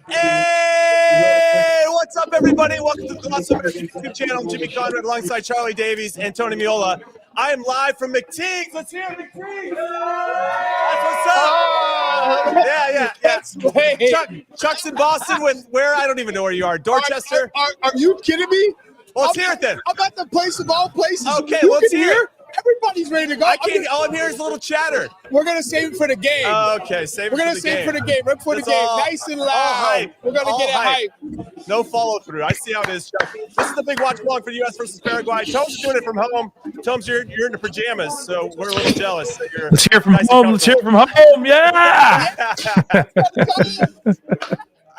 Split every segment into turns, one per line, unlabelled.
Hey, what's up, everybody? Welcome to the Awesome YouTube channel. I'm Jimmy Conrad alongside Charlie Davies and Tony Miola. I am live from McTeague's. Let's hear it, McTeague's. That's what's up. Yeah. Chuck's in Boston with where? I don't even know where you are. Dorchester?
Are you kidding me?
Well, let's hear it then.
I'm at the place of all places.
Okay, let's hear it.
Everybody's ready to go.
All I'm hearing is a little chatter.
We're going to save it for the game.
Okay, save it
We're going to save it for the game. Right before the game. Nice and loud. We're going to get it hype.
No follow through. I see how it is, Chuck. This is the big watch along for the U.S. versus Paraguay. Tom's doing it from home. Tom's, you're in the pajamas, so we're a little jealous that you're.
Let's hear from home. Let's hear from home. Yeah.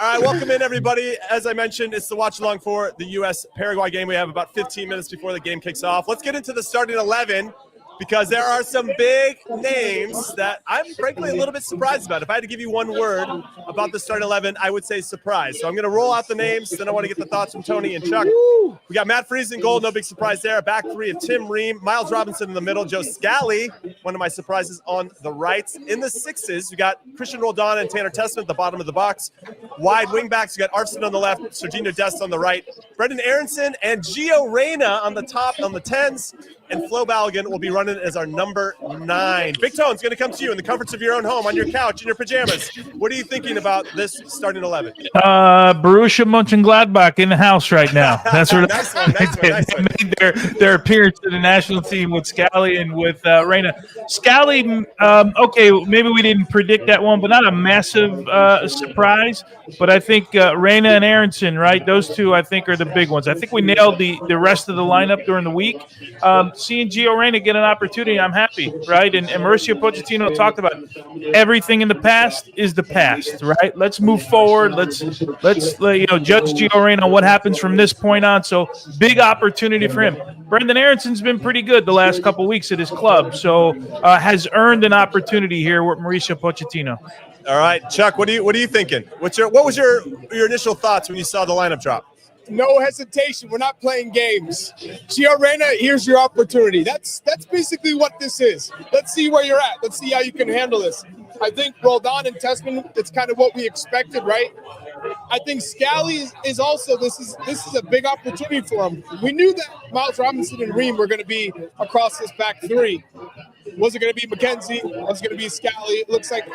All right, welcome in, everybody. As I mentioned, it's the watch along for the U.S.-Paraguay game. We have about 15 minutes before the game kicks off. Let's get into the starting 11 because there are some big names that I'm frankly a little bit surprised about. If I had to give you one word about the starting 11, I would say surprise. So I'm going to roll out the names, then I want to get the thoughts from Tony and Chuck. We got Matt Freese in goal, no big surprise there. Back three of Tim Ream, Miles Robinson in the middle, Joe Scally, one of my surprises on the right. In the sixes, we got Christian Roldan and Tanner Tessman at the bottom of the box. Wide wingbacks, we got Arfson on the left, Serginho Dest on the right, Brendan Aronson and Gio Reyna on the top on the 10s, and Flo Balogun will be running as our number 9. Big Tone's going to come to you in the comforts of your own home, on your couch, in your pajamas. What are you thinking about this starting 11?
Borussia Mönchengladbach in the house right now. That's what
nice one.
they made their appearance to the national team with Scally and with Reyna. Scally, okay, maybe we didn't predict that one, but not a massive surprise. But I think Reyna and Aronson, right? Those two, I think, are the big ones. I think we nailed the rest of the lineup during the week. Seeing Gio Reyna get an opportunity, I'm happy, right? And Mauricio Pochettino talked about everything in the past is the past, right? Let's move forward. Let's judge Gio Reyna on what happens from this point on. So big opportunity for him. Brendan Aronson's been pretty good the last couple of weeks at his club, so has earned an opportunity here with Mauricio Pochettino.
All right, Chuck, what are you thinking? What was your initial thoughts when you saw the lineup drop?
No hesitation. We're not playing games. Gio Reyna, here's your opportunity. That's basically what this is. Let's see where you're at. Let's see how you can handle this. I think Roldan and Tessman, it's kind of what we expected, right? I think Scally is also this is a big opportunity for him. We knew that Miles Robinson and Ream were going to be across this back three. Was it going to be McKenzie? Was it going to be Scally? It looks like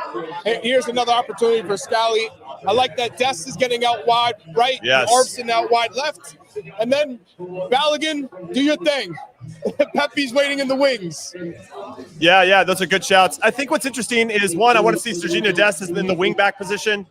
here's another opportunity for Scally. I like that Dest is getting out wide right,
yes.
Arfson out wide left, and then Balogun, do your thing. Pepe's waiting in the wings.
Yeah, those are good shouts. I think what's interesting is, one, I want to see Serginho Dest in the wing back position.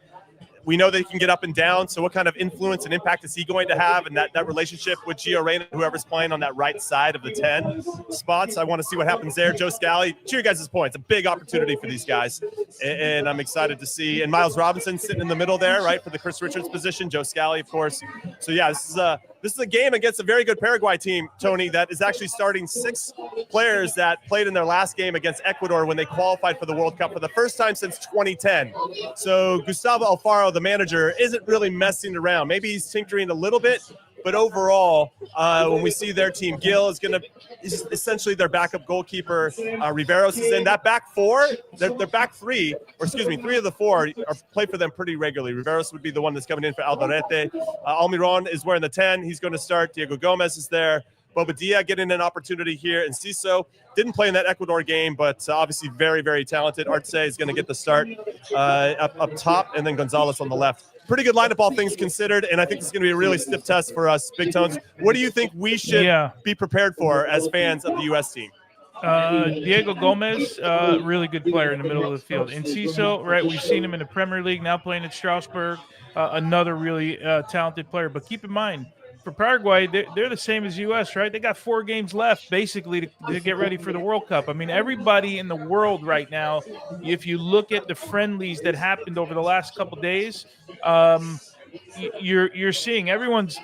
We know that he can get up and down, so what kind of influence and impact is he going to have, and that relationship with Gio Reyna, whoever's playing on that right side of the 10 spots. I want to see what happens there. Joe Scally, to your guys' point, it's a big opportunity for these guys, and I'm excited to see. And Miles Robinson sitting in the middle there, right, for the Chris Richards position. Joe Scally, of course. So, yeah, this is a game against a very good Paraguay team, Tony, that is actually starting 6 players that played in their last game against Ecuador when they qualified for the World Cup for the first time since 2010. So Gustavo Alfaro, the manager, isn't really messing around. Maybe he's tinkering a little bit, but overall, when we see their team, Gil is essentially their backup goalkeeper. Riveros is in. That back four, their back three, or excuse me, 3 of the 4 play for them pretty regularly. Riveros would be the one that's coming in for Alderete. Almiron is wearing the 10. He's going to start. Diego Gomez is there. Bobadilla getting an opportunity here. And Ciso didn't play in that Ecuador game, but obviously very, very talented. Arce is going to get the start up top, and then Gonzalez on the left. Pretty good lineup, all things considered, and I think this is going to be a really stiff test for us, Big Tones. What do you think we should be prepared for as fans of the U.S. team?
Diego Gomez, really good player in the middle of the field. Enciso, right, we've seen him in the Premier League, now playing at Strasbourg, another really talented player. But keep in mind, for Paraguay, they're the same as U.S., right? They got 4 games left, basically, to get ready for the World Cup. I mean, everybody in the world right now, if you look at the friendlies that happened over the last couple days, you're seeing everyone's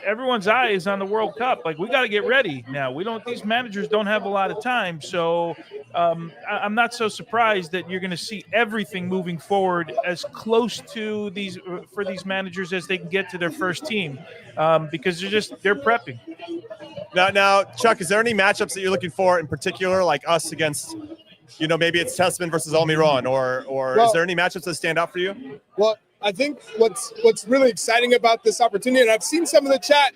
eye is on the World Cup. Like, we got to get ready now. These managers don't have a lot of time, so I'm not so surprised that you're going to see everything moving forward as close to these managers as they can get to their first team, because they're prepping.
Now, Chuck, is there any matchups that you're looking for in particular, like us against, maybe it's Tessman versus Almiron, or is there any matchups that stand out for you?
Well, I think what's really exciting about this opportunity, and I've seen some of the chat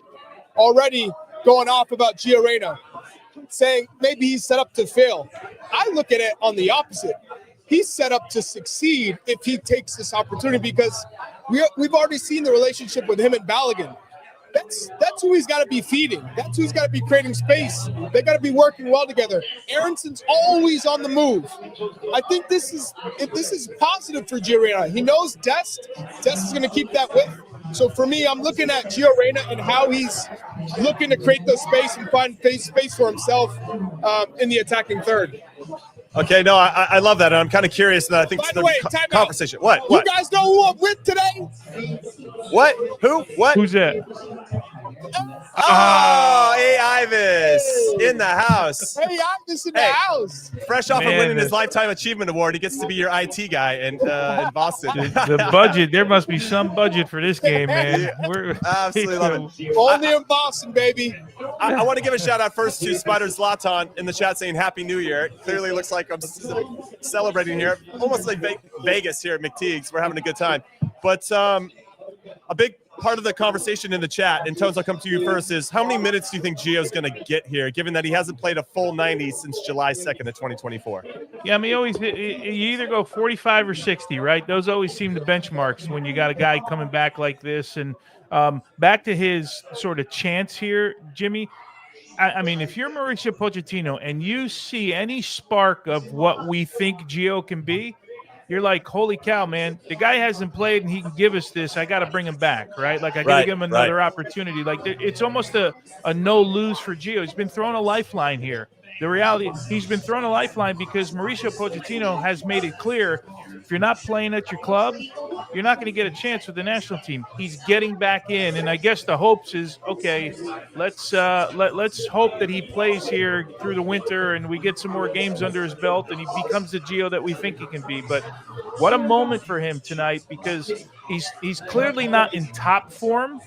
already going off about Gio Reyna, saying maybe he's set up to fail. I look at it on the opposite. He's set up to succeed if he takes this opportunity, because we've already seen the relationship with him and Balogun. That's who he's got to be feeding. That's who he's got to be creating space. They got to be working well together. Aronson's always on the move. I think this is positive for Gio Reyna. He knows Dest. Dest is going to keep that with. So for me, I'm looking at Gio Reyna and how he's looking to create the space and find space for himself in the attacking third.
Okay, no, I love that. And I'm kind of curious that I think
By the way,
conversation. What?
You guys know who I'm with today?
What? Who? What?
Who's that?
Oh, Ivis in the house.
Hey, Ivis in the house.
Fresh off of winning his Lifetime Achievement Award, he gets to be your IT guy in Boston.
The budget, there must be some budget for this game, man.
We're absolutely love it.
Only in Boston, baby.
I want to give a shout out first to Spider Zlatan in the chat saying Happy New Year. It clearly looks like I'm celebrating here, almost like Vegas here at McTeague's. We're having a good time. But a big part of the conversation in the chat, and Tones, I'll come to you first, is how many minutes do you think Gio's going to get here, given that he hasn't played a full 90 since July 2nd of 2024?
Yeah, I mean, you either go 45 or 60, right? Those always seem the benchmarks when you got a guy coming back like this. And back to his sort of chance here, Jimmy, I mean, if you're Mauricio Pochettino and you see any spark of what we think Gio can be, you're like, holy cow, man, the guy hasn't played and he can give us this. I got to bring him back, right? Like, I got to give him another opportunity. Like, it's almost a no-lose for Gio. He's been thrown a lifeline here. The reality, he's been thrown a lifeline because Mauricio Pochettino has made it clear, if you're not playing at your club, you're not going to get a chance with the national team. He's getting back in, and I guess the hopes is, okay, let's hope that he plays here through the winter and we get some more games under his belt and he becomes the Gio that we think he can be. But what a moment for him tonight, because he's clearly not in top form,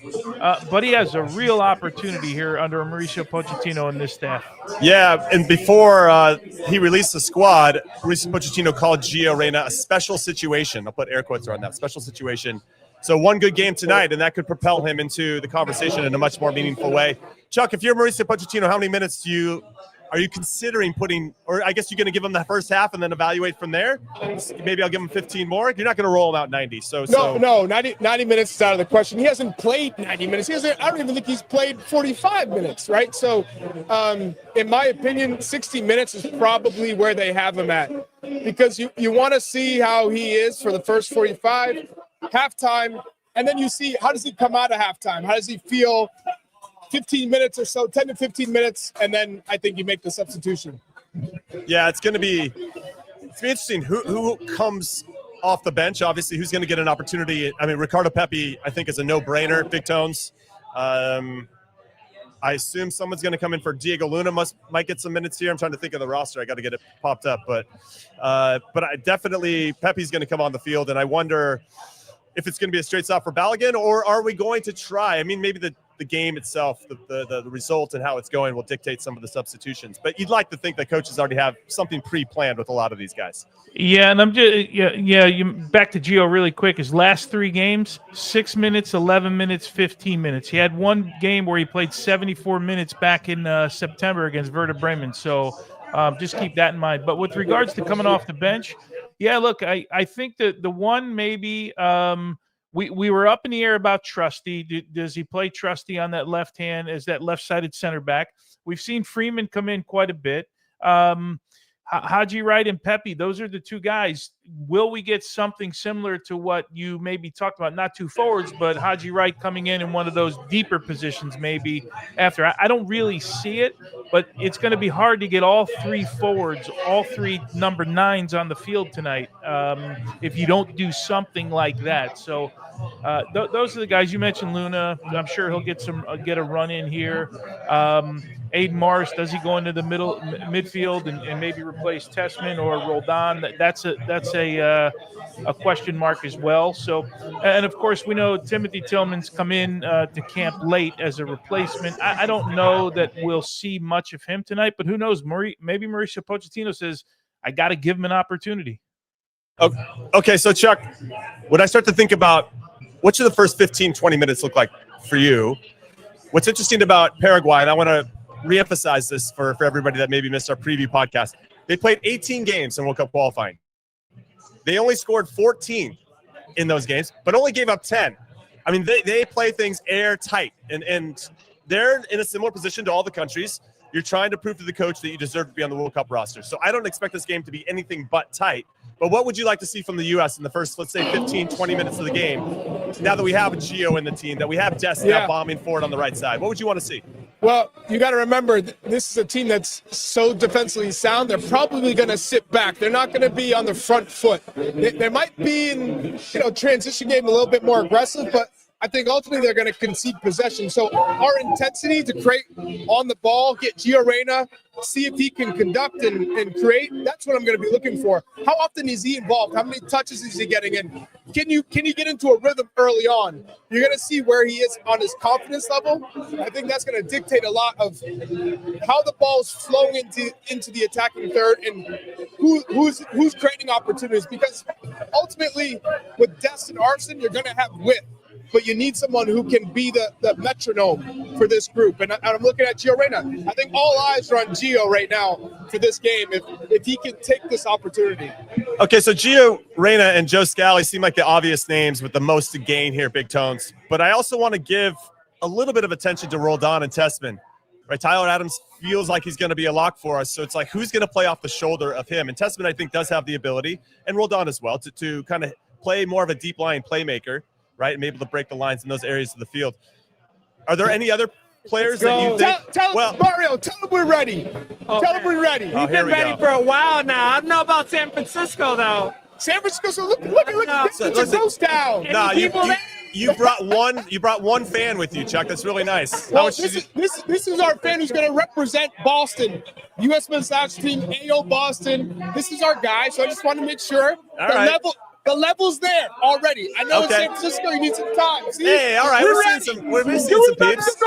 but he has a real opportunity here under Mauricio Pochettino and this staff.
Yeah, and before he released the squad, Mauricio Pochettino called Gio Reyna a special situation. I'll put air quotes around that, special situation. So one good game tonight, and that could propel him into the conversation in a much more meaningful way. Chuck, if you're Mauricio Pochettino, how many minutes are you considering putting, or I guess you're going to give him the first half and then evaluate from there? Maybe I'll give him 15 more. You're not going to roll him out 90.
No, 90 minutes is out of the question. He hasn't played 90 minutes. I don't even think he's played 45 minutes, right? So in my opinion, 60 minutes is probably where they have him at, because you want to see how he is for the first 45, halftime, and then you see how does he come out of halftime? How does he feel 15 minutes or so, 10 to 15 minutes, and then I think you make the substitution.
Yeah, it's going to be interesting who comes off the bench. Obviously, who's going to get an opportunity? I mean, Ricardo Pepi, I think, is a no-brainer. Big Tones. I assume someone's going to come in for Diego Luna. Might get some minutes here. I'm trying to think of the roster. I got to get it popped up, but I definitely Pepi's going to come on the field, and I wonder if it's going to be a straight stop for Balogun, or are we going to try? I mean, maybe the game itself, the result and how it's going will dictate some of the substitutions. But you'd like to think that coaches already have something pre-planned with a lot of these guys.
Yeah, and I'm just you back to Gio really quick. His last 3 games, 6 minutes, 11 minutes, 15 minutes. He had one game where he played 74 minutes back in September against Werder Bremen. So just keep that in mind. But with regards to coming off the bench, yeah, look, I think that the one maybe we were up in the air about Trusty. Does he play Trusty on that left hand as that left-sided center back? We've seen Freeman come in quite a bit. Haji Wright and Pepe, those are the 2 guys. Will we get something similar to what you maybe talked about? Not 2 forwards, but Haji Wright coming in one of those deeper positions maybe after. I don't really see it, but it's going to be hard to get all 3 forwards, all 3 number 9s on the field tonight if you don't do something like that. So those are the guys. You mentioned Luna. I'm sure he'll get a run in here. Aiden Morris, does he go into the midfield and maybe replace Tessman or Roldan? That's a question mark as well. So, and of course we know Timothy Tillman's come in to camp late as a replacement. I don't know that we'll see much of him tonight, but who knows? Maybe Mauricio Pochettino says, I got to give him an opportunity.
Okay, so Chuck, when I start to think about what should the first 15, 20 minutes look like for you, what's interesting about Paraguay, and I want to reemphasize this for everybody that maybe missed our preview podcast, they played 18 games in World Cup qualifying. They only scored 14 in those games, but only gave up 10. I mean, they play things airtight, and they're in a similar position to all the countries. You're trying to prove to the coach that you deserve to be on the World Cup roster. So I don't expect this game to be anything but tight. But what would you like to see from the U.S. in the first, let's say, 15, 20 minutes of the game, now that we have a Gio in the team, that we have Des now bombing forward on the right side? What would you want to see?
Well, you got to remember, this is a team that's so defensively sound. They're probably going to sit back. They're not going to be on the front foot. They might be in, transition game a little bit more aggressive, but I think ultimately they're going to concede possession. So our intensity to create on the ball, get Gio Reyna, see if he can conduct and create, that's what I'm going to be looking for. How often is he involved? How many touches is he getting in? Can you get into a rhythm early on? You're going to see where he is on his confidence level. I think that's going to dictate a lot of how the ball's flowing into the attacking third and who's creating opportunities. Because ultimately, with Des and Arson, you're going to have width. But you need someone who can be the metronome for this group. And I'm looking at Gio Reyna. I think all eyes are on Gio right now for this game if he can take this opportunity.
Okay, so Gio Reyna and Joe Scally seem like the obvious names with the most to gain here, Big Tones. But I also want to give a little bit of attention to Roldan and Tessman. Right, Tyler Adams feels like he's going to be a lock for us. So it's like, who's going to play off the shoulder of him? And Tessman, I think, does have the ability, and Roldan as well, to kind of play more of a deep line playmaker. Right, and able to break the lines in those areas of the field. Are there any other players that you think?
Mario, tell them we're ready. Tell them we're ready.
We've been ready for a while now. I don't know about San Francisco, though.
San Francisco, so look, it's a ghost town.
No, you brought one fan with you, Chuck. That's really nice.
Well, this is our fan who's going to represent Boston, USMNT team, AO Boston. This is our guy, so I just want to make sure the level's there already. I know in San Francisco you need some time. See?
Hey, all right, we're seeing some peeps.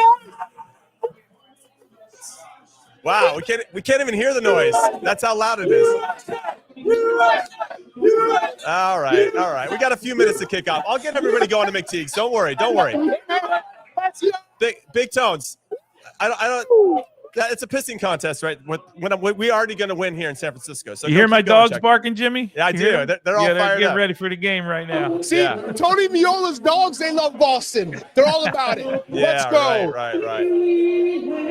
Wow, we can't even hear the noise. That's how loud it is. All right. We got a few minutes to kick off. I'll get everybody going to McTeague's. Don't worry. Big Tones. I don't. It's a pissing contest, right? We already going to win here in San Francisco. So
you hear my dogs barking, Jimmy?
Yeah, I do. They're all fired up.
Get ready for the game right now.
See, Tony Miola's dogs, they love Boston. They're all about it. Let's go.
Right.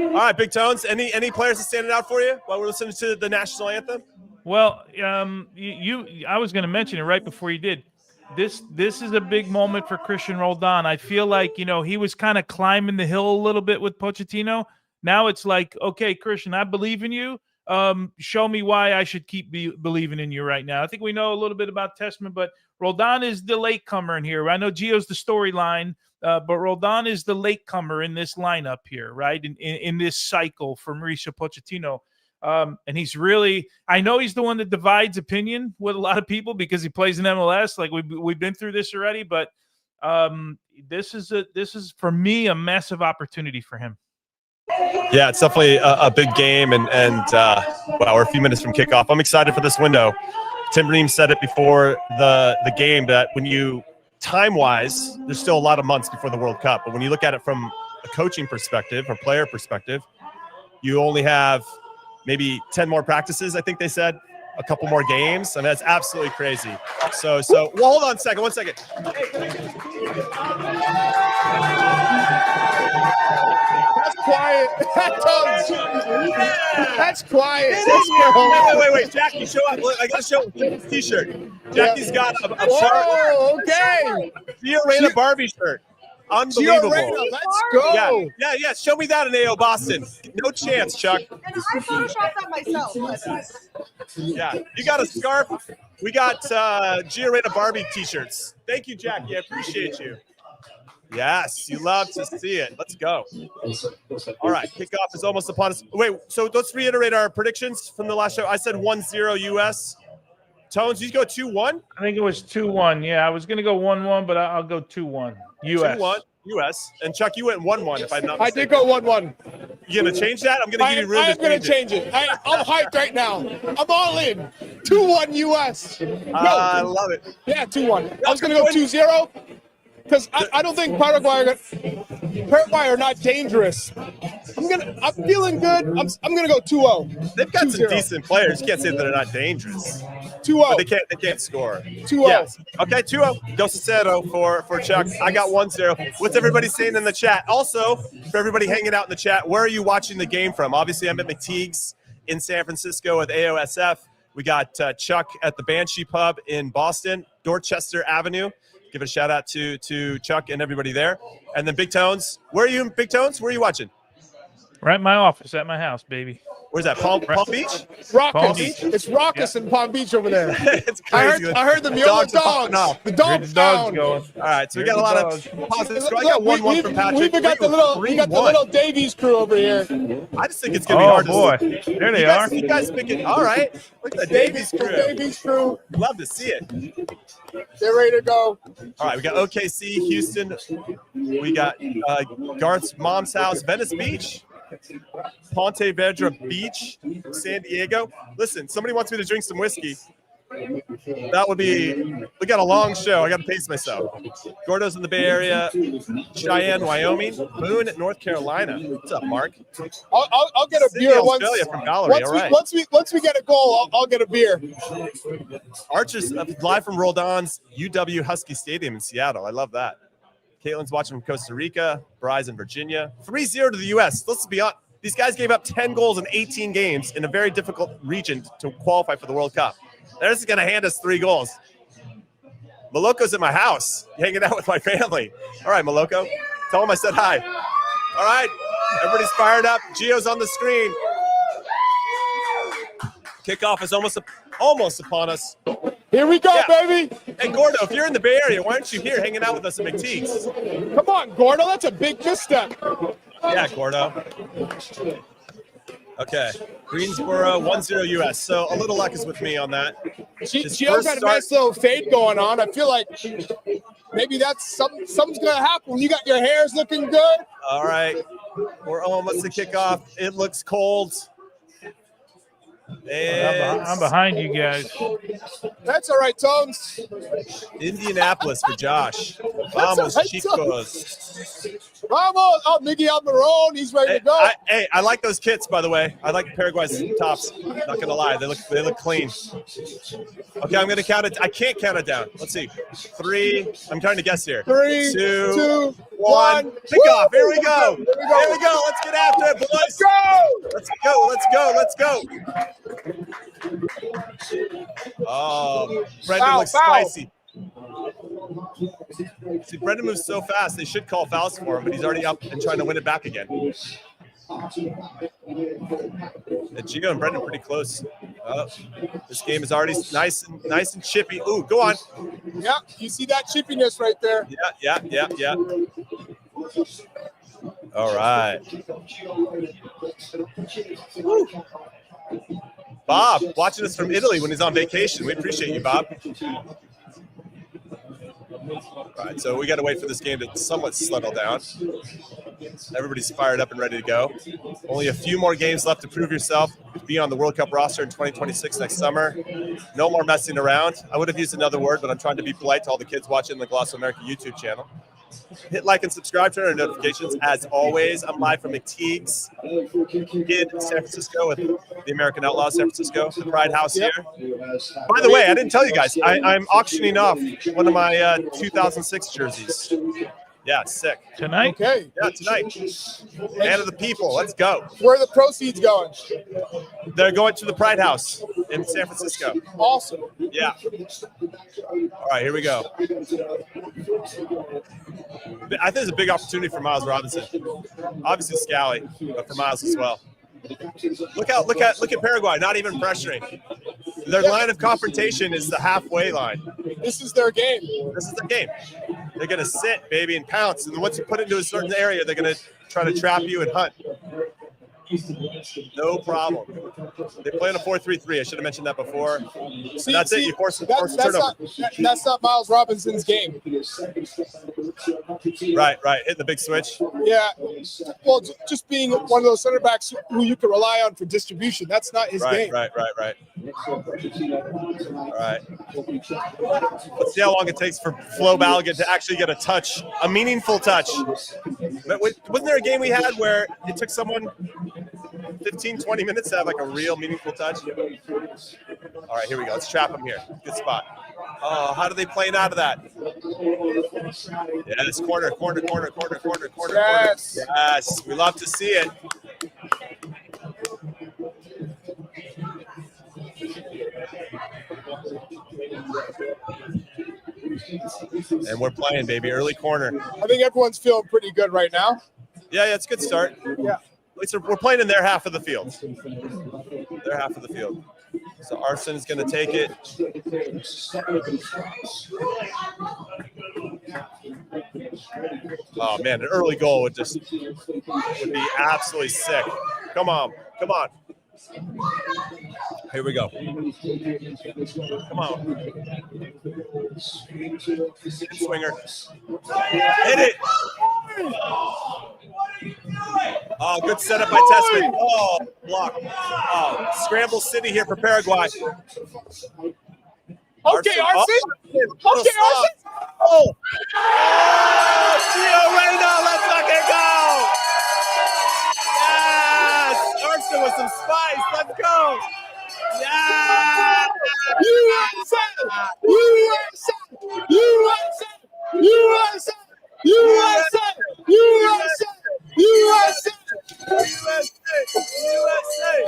All right, Big Tones. Any players that standing out for you while we're listening to the national anthem?
Well, I was going to mention it right before you did. This is a big moment for Christian Roldan. I feel like, he was kind of climbing the hill a little bit with Pochettino. Now it's like, okay, Christian, I believe in you. Show me why I should keep believing in you right now. I think we know a little bit about Tessman, but Roldan is the latecomer in here. I know Gio's the storyline, but Roldan is the latecomer in this lineup here, right? In this cycle for Mauricio Pochettino. And he's really, I know he's the one that divides opinion with a lot of people because he plays in MLS. Like we've been through this already, but this is for me a massive opportunity for him.
Yeah, it's definitely a big game, and we're a few minutes from kickoff. I'm excited for this window. Tim Ream said it before the game that when you time-wise, there's still a lot of months before the World Cup, but when you look at it from a coaching perspective or player perspective, you only have maybe 10 more practices, I think they said, a couple more games, and that's absolutely crazy. So well, hold on a second, 1 second.
That's quiet. That's quiet.
Wait. Jackie, show up. I got to show his T-shirt. Jackie's got a shirt.
Oh, okay.
Gio Reyna Barbie shirt. Unbelievable.
Gio Reyna, let's go.
Yeah. Show me that in AO Boston. No chance, Chuck.
And I photoshopped that myself.
Yeah, you got a scarf. We got Gio Reyna Barbie T-shirts. Thank you, Jackie. I appreciate you. Yes, you love to see it. Let's go. All right, kickoff is almost upon us. Wait, so let's reiterate our predictions from the last show. I said 1-0 U.S. Tones, you go 2-1?
I think it was 2-1. Yeah, I was going to go 1-1, but I'll go 2-1. U.S.
2-1 U.S. And Chuck, you went 1-1 if I'm not mistaken.
I did go 1-1.
You gonna change that? I'm gonna give you room
I am
to
going to change it. I'm hyped right now. I'm all in. 2-1 U.S.
I love it.
Yeah, 2-1. I was going to go 2-0 because I don't think Paraguay are not dangerous. I'm feeling good. I'm going to go 2-0.
They've got
2-0.
some decent players. You can't say that they're not dangerous.
2-0.
But they can't score.
2-0.
Yes. Okay, 2-0. Dos Cero for Chuck. I got 1-0. What's everybody saying in the chat? Also, for everybody hanging out in the chat, where are you watching the game from? Obviously, I'm at McTeague's in San Francisco with AOSF. We got Chuck at the Banshee Pub in Boston, Dorchester Avenue. Give a shout out to Chuck and everybody there. And then Big Tones. Where are you in Big Tones? Where are you watching?
Right in my office at my house, baby.
Where's that? Palm Beach?
Raucous.
Palm Beach.
It's raucous in Palm Beach over there.
It's crazy.
I heard the Mule dogs. The dogs
Going.
All right, so we got a lot of positive score. I
Look,
got 1-1 from Patrick.
We even got the little Davies crew over here.
I just think it's going to be hard to see.
There they are.
You guys picking. All right. Look at the Davies crew.
Davies crew.
Love to see it.
They're ready to go.
All right, we got OKC, Houston. We got Garth's mom's house, Venice Beach. Ponte Vedra Beach, San Diego. Listen, somebody wants me to drink some whiskey. That would be, we got a long show. I got to pace myself. Gordo's in the Bay Area, Cheyenne, Wyoming, Boone, North Carolina. What's up, Mark?
I'll get a beer once.
Australia from Gallery. All right.
Once we get a goal, I'll get a beer.
Archers live from Roldan's UW Husky Stadium in Seattle. I love that. Caitlin's watching from Costa Rica. Bry's in Virginia. 3-0 to the U.S. Let's be honest. These guys gave up 10 goals in 18 games in a very difficult region to qualify for the World Cup. They're just going to hand us 3 goals. Maloko's at my house, hanging out with my family. All right, Maloko. Tell him I said hi. All right. Everybody's fired up. Gio's on the screen. Kickoff is almost upon us.
Here we go, baby.
Hey, Gordo, if you're in the Bay Area, why aren't you here hanging out with us at McTeague's?
Come on, Gordo. That's a big misstep.
Yeah, Gordo. Okay. Greensboro, 1-0 U.S. So a little luck is with me on that.
Gio's got a nice little fade going on. I feel like maybe that's something's going to happen when you got your hairs looking good.
All right. We're almost to kickoff. It looks cold. And
I'm behind you guys.
That's all right, Tones.
Indianapolis for Josh. Vamos,
right,
chicos.
Vamos. Oh, Miggy Almiron. He's ready to go.
I like those kits, by the way. I like Paraguay's tops. Not gonna lie, they look clean. Okay, I'm gonna count it. I can't count it down. Let's see. 3. I'm trying to guess here.
3, 2, 1.
Kickoff. Here we go. Here we go. Let's get after it, boys.
Let's go.
Let's go. Let's go. Let's go. Oh, Brendan looks spicy. See, Brendan moves so fast, they should call fouls for him, but he's already up and trying to win it back again. Gio and Brendan pretty close. This game is already nice and chippy. Ooh, go on.
Yeah, you see that chippiness right there.
Yeah. All right. Woo. Bob, watching us from Italy when he's on vacation. We appreciate you, Bob. All right, so we got to wait for this game to somewhat settle down. Everybody's fired up and ready to go. Only a few more games left to prove yourself, to be on the World Cup roster in 2026 next summer. No more messing around. I would have used another word, but I'm trying to be polite to all the kids watching the Gloss America YouTube channel. Hit like and subscribe to our notifications. As always, I'm live from McTeague's in San Francisco with the American Outlaws San Francisco, the Pride House here. By the way, I didn't tell you guys, I'm auctioning off one of my 2006 jerseys. Yeah, it's sick.
Tonight?
Okay.
Yeah, tonight. Man of the people. Let's go.
Where are the proceeds going?
They're going to the Pride House in San Francisco.
Awesome.
Yeah. All right, here we go. I think it's a big opportunity for Miles Robinson. Obviously Scally, but for Miles as well. Look at Paraguay, not even pressuring. Their line of confrontation is the halfway line.
This is their game.
This is their game. They're going to sit, baby, and pounce. And once you put it into a certain area, they're going to try to trap you and hunt. No problem. They play in a 4-3-3. I should have mentioned that before.
See,
That's it. You force a turnover.
That's not Miles Robinson's game.
Right. Hitting the big switch.
Yeah. Well, just being one of those center backs who you can rely on for distribution. That's not his game.
Right. All right. Let's see how long it takes for Flo Balogun to actually get a touch, a meaningful touch. But wasn't there a game we had where it took someone 15, 20 minutes to have like a real meaningful touch? All right, here we go. Let's trap him here. Good spot. Oh, how do they play out of that? Yes, corner. Yes, we love to see it. And we're playing, baby. Early corner.
I think everyone's feeling pretty good right now.
Yeah, it's a good start.
Yeah.
We're playing in their half of the field. So Arson is going to take it. Oh, man, an early goal would be absolutely sick. Come on. Here we go. Come on. Swinger. Hit it. Oh, good setup by Tessman. Oh, block. Oh, scramble city here for Paraguay.
Okay, Arson.
Oh, Gio Reyna, let's fucking go. Yes, Arson with some spice. Let's go. Yeah. USA.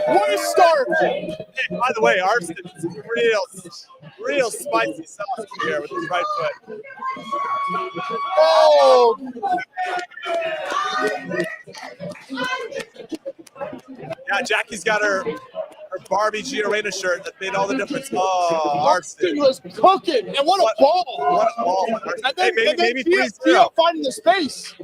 What a start.
Hey, by the way, Arson is real spicy sauce here with his right foot.
Oh.
Yeah, Jackie's got her Barbie Gio Reyna shirt that made all the difference. Oh,
Arson
Arson
was cooking. And what a ball.
What a ball.
And then,
maybe
Gio finding the space.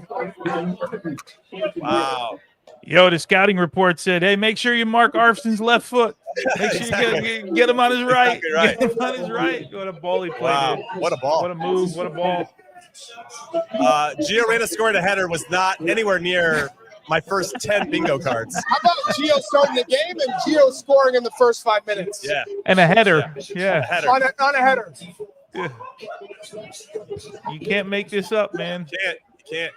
Wow.
Yo, the scouting report said, hey, make sure you mark Arfson's left foot. Make sure you get him on his right.
Exactly right.
Get him on his right. What a ball he played.
Wow.
In.
What a ball.
What a move. What a ball.
Gio Reyna scoring a header was not anywhere near my first 10 bingo cards.
How about Gio starting the game and Gio scoring in the first 5 minutes?
Yeah.
And a header. Yeah.
A header.
On a header.
Yeah. You can't make this up, man.
You can't.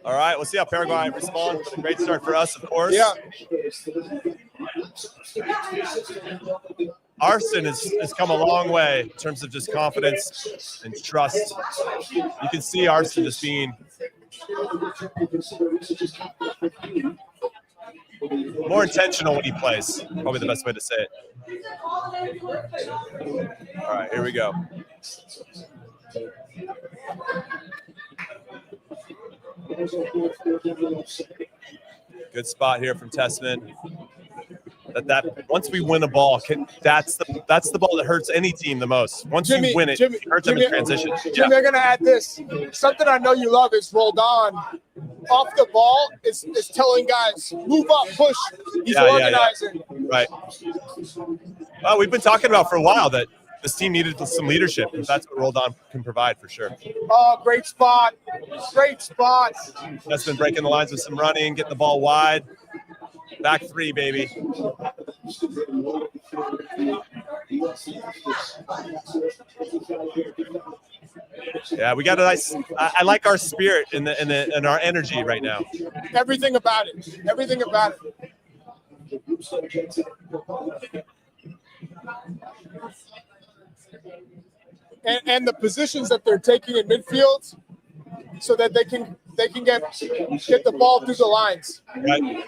All right, we'll see how Paraguay responds. Great start for us, of course.
Yeah.
Arson has come a long way in terms of just confidence and trust. You can see Arson just being more intentional when he plays. Probably the best way to say it. All right, here we go. Good spot here from Tessman. That once we win a ball, that's the ball that hurts any team the most. Once you win it, it hurts them in transition.
Jimmy, they're gonna add this. Something I know you love is Roldan. Off the ball, is telling guys, move up, push. He's organizing.
Yeah. Right. Well, we've been talking about for a while that this team needed some leadership. That's what Roldan can provide for sure.
Oh, great spot.
That's been breaking the lines with some running, getting the ball wide. Back three, baby. Yeah, we got a nice. I like our spirit and our energy right now.
Everything about it. And the positions that they're taking in midfield, so that they can get the ball through the lines.
Right.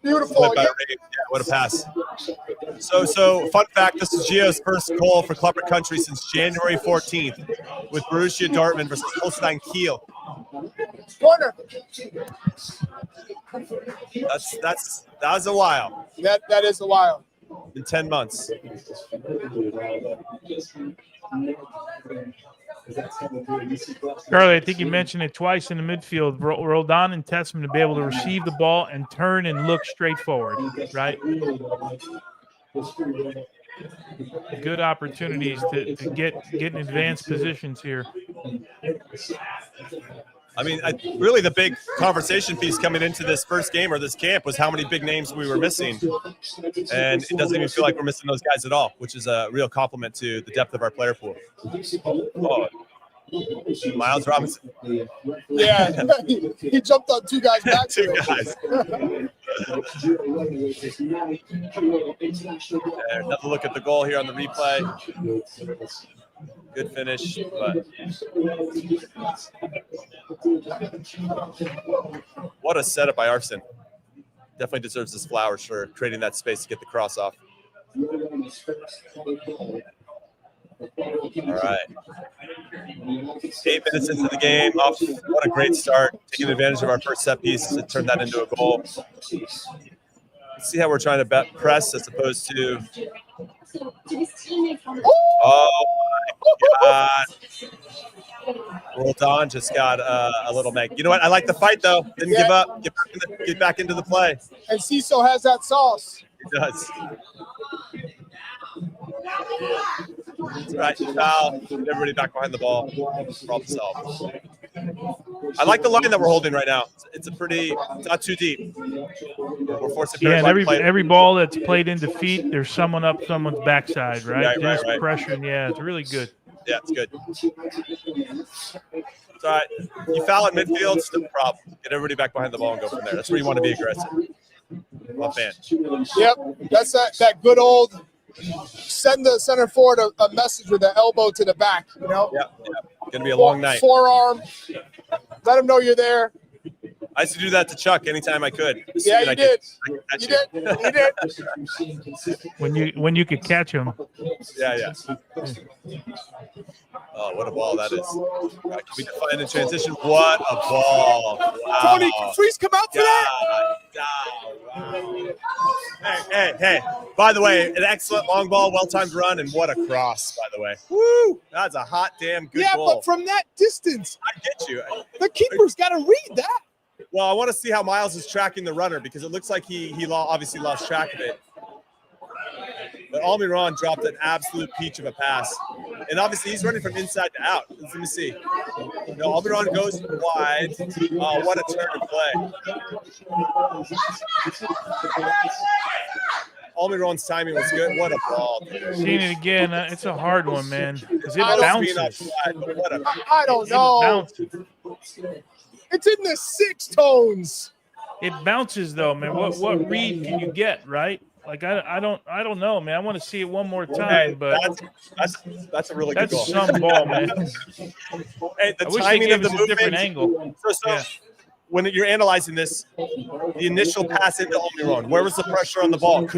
Beautiful.
Yeah, what a pass. So fun fact, this is Gio's first goal for Club Country since January 14th with Borussia Dortmund versus Holstein Kiel.
Corner.
That was a while.
That is a while.
In 10 months.
Charlie, I think you mentioned it twice in the midfield. Roldan and Tessman to be able to receive the ball and turn and look straight forward, right? Good opportunities to get in advanced positions here.
I mean, really the big conversation piece coming into this first game or this camp was how many big names we were missing. And it doesn't even feel like we're missing those guys at all, which is a real compliment to the depth of our player pool. Oh, Miles Robinson.
Yeah, he jumped on two guys back.
Two guys. Another look at the goal here on the replay. Good finish, but what a setup by Arfson. Definitely deserves his flowers for creating that space to get the cross off. All right. 8 minutes into the game. What a great start. Taking advantage of our first set piece to turn that into a goal. Let's see how we're trying to press as opposed to. Oh my God. Roldan just got a little mag. You know what? I like the fight though. Didn't give up. Get back into the play.
And Ciso has that sauce.
He does. That's right. Foul. Everybody back behind the ball. Problem solved. I like the line that we're holding right now. It's not too deep. We're forcing
and every ball that's played into feet, there's someone up someone's backside, right?
Yeah,
Just pressure. Yeah, it's really good.
Yeah, it's good. It's all right. You foul at midfield, it's no problem. Get everybody back behind the ball and go from there. That's where you want to be aggressive. I'm a fan.
Yep, that's that good old send the center forward a message with the elbow to the back, you know?
Yeah. Gonna be a long night.
Forearm. Let him know you're there.
I used to do that to Chuck anytime I could.
Yeah, you did. You
did. When you could catch him.
Yeah. Oh, what a ball that is. Can we define in transition? What a ball. Wow.
Tony, please come out for that.
Wow. Hey. By the way, an excellent long ball, well-timed run, and what a cross, by the way. Woo! That's a hot damn good goal.
Yeah, but from that distance.
I get you.
The keeper's got to read that.
Well, I want to see how Miles is tracking the runner because it looks like he obviously lost track of it. But Almiron dropped an absolute peach of a pass. And obviously he's running from inside to out. Let me see. No, Almiron goes wide. Oh, what a turn of play. Almiron's timing was good. What a ball. Dude.
Seeing it again, it's a hard one, man. Because it bounces.
I don't know.
It bounces.
It's in the six tones.
It bounces though, man. What read can you get, right? Like I don't know, man. I want to see it one more time, but
that's a really good goal.
That's some ball, man.
Hey, the timing of the movement, different angle. So when you're analyzing this, the initial pass into Almiron, where was the pressure on the ball?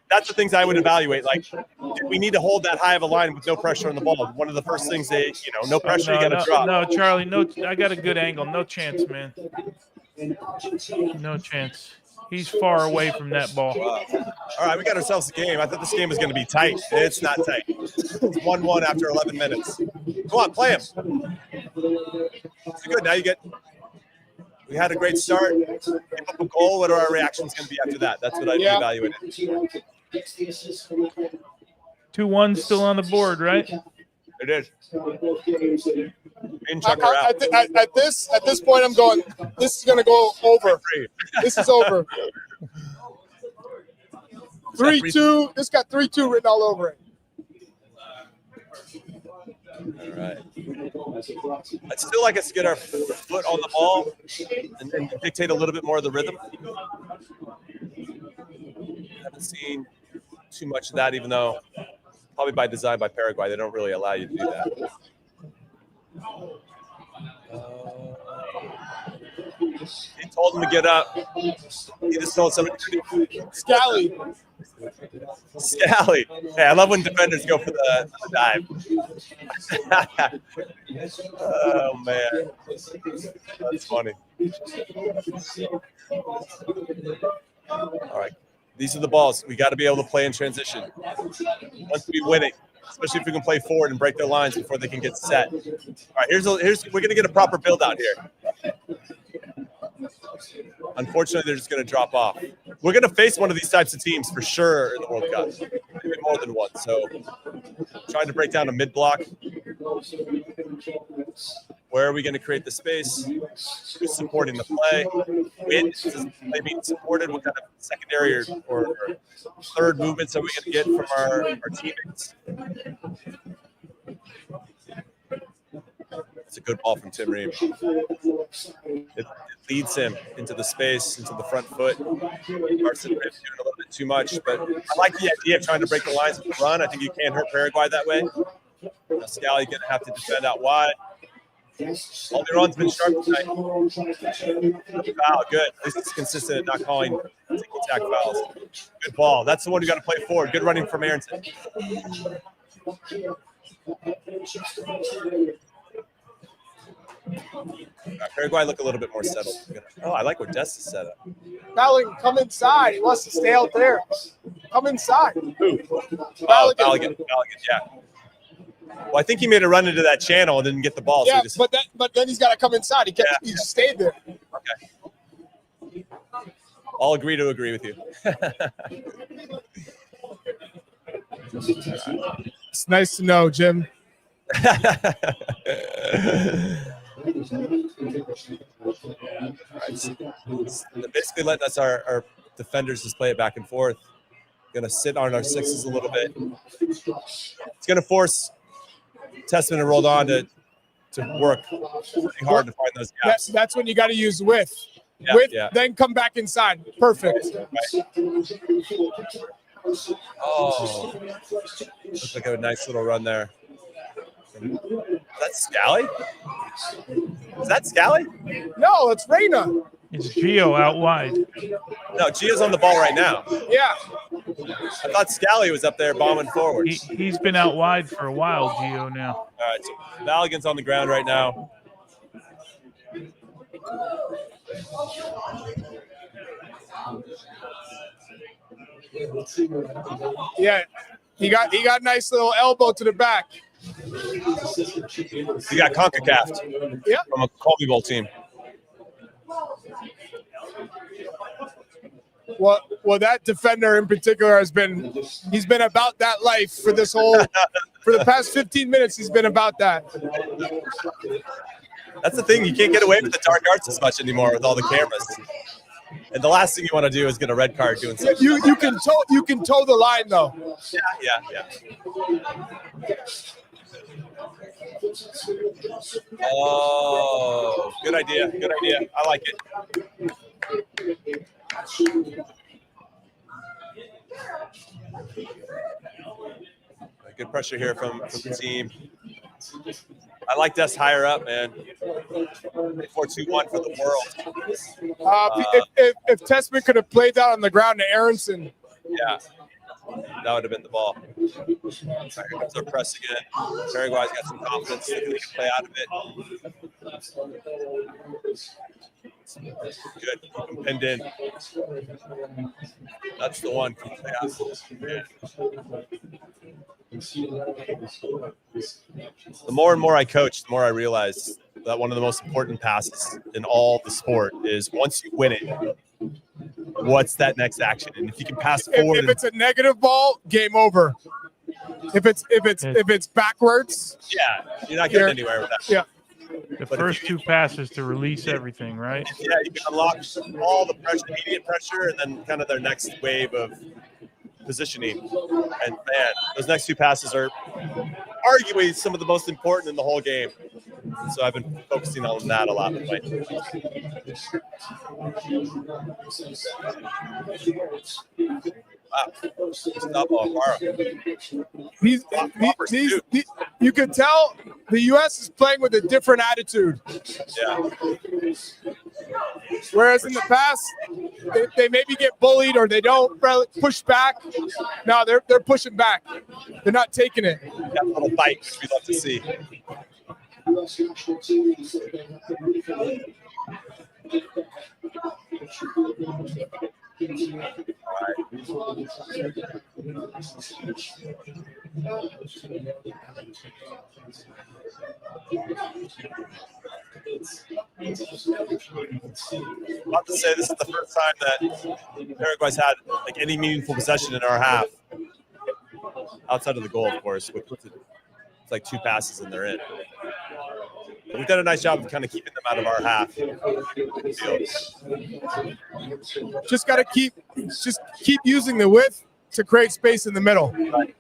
That's the things I would evaluate. Like, we need to hold that high of a line with no pressure on the ball. One of the first things no pressure, you got to drop.
No, Charlie, no. I got a good angle. No chance, man. No chance. He's far away from that ball.
All right, we got ourselves a game. I thought this game was going to be tight. It's not tight. It's 1-1 after 11 minutes. Come on, play him. It's good. Now we had a great start. Give up a goal. What are our reactions going to be after that? That's what I'd be evaluating.
2-1 still on the board, right?
It is.
At this point, I'm going. This is going to go over. This is over. 3-2. This got 3-2 written all over it.
All right. I'd still like us to get our foot on the ball and then dictate a little bit more of the rhythm. Haven't seen too much of that, even though probably by design by Paraguay, they don't really allow you to do that. He told him to get up. He just told somebody to
Scally.
Hey, I love when defenders go for the dive. Oh, man. That's funny. All right. These are the balls. We got to be able to play in transition. Once we win it, especially if we can play forward and break their lines before they can get set. All right, here's we're going to get a proper build out here. Unfortunately, they're just going to drop off. We're going to face one of these types of teams for sure in the World Cup, maybe more than one. So trying to break down a mid block. Where are we going to create the space? Who's supporting the play? When is this play being supported? What kind of secondary or third movements are we going to get from our teammates? It's a good ball from Tim Ream. It leads him into the space, into the front foot. Carson Ream doing a little bit too much, but I like the idea of trying to break the lines with the run. I think you can't hurt Paraguay that way. Scally going to have to defend out wide. Almiron's been sharp tonight. Foul, good. At least it's consistent at not calling ticky-tack fouls. Good ball. That's the one you got to play forward. Good running from Aronson. Paraguay look a little bit more settled. Oh, I like where Des is set up.
Ballin, come inside. He wants to stay out there. Come inside.
Who? Oh, Balogun, yeah. Well, I think he made a run into that channel and didn't get the ball.
Yeah,
so
but then he's got to come inside. He just stayed there.
Okay. I'll agree to agree with you.
It's nice to know, Jim.
Right, so they're basically letting us our defenders just play it back and forth. Going to sit on our sixes a little bit. It's going to force Testament and Rolled On to work pretty hard to find those gaps.
That's when you got to use width.
Yeah.
Then come back inside. Perfect.
Right. Oh, looks like a nice little run there. Is that Scally? Is that Scally?
No, it's Reyna.
It's Gio out wide.
No, Gio's on the ball right now.
Yeah.
I thought Scally was up there bombing forward.
He's been out wide for a while, Gio, now.
All right, so Balogun's on the ground right now.
Yeah. He got a nice little elbow to the back.
He got CONCACAF from a Colby Bowl team.
Well, that defender in particular he's been about that life for the past 15 minutes. He's been about that.
That's the thing. You can't get away with the dark arts as much anymore with all the cameras. And the last thing you want to do is get a red card doing something.
You can toe the line though.
Yeah. Oh, good idea. I like it. Good pressure here from the team. I like Des higher up, man. 4-2-1 for the world.
If Testament could have played that on the ground to Aronson.
Yeah, that would have been the ball. Right, here comes our press again. Paraguay's got some confidence. They can play out of it. Good. Keep him pinned in. That's the one. Keep play out. The more and more I coach, the more I realize that one of the most important passes in all the sport is once you win it, what's that next action? And if you can pass forward,
if it's a negative ball, game over. If it's backwards,
you're not getting anywhere with that.
Yeah.
The first two passes to release everything, right?
Yeah, you can unlock all the pressure, immediate pressure, and then kind of their next wave of positioning. And man, those next two passes are arguably some of the most important in the whole game. So I've been focusing on that a lot with my team. Wow. Stop
you can tell the U.S. is playing with a different attitude.
Yeah.
Whereas in the past, they maybe get bullied or they don't push back. No, they're pushing back. They're not taking it.
That little bite, which we love to see. About to say this is the first time that Paraguay's had like any meaningful possession in our half, outside of the goal, of course. Which it's like 2 passes and they're in. But we've done a nice job of kind of keeping them out of our half.
Just got to keep using the width to create space in the middle.
Right.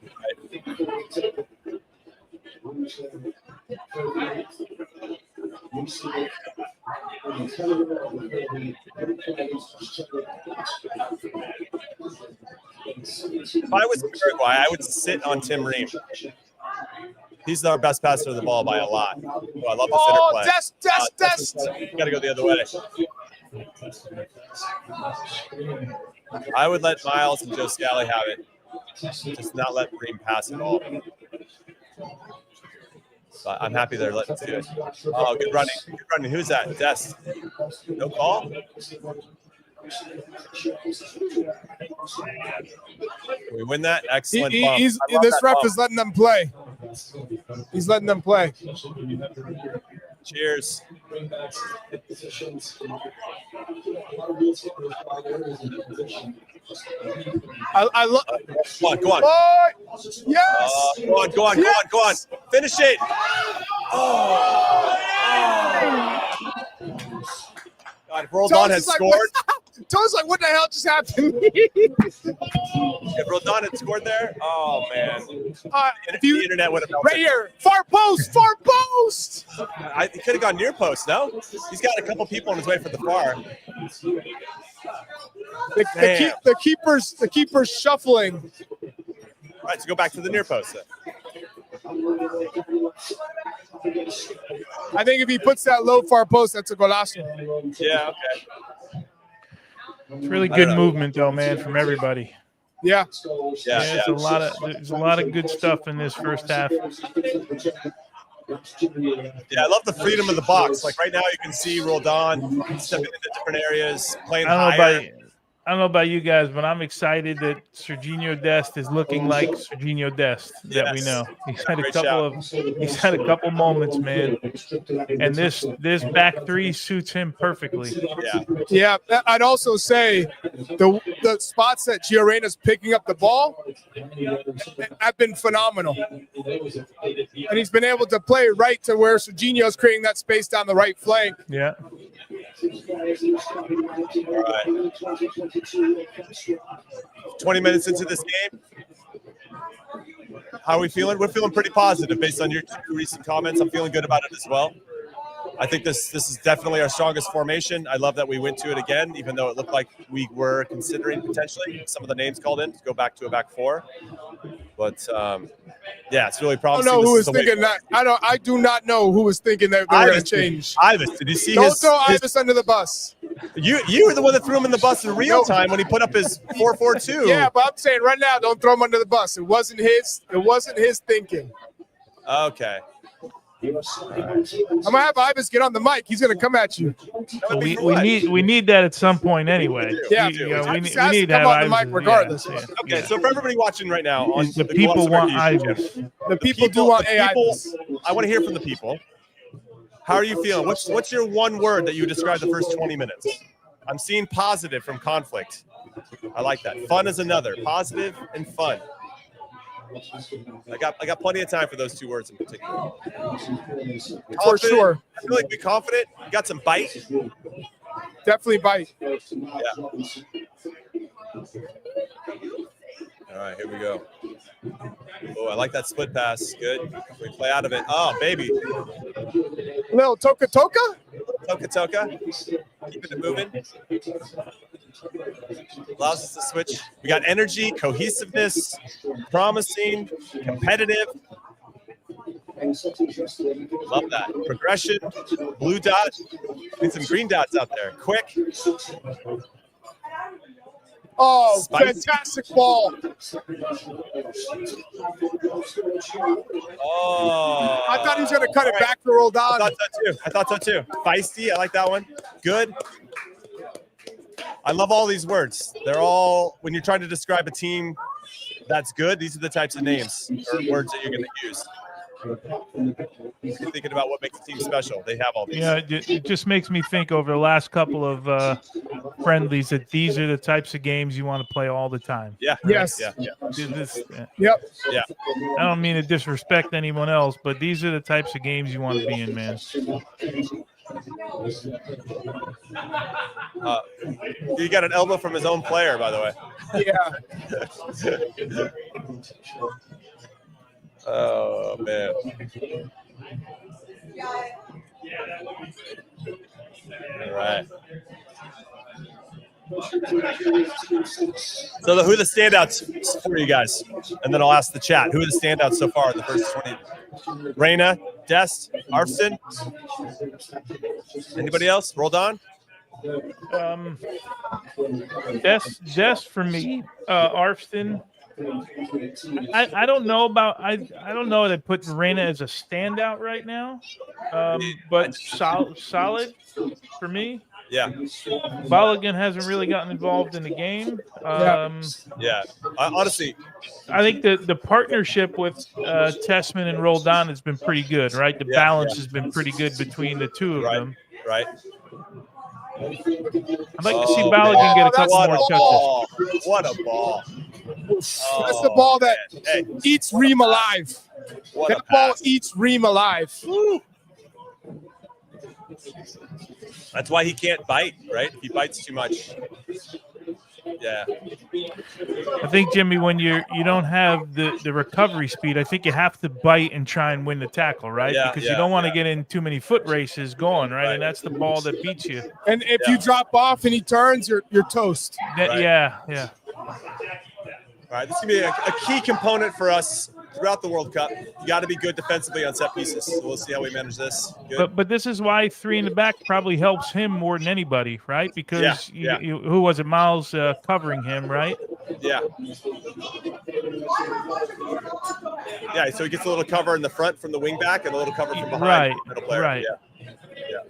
If I was Paraguay, I would sit on Tim Ream. He's our best passer of the ball by a lot. Oh, I love this interplay.
Dest.
You got to go the other way. I would let Miles and Joe Scally have it. Just not let Ream pass at all. But I'm happy they're letting us do it. Oh, good running. Good running. Who's that? Dest. No call? Can we win that? Excellent bump.
This ref is letting them play. He's letting them play.
Cheers.
I love.
Go on.
Yes.
Go on. Finish it. Oh. God, if Roldan had scored.
Toad's like, what the hell just happened?
If Roldan had scored there, oh man. The internet would have melted.
Right here, far post.
He could have gone near post, no? He's got a couple people on his way for the far.
The keeper's shuffling.
All right, so go back to the near post then.
I think if he puts that low far post, that's a golazo.
Yeah, okay.
It's really good movement, though, man, from everybody.
Yeah.
There's a lot of good stuff in this first half.
Yeah, I love the freedom of the box. Like right now, you can see Roldan stepping into different areas, playing higher.
I don't know about you guys, but I'm excited that Serginho Dest is looking like Serginho Dest that we know. He's had a couple moments, man. And this back three suits him perfectly.
Yeah. I'd also say the spots that Gio Reyna's picking up the ball have been phenomenal. And he's been able to play right to where Serginho's creating that space down the right flank.
Yeah.
All right. 20 minutes into this game. How are we feeling? We're feeling pretty positive based on your two recent comments. I'm feeling good about it as well. I think this is definitely our strongest formation. I love that we went to it again, even though it looked like we were considering potentially some of the names called in to go back to a back four. But yeah, it's really promising.
I don't know who was thinking that. I do not know who was thinking that they were going to change.
Ivis, did you see
Don't throw Ivis under the bus.
You were the one that threw him in the bus in real time when he put up his 4-4-2.
Yeah, but I'm saying right now, don't throw him under the bus. It wasn't his thinking.
Okay.
I'm gonna have Ivis get on the mic. He's gonna come at you.
We need that at some point anyway.
Yeah,
we need
to
to have
on the mic regardless.
Yeah.
Okay, so for everybody watching right now, on
the people want Ivis.
The people do want AI.
I want to hear from the people. How are you feeling? What's your one word that you would describe the first 20 minutes? I'm seeing positive from conflict. I like that. Fun is another. Positive and fun. I got plenty of time for those two words in particular.
For sure.
I feel like be confident. You got some bite.
Definitely bite.
Yeah. All right, here we go. Oh, I like that split pass. Good. We play out of it. Oh, baby.
Little Toka.
Toka. Keeping it moving. Allows us to switch. We got energy, cohesiveness, promising, competitive. Love that. Progression, blue dot. Need some green dots out there. Quick.
Oh,
Spicy.
fantastic ball.
Oh.
I thought he was going to cut it back to Roldan.
I thought so too. Feisty. I like that one. Good. I love all these words. They're all, when you're trying to describe a team, That's good. These are the types of names or words that you're going to use. You're thinking about what makes a team special. They have all these.
Yeah, it just makes me think over the last couple of friendlies that these are the types of games you want to play all the time.
Yeah.
Yes.
Yeah.
Yep.
Yeah.
I don't mean to disrespect anyone else, but these are the types of games you want to be in, man.
He got an elbow from his own player, by the way.
Yeah.
Oh, man. All right. So who are the standouts for you guys? And then I'll ask the chat. Who are the standouts so far in the first 20? Reyna, Dest, Arston? Anybody else? Rolled on?
Des for me, Arston. I don't know about I don't know that put Reyna as a standout right now, but solid for me.
Yeah.
Balogun hasn't really gotten involved in the game.
Yeah. Honestly,
I think the partnership with Tessman and Roldan has been pretty good, right? The balance has been pretty good between the two of them.
Right.
I'd like to see Balogun get a couple more touches.
What a ball.
That's the ball that eats Reem alive. That ball eats Reem alive.
Woo. That's why he can't bite, right? He bites too much. Yeah.
I think, Jimmy, when you don't have the recovery speed, I think you have to bite and try and win the tackle, right? Because you don't want to get in too many foot races going, right? And that's the ball that beats you.
And if you drop off and he turns, you're toast.
Yeah.
All right, this is going to be a key component for us throughout the World Cup. You got to be good defensively on set pieces. So we'll see how we manage this. Good.
But this is why 3 in the back probably helps him more than anybody, right? Because who was it? Miles covering him, right?
Yeah. Yeah, so he gets a little cover in the front from the wing back and a little cover from behind the middle player.
Right.
Yeah.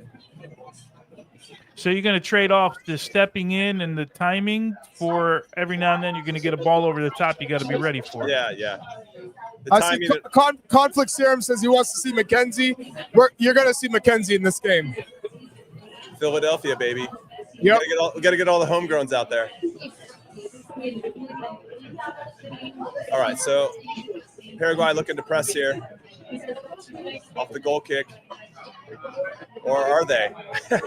So you're going to trade off the stepping in and the timing for every now and then you're going to get a ball over the top you got to be ready for.
Yeah.
I see Conflict Serum says he wants to see McKenzie. You're going to see McKenzie in this game.
Philadelphia, baby.
Yep.
We got to get all the homegrowns out there. All right, so Paraguay looking to press here off the goal kick. Or are they? Are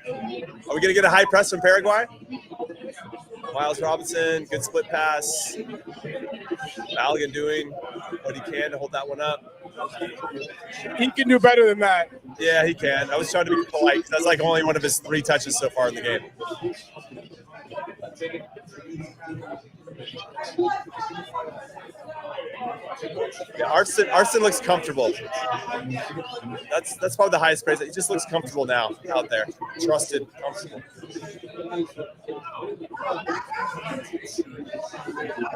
we going to get a high press from Paraguay? Miles Robinson, good split pass. Balogun doing what he can to hold that one up.
He can do better than that.
Yeah, he can. I was trying to be polite because that's like only one of his 3 touches so far in the game. Yeah, Arston looks comfortable. That's probably the highest praise. He just looks comfortable now out there. Trusted, comfortable.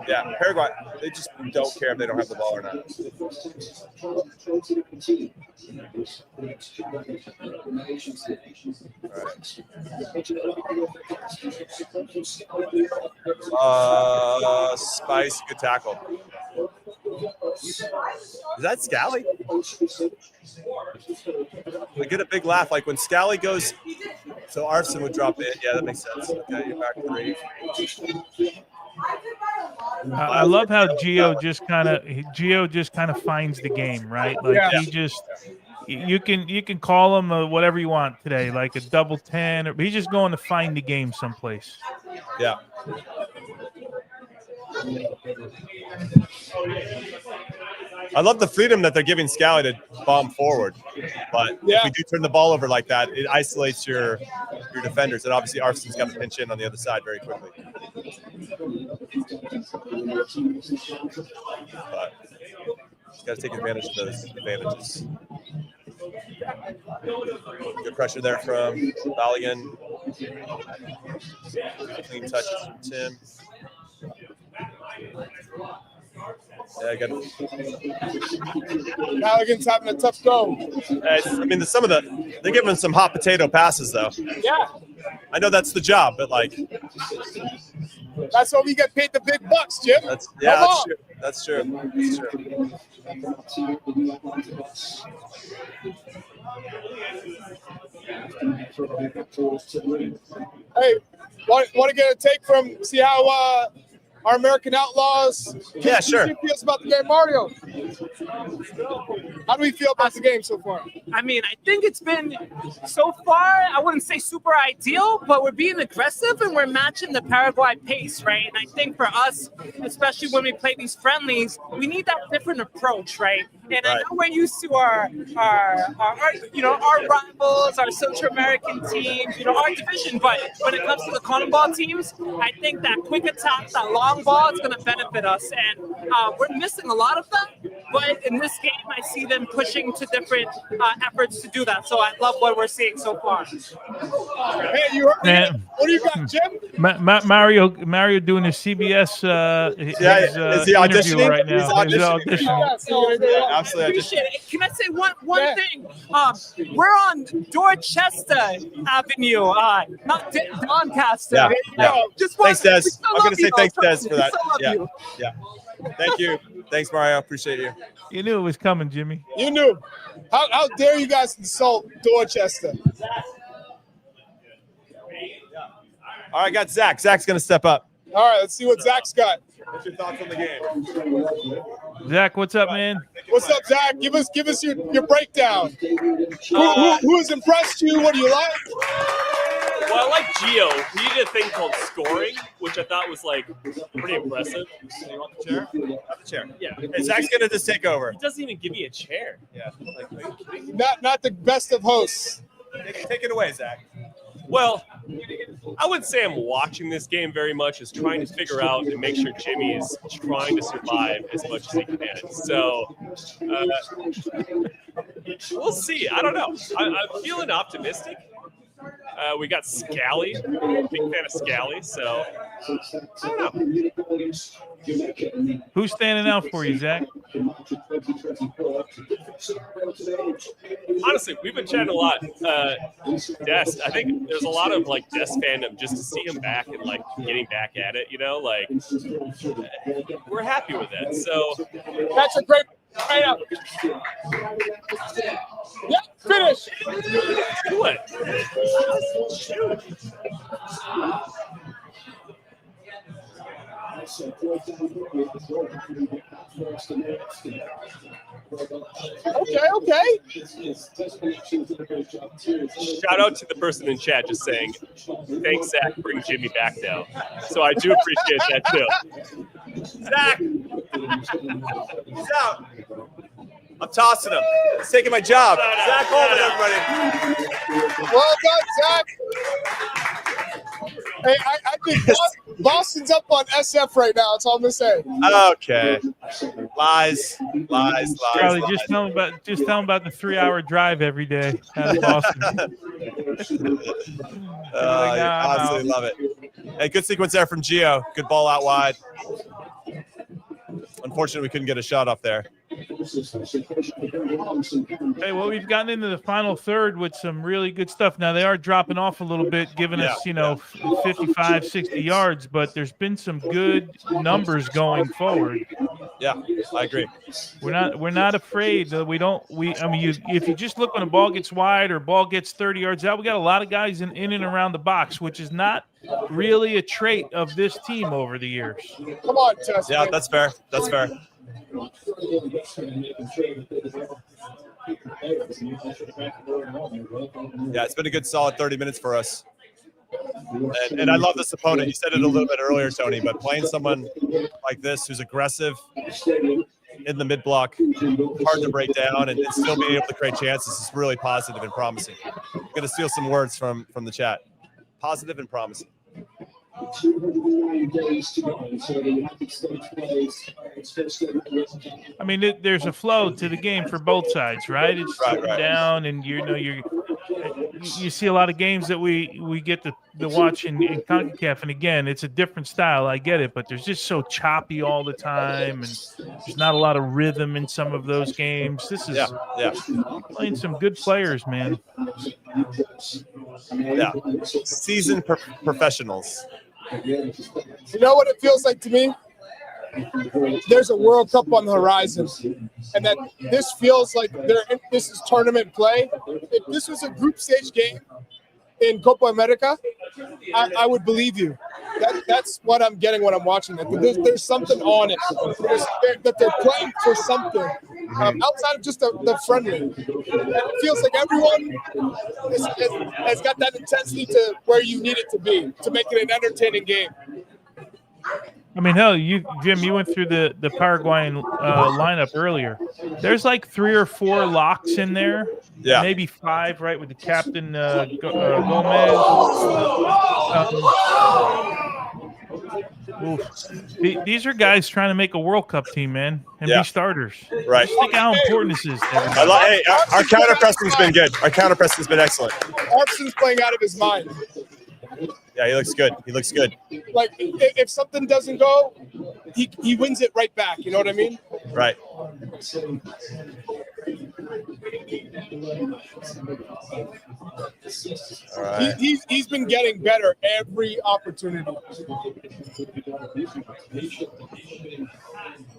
Yeah, Paraguay, they just don't care if they don't have the ball or not. All right. Spice, good tackle. Is that Scally? I get a big laugh. Like when Scally goes, so Arston would drop in. Yeah, that makes sense. Okay, you're back 3.
I love how Gio just kind of finds the game, right? Like he just you can call him whatever you want today, like a double 10, or he's just going to find the game someplace.
Yeah. I love the freedom that they're giving Scally to bomb forward, but if we do turn the ball over like that, it isolates your defenders, and obviously Arston's got to pinch in on the other side very quickly. But he's got to take advantage of those advantages. Good pressure there from Balogun. Clean touches from Tim. Yeah, good.
Balogun's having a tough go.
I mean, they're giving some hot potato passes though.
Yeah.
I know that's the job, but like,
That's why we get paid the big bucks, Jim.
That's
Come
true. That's true. That's true.
Hey, want to get a take from, see how our American Outlaws
Sure.
feels about the game, Mario? How do we feel about the game so far?
I mean, I think it's been so far, I wouldn't say super ideal, but we're being aggressive and we're matching the Paraguay pace, right? And I think for us, especially when we play these friendlies, we need that different approach, right? And I know we're used to our rivals, our Central American teams, our division, but when it comes to the cotton ball teams, I think that quick attack, that long ball is going to benefit us. And we're missing a lot of that, but in this game, I see them pushing to different efforts to do that. So I love what we're seeing so far.
Hey, you heard me? What do you got, Jim?
Mario doing his CBS
is he
interview
auditioning?
right now.
He's auditioning. Absolutely.
Appreciate it. Can I say one thing? We're on Dorchester Avenue, not Doncaster. Just
thanks, Des. I'm going to say thanks, Des, for that.
Yeah.
Thank you. Thanks, Mario. Appreciate you.
You knew it was coming, Jimmy.
You knew. How dare you guys insult Dorchester?
All right, got Zach. Zach's going to step up.
All right, let's see what Zach's got.
What's your thoughts on the game?
Zach, what's up, man?
What's up, Zach? Give us your breakdown. Who has impressed you? What do you like?
Well, I like Gio. He did a thing called scoring, which I thought was pretty impressive.
You want the chair? Have the chair.
Yeah.
Hey, Zach's gonna just take over.
He doesn't even give me a chair.
Yeah.
Are you kidding?
Not the best of hosts.
Take it away, Zach.
Well, I wouldn't say I'm watching this game very much. Is trying to figure out and make sure Jimmy is trying to survive as much as he can. So we'll see. I don't know. I'm feeling optimistic. We got Scally. Big fan of Scally. So I don't know.
Who's standing out for you, Zach?
Honestly, we've been chatting a lot. Des, I think there's a lot of Des fandom just to see him back and getting back at it. We're happy with that. So
That's a great right up. Yeah, finish.
do it.
Okay.
Shout out to the person in chat just saying, thanks, Zach, bring Jimmy back now. So I do appreciate that too.
Zach! He's out. I'm tossing him. He's taking my job. Zach Holman, everybody.
Well done, Zach. Hey, I think Boston's up on SF right now. That's all I'm gonna say.
Okay. Lies.
Charlie, just tell him about the 3-hour drive every day out of Boston.
You absolutely love it. Hey, good sequence there from Gio. Good ball out wide. Unfortunately, we couldn't get a shot off there.
Hey, well, we've gotten into the final third with some really good stuff. Now, they are dropping off a little bit, giving us, 55, 60 yards, but there's been some good numbers going forward.
Yeah, I agree.
We're not afraid. If you just look when a ball gets wide or ball gets 30 yards out, we got a lot of guys in and around the box, which is not really a trait of this team over the years.
Come on, Tess.
Yeah, that's fair. That's fair. Yeah, it's been a good solid 30 minutes for us. And I love this opponent. You said it a little bit earlier, Tony, but playing someone like this who's aggressive in the mid block, hard to break down, and still being able to create chances is really positive and promising. I'm going to steal some words from the chat. Positive and promising.
I mean, there's a flow to the game for both sides, right? It's right. Down, and you see a lot of games that we get to watch in CONCACAF, and again, it's a different style. I get it, but there's just so choppy all the time, and there's not a lot of rhythm in some of those games. This is playing some good players, man.
Yeah, seasoned professionals.
You know what it feels like to me? There's a World Cup on the horizon, and that this feels like this is tournament play. If this was a group stage game in Copa America, I would believe you. That's what I'm getting when I'm watching that. There's something on it. That they're playing for something outside of just the friendly. It feels like everyone has got that intensity to where you need it to be to make it an entertaining game.
I mean, hell, Jim, you went through the Paraguayan lineup earlier. There's like 3 or 4 locks in there.
Yeah.
Maybe 5, right, with the captain Gomez. These are guys trying to make a World Cup team, man, and be starters.
Right.
Just think how important this is.
Hey, our counter pressing's been good. Our counter pressing's been excellent.
Clarkson's playing out of his mind.
Yeah, he looks good. He looks good.
Like, if something doesn't go, he wins it right back. You know what I mean?
Right. All right.
He's been getting better every opportunity.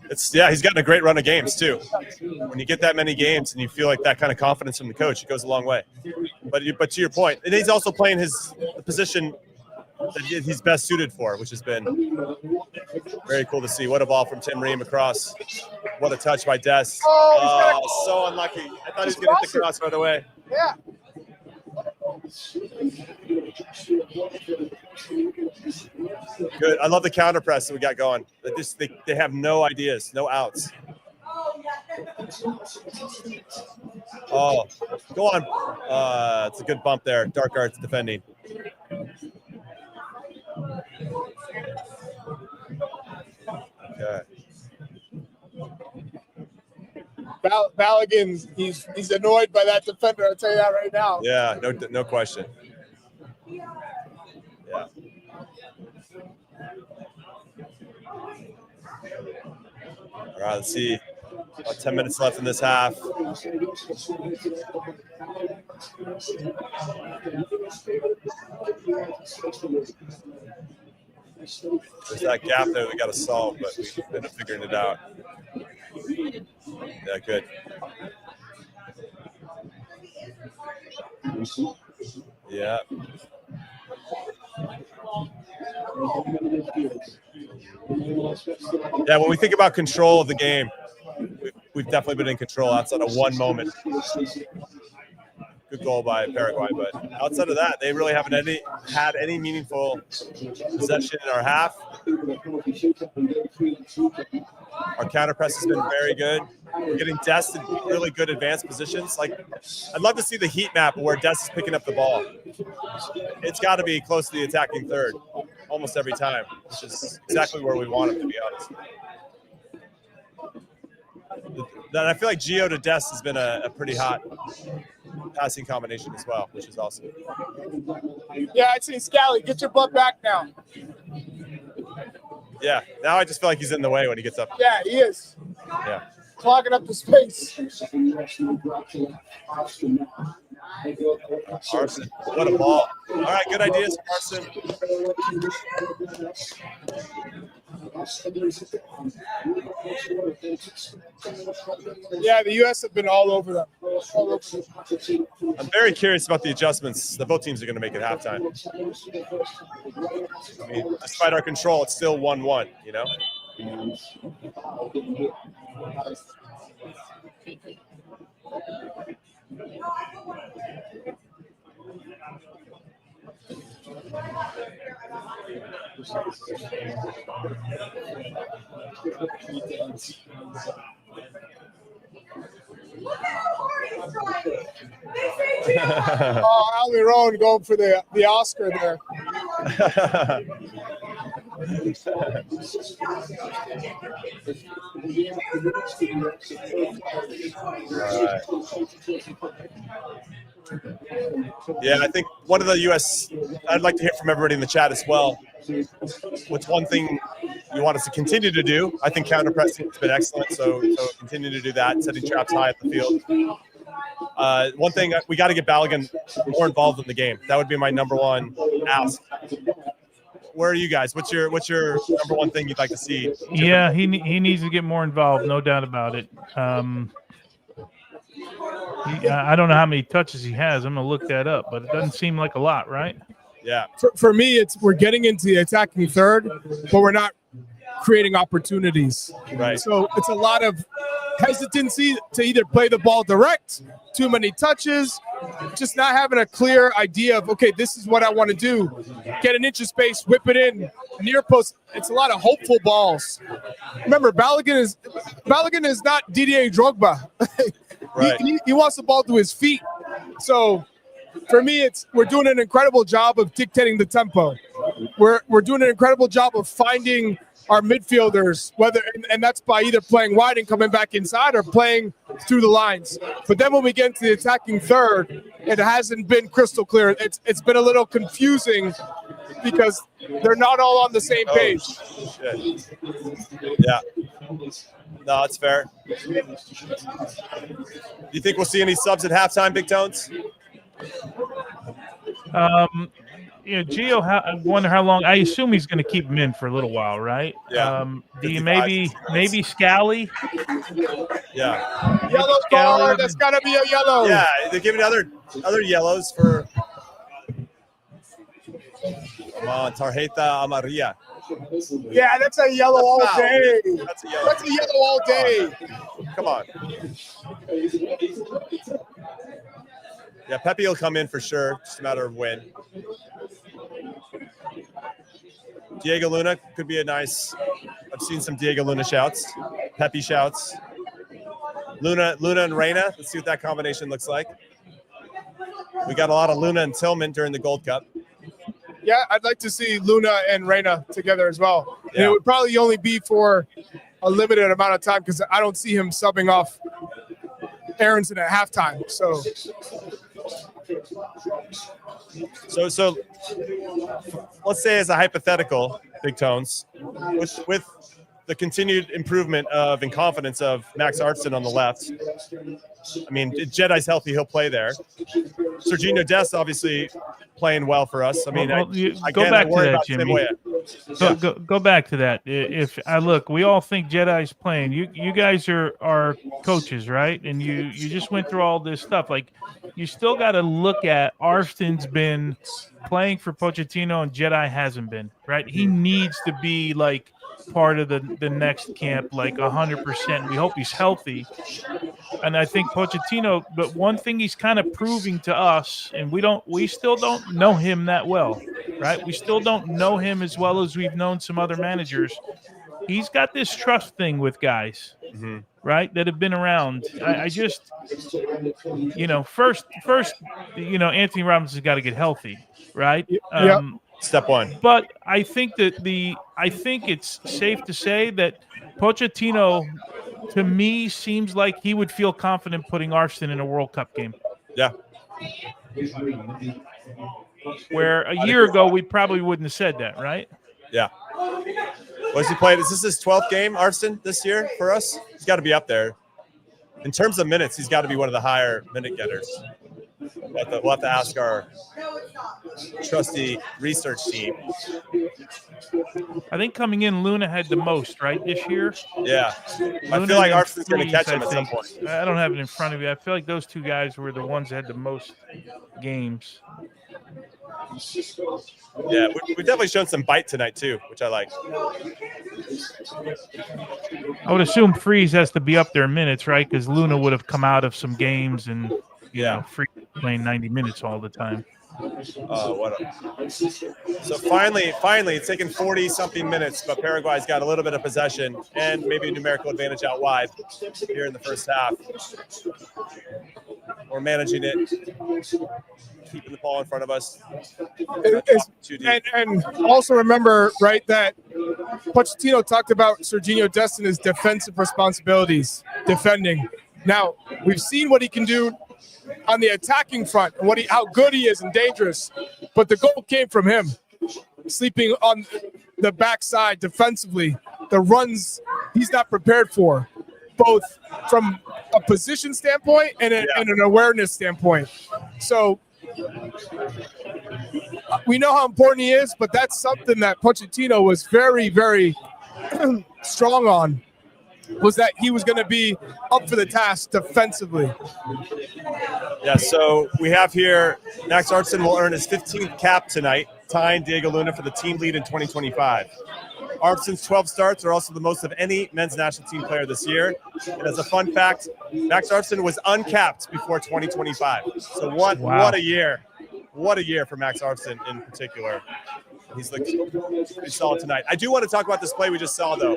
He's gotten a great run of games too. When you get that many games and you feel like that kind of confidence from the coach, it goes a long way. But to your point, and he's also playing the position that he's best suited for, which has been very cool to see. What a ball from Tim Ream across. What a touch by Des. Oh, so unlucky. I thought he was going to hit the cross right away.
Yeah.
Good. I love the counter press that we got going. They have no ideas, no outs. Oh, go on. It's a good bump there. Dark Arts defending. Okay.
Balogun, he's annoyed by that defender. I'll tell you that right now.
Yeah, no question. Yeah. All right, let's see. About 10 minutes left in this half. There's that gap there we got to solve, but we've been figuring it out. Yeah, good. Yeah. Yeah, when we think about control of the game, we've definitely been in control outside of one moment. Good goal by Paraguay, but outside of that, they really haven't had any meaningful possession in our half. Our counter press has been very good. We're getting Des in really good advanced positions. Like, I'd love to see the heat map where Des is picking up the ball. It's got to be close to the attacking third almost every time, which is exactly where we want him, to be honest. Then I feel like Gio to Des has been a pretty hot passing combination as well, which is awesome.
Yeah, I'd say Scally, get your butt back now.
Yeah, now I just feel like he's in the way when he gets up.
Yeah, he is.
Yeah.
Clogging up the space.
Arson, what a ball. All right, good ideas, Arson.
Yeah, the U.S. have been all over them.
I'm very curious about the adjustments that both teams are going to make at halftime. I mean, despite our control, it's still 1-1, you know?
Almiron going for the Oscar there.
Yeah, I think one of the U.S. I'd like to hear from everybody in the chat as well. What's one thing you want us to continue to do? I think counter pressing has been excellent, so continue to do that, setting traps high at the field. One thing, we got to get Balogun more involved in the game. That would be my number one ask. where are you guys? What's your number one thing you'd like to see?
Yeah, he needs to get more involved, no doubt about it. I don't know how many touches he has. I'm gonna look that up, but it doesn't seem like a lot, right?
Yeah.
For me, we're getting into the attacking third, but we're not creating opportunities.
Right.
So it's a lot of hesitancy to either play the ball direct, too many touches, just not having a clear idea of, okay, this is what I want to do. Get an inch of space, whip it in, near post. It's a lot of hopeful balls. Remember, Balogun is not Didier Drogba.
Right.
He wants the ball to his feet. So for me, we're doing an incredible job of dictating the tempo. We're doing an incredible job of finding our midfielders, and that's by either playing wide and coming back inside or playing through the lines. But then when we get into the attacking third, it hasn't been crystal clear. It's been a little confusing because they're not all on the same page.
Shit. Yeah. No, it's fair. Do you think we'll see any subs at halftime, Big Tones?
Gio, I wonder how long. I assume he's going to keep him in for a little while, right?
Yeah.
Do you maybe Scally?
Yeah.
Yellow card. That's got to be a yellow.
Yeah, they're giving other yellows for. Come on, Tarjeta Amarilla.
Yeah, that's a yellow all
Foul.
day.
That's a yellow.
That's a yellow all day.
Come on. Yeah, Pepe will come in for sure. Just a matter of when. Diego Luna could be a nice. I've seen some Diego Luna shouts. Pepe shouts. Luna and Reyna. Let's see what that combination looks like. We got a lot of Luna and Tillman during the Gold Cup.
Yeah, I'd like to see Luna and Reyna together as well.
Yeah.
And it would probably only be for a limited amount of time because I don't see him subbing off Aronson at halftime. So
let's say as a hypothetical, Big Tones, with the continued improvement of and confidence of Max Artson on the left. I mean, Jedi's healthy; he'll play there. Serginho Dest obviously playing well for us. I mean,
go back to that, Jimmy. Go back to that. If I look, we all think Jedi's playing. You guys are coaches, right? And you just went through all this stuff. Like, you still got to look at Arston's been playing for Pochettino and Jedi hasn't been, right? He needs to be like part of the next camp, like 100%. We hope he's healthy. And I think Pochettino, but one thing he's kind of proving to us, and we still don't know him that well, right? We still don't know him as well as we've known some other managers. He's got this trust thing with guys, right, that have been around. I just, first, Anthony Robinson's got to get healthy, right?
Step one.
But I think it's safe to say that Pochettino, to me, seems like he would feel confident putting Arston in a World Cup game.
Yeah.
Where a year ago we probably wouldn't have said that, right?
Yeah. What's he played? Is this his 12th game, Arston, this year for us? He's got to be up there. In terms of minutes, he's got to be one of the higher minute getters. We'll have to ask our trusty research team.
I think coming in, Luna had the most, right, this year?
Yeah.
Luna
I feel like
and
Arston's going to catch him
I
at some
think.
point.
I don't have it in front of you. I feel like those two guys were the ones that had the most games.
Yeah, we've definitely shown some bite tonight too, which I like.
I would assume Freeze has to be up there in minutes, right? Because Luna would have come out of some games and Freeze playing 90 minutes all the time.
So finally, it's taken 40-something minutes, but Paraguay's got a little bit of possession and maybe a numerical advantage out wide here in the first half. We're managing it, keeping the ball in front of us.
And also remember, right, that Pochettino talked about Serginho Dest and his defensive responsibilities, defending. Now, we've seen what he can do on the attacking front and how good he is and dangerous, but the goal came from him, sleeping on the backside defensively. The runs he's not prepared for, both from a position standpoint and an awareness standpoint. So We know how important he is, but that's something that Pochettino was very, very strong on, was that he was going to be up for the task defensively.
Yeah, so we have here Max Artson will earn his 15th cap tonight, tying Diego Luna for the team lead in 2025. Artson's 12 starts are also the most of any men's national team player this year. And as a fun fact, Max Artson was uncapped before 2025. So what a year. What a year for Max Artson in particular. He's looked pretty solid tonight. I do want to talk about this play we just saw, though,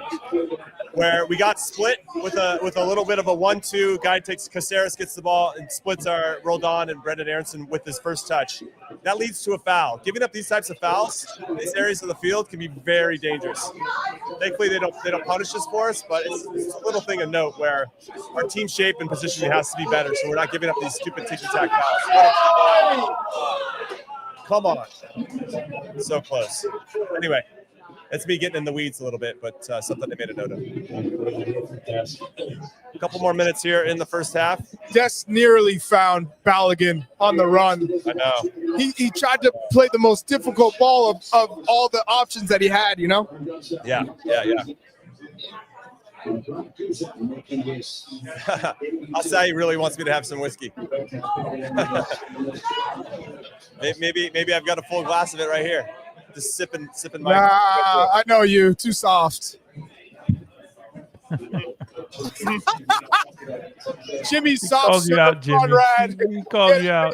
where we got split with a little bit of a 1-2. Guy takes Caceres, gets the ball, and splits our Roldan and Brendan Aronson with his first touch. That leads to a foul. Giving up these types of fouls in these areas of the field can be very dangerous. Thankfully, they don't punish us for us, but it's a little thing of note where our team shape and positioning has to be better, so we're not giving up these stupid ticky-tack fouls. Come on. So close. Anyway, that's me getting in the weeds a little bit, but something I made a note of. A couple more minutes here in the first half.
Just nearly found Balogun on the run.
I know.
He tried to play the most difficult ball of all the options that he had, you know?
Yeah. Asai really wants me to have some whiskey. maybe I've got a full glass of it right here. Just sipping my.
I know you. Too soft. Jimmy's soft.
Called you out, Jimmy.
Conrad.
He called you out.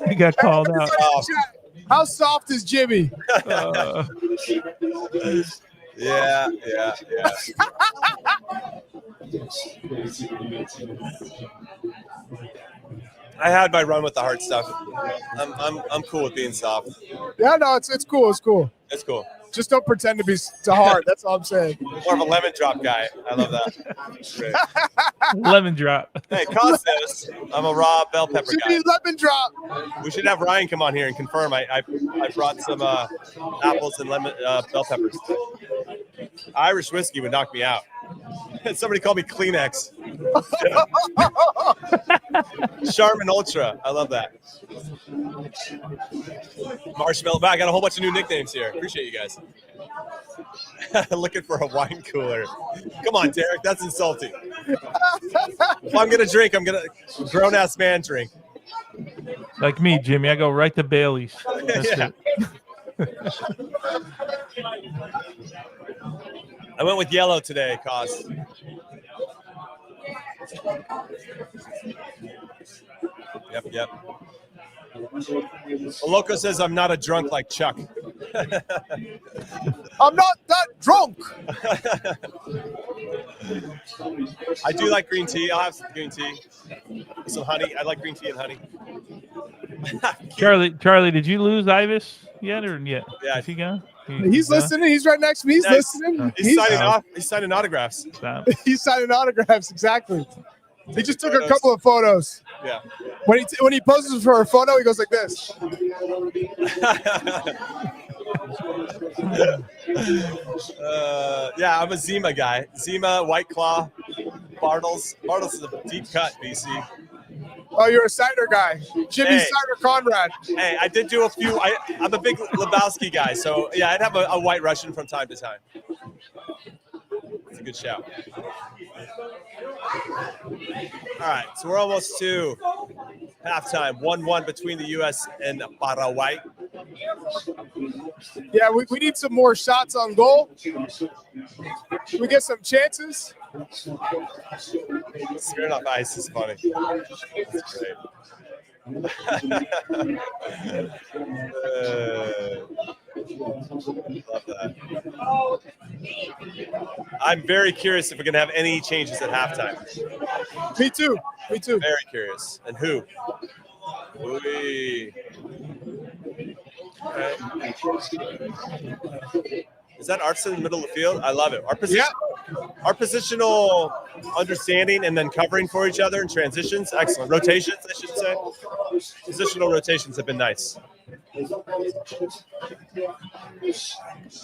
He got called out.
How soft is Jimmy?
Yeah. I had my run with the hard stuff. I'm cool with being soft.
Yeah, no, it's cool. It's cool.
It's cool.
Just don't pretend to be too hard. That's all I'm saying.
More of a lemon drop guy. I love that. Great.
Lemon drop.
Hey, Costas, I'm a raw bell pepper guy.
Lemon drop.
We should have Ryan come on here and confirm. I brought some apples and lemon bell peppers. Irish whiskey would knock me out. Somebody called me Kleenex. Charmin Ultra. I love that. Marshmallow. I got a whole bunch of new nicknames here. Appreciate you guys. Looking for a wine cooler. Come on, Derek. That's insulting. If I'm going to drink, I'm going to grown-ass man drink.
Like me, Jimmy. I go right to Bailey's. That's it.
I went with yellow today, Cos. Yep. Loco says I'm not a drunk like Chuck.
I'm not that drunk.
I do like green tea. I'll have some green tea. Some honey. I like green tea and honey.
Charlie, did you lose Ivis yet or yet?
Yeah.
Is he gone?
He's listening. He's right next to me. He's listening.
He's signing off. He's signing autographs.
He's signing autographs. Exactly. He just took a couple of photos.
Yeah.
When he poses for a photo, he goes like this.
Yeah, I'm a Zima guy. Zima, White Claw, Bartles. Bartles is a deep cut, BC.
Oh, you're a cider guy. Jimmy Cider Conrad.
Hey, I did do a few. I'm a big Lebowski guy, so yeah, I'd have a White Russian from time to time. It's a good shout. All right, so we're almost to halftime. 1-1 between the U.S. and Paraguay.
Yeah, we need some more shots on goal. We get some chances.
Smearing off ice is funny. That's great. Love that. I'm very curious if we're going to have any changes at halftime.
Me too.
Very curious. And who? Okay. Is that Artson in the middle of the field? I love it. Our positional understanding and then covering for each other in transitions, excellent. Rotations, I should say. Positional rotations have been nice.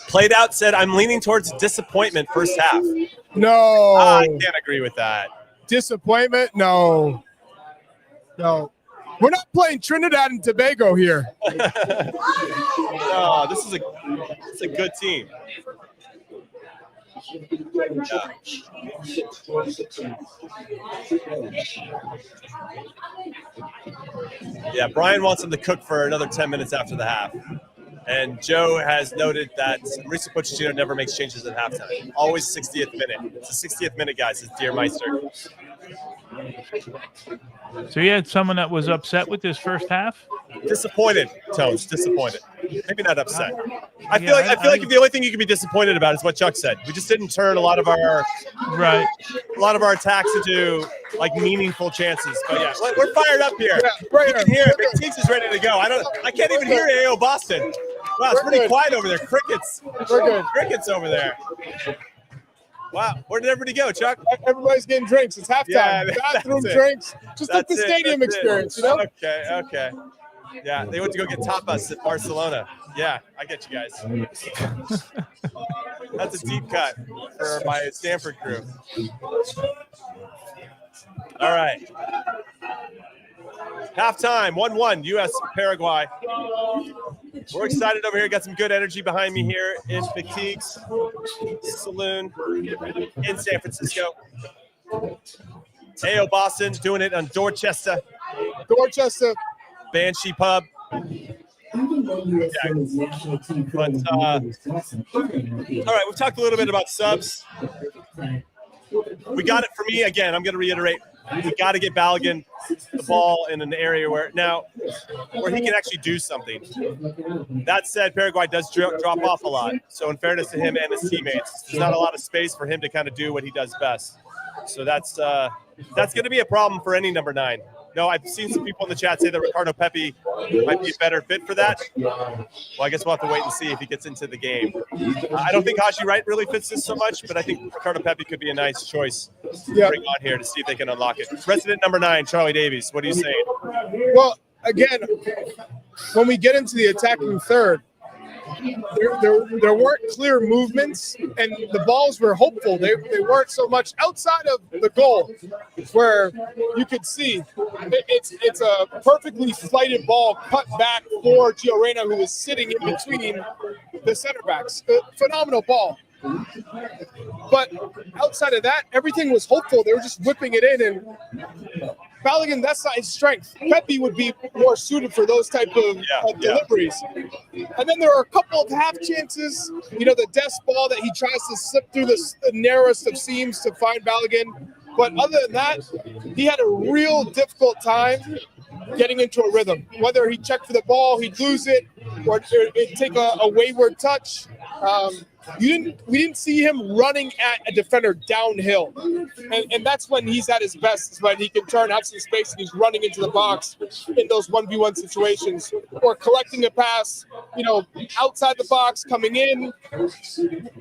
Played out said, I'm leaning towards disappointment first half.
No.
I can't agree with that.
Disappointment? No. We're not playing Trinidad and Tobago here.
No, this is a good team. Yeah, Brian wants him to cook for another 10 minutes after the half. And Joe has noted that Mauricio Pochettino never makes changes at halftime. Always 60th minute. It's the 60th minute, guys. It's Dear Meister.
So you had someone that was upset with this first half?
Disappointed, Tones. Disappointed. Maybe not upset. I feel like the only thing you can be disappointed about is what Chuck said. We just didn't turn a lot of our attacks into like meaningful chances. But yeah, we're fired up here.
Yeah, right
you can hear it. McTeagues is ready to go. I can't even hear AO Boston. Wow, it's pretty quiet over there. Crickets.
We're good.
Crickets over there. Wow, where did everybody go, Chuck?
Everybody's getting drinks. It's halftime.
Yeah,
Bathroom drinks. Just like the stadium experience, you know?
Okay. Yeah, they went to go get tapas at Barcelona. Yeah, I get you guys. That's a deep cut for my Stanford crew. All right. Halftime, 1-1, U.S. Paraguay. We're excited over here. Got some good energy behind me here in McTeague's Saloon in San Francisco. AO Boston doing it on Dorchester. Banshee Pub. Yeah. But, all right, we've talked a little bit about subs. We got it for me. Again, I'm going to reiterate. We got to get Balogun the ball in an area where he can actually do something. That said, Paraguay does drop off a lot. So in fairness to him and his teammates, there's not a lot of space for him to kind of do what he does best. So that's going to be a problem for any number 9. No, I've seen some people in the chat say that Ricardo Pepi might be a better fit for that. Well, I guess we'll have to wait and see if he gets into the game. I don't think Haji Wright really fits this so much, but I think Ricardo Pepi could be a nice choice to bring on here to see if they can unlock it. Resident number 9, Charlie Davies, what are you saying?
Well, again, when we get into the attacking third, there weren't clear movements, and the balls were hopeful. They weren't so much outside of the goal, where you could see it's a perfectly flighted ball cut back for Gio Reyna, who was sitting in between the center backs. Phenomenal ball. But outside of that, everything was hopeful. They were just whipping it in, and Balogun, that's not his strength. Pepi would be more suited for those type of deliveries. And then there are a couple of half chances. The Dest ball that he tries to slip through the narrowest of seams to find Balogun. But other than that, he had a real difficult time getting into a rhythm. Whether he checked for the ball, he'd lose it, or it'd take a wayward touch. We didn't see him running at a defender downhill, and that's when he's at his best. Is when he can turn, have some space, and he's running into the box in those 1v1 situations, or collecting a pass, outside the box, coming in.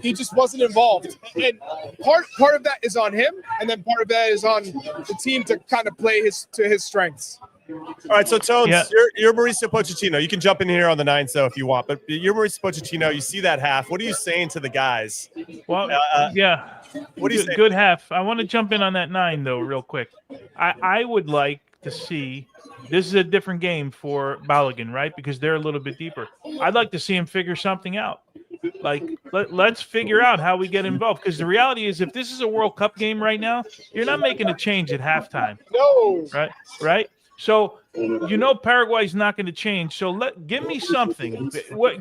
He just wasn't involved, and part of that is on him, and then part of that is on the team to kind of play to his strengths.
All right, so Tones, you're Mauricio Pochettino. You can jump in here on the 9s though if you want, but you're Mauricio Pochettino. You see that half. What are you saying to the guys?
Well,
What do you say?
Good half. I want to jump in on that 9 though, real quick. I would like to see. This is a different game for Balogun, right? Because they're a little bit deeper. I'd like to see him figure something out. Like, let's figure out how we get involved. Because the reality is, if this is a World Cup game right now, you're not making a change at halftime.
No.
Right. So Paraguay's not going to change. So give me something.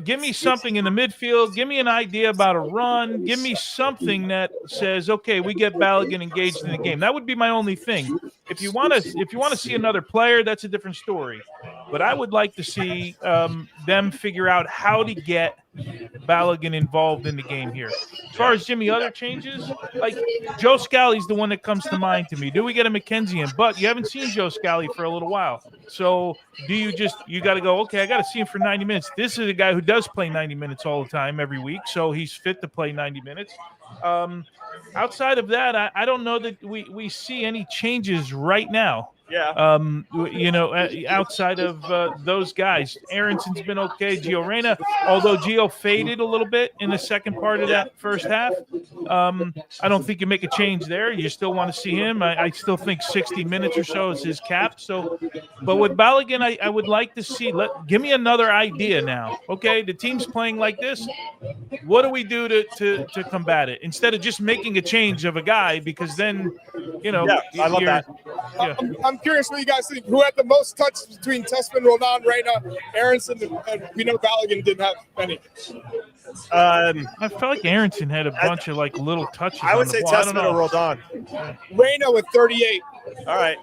Give me something in the midfield. Give me an idea about a run. Give me something that says, okay, we get Balogun engaged in the game. That would be my only thing. If you want to see another player, that's a different story. But I would like to see them figure out how to get Balogun involved in the game here. As far as Jimmy, other changes, like Joe Scally's the one that comes to mind to me. Do we get a McKenzie in? But you haven't seen Joe Scally for a little while. So you got to go, okay, I got to see him for 90 minutes. This is a guy who does play 90 minutes all the time every week, so he's fit to play 90 minutes. Outside of that, I don't know that we see any changes right now.
Yeah.
Outside of those guys, Aronson's been okay. Gio Reyna, although Gio faded a little bit in the second part of that first half, I don't think you make a change there. You still want to see him. I still think 60 minutes or so is his cap. So, but with Balogun, I would like to see. Give me another idea now. Okay, the team's playing like this. What do we do to combat it instead of just making a change of a guy? Because then,
I love that.
Yeah.
I'm curious what you guys think. Who had the most touches between Tessman, Roldan, Reyna, Aronson, and we know Balogun didn't have any.
I felt like Aronson had a bunch of little touches.
I would say
Tessman
or Roldan.
Reyna with 38.
All right.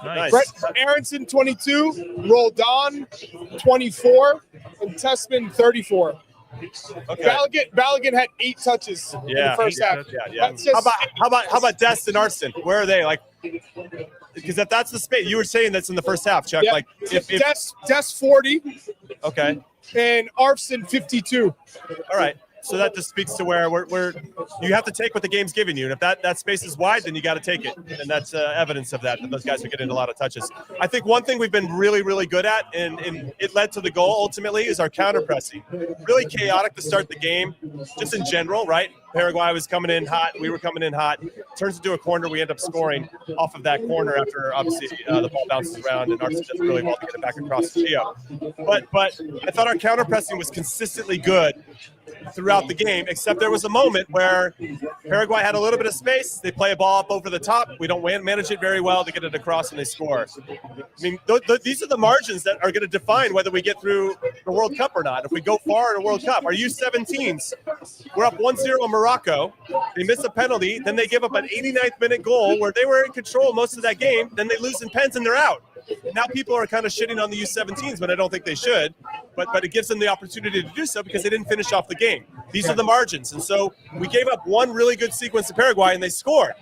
Nice.
Aronson 22, Roldan 24, and Tessman 34.
Okay.
Balogun had 8 touches in the first half.
Yeah. How about Dest and Arston? Where are they? Because if that's the space you were saying, that's in the first half, Chuck.
Yeah.
If
Dest 40.
Okay.
And Arfson 52.
All right. So that just speaks to where you have to take what the game's giving you. And if that space is wide, then you got to take it. And that's evidence of that those guys are getting a lot of touches. I think one thing we've been really, really good at, and it led to the goal ultimately, is our counter pressing. Really chaotic to start the game, just in general, right? Paraguay was coming in hot. We were coming in hot. Turns into a corner. We end up scoring off of that corner after, obviously, the ball bounces around and Arson does really well to get it back across the Gio. But I thought our counter pressing was consistently good throughout the game, except there was a moment where Paraguay had a little bit of space. They play a ball up over the top. We don't manage it very well to get it across, and they score. I mean, these are the margins that are going to define whether we get through the World Cup or not. If we go far in a World Cup, our U17s, we're up 1-0 in Morocco. They miss a penalty. Then they give up an 89th minute goal where they were in control most of that game. Then they lose in pens, and they're out. Now people are kind of shitting on the U17s, but I don't think they should. But it gives them the opportunity to do so because they didn't finish off the game. These are the margins. And so we gave up one really good sequence to Paraguay, and they scored.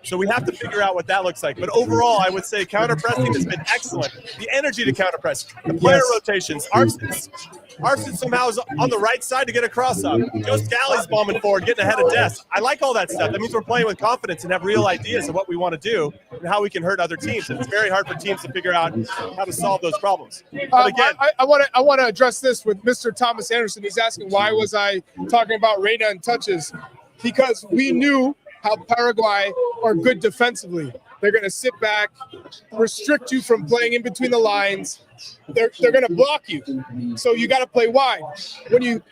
So we have to figure out what that looks like. But overall, I would say counter-pressing has been excellent. The energy to counter-press, the player rotations, Arson somehow is on the right side to get a cross-up. Joe Scally's bombing forward, getting ahead of Dest. I like all that stuff. That means we're playing with confidence and have real ideas of what we want to do and how we can hurt other teams. And it's very hard for teams to figure out how to solve those problems. But again,
I want to address this with Mr. Thomas Anderson. He's asking, why was I talking about Reyna and touches? Because we knew how Paraguay are good defensively. They're going to sit back, restrict you from playing in between the lines. They're going to block you. So you got to play wide. When you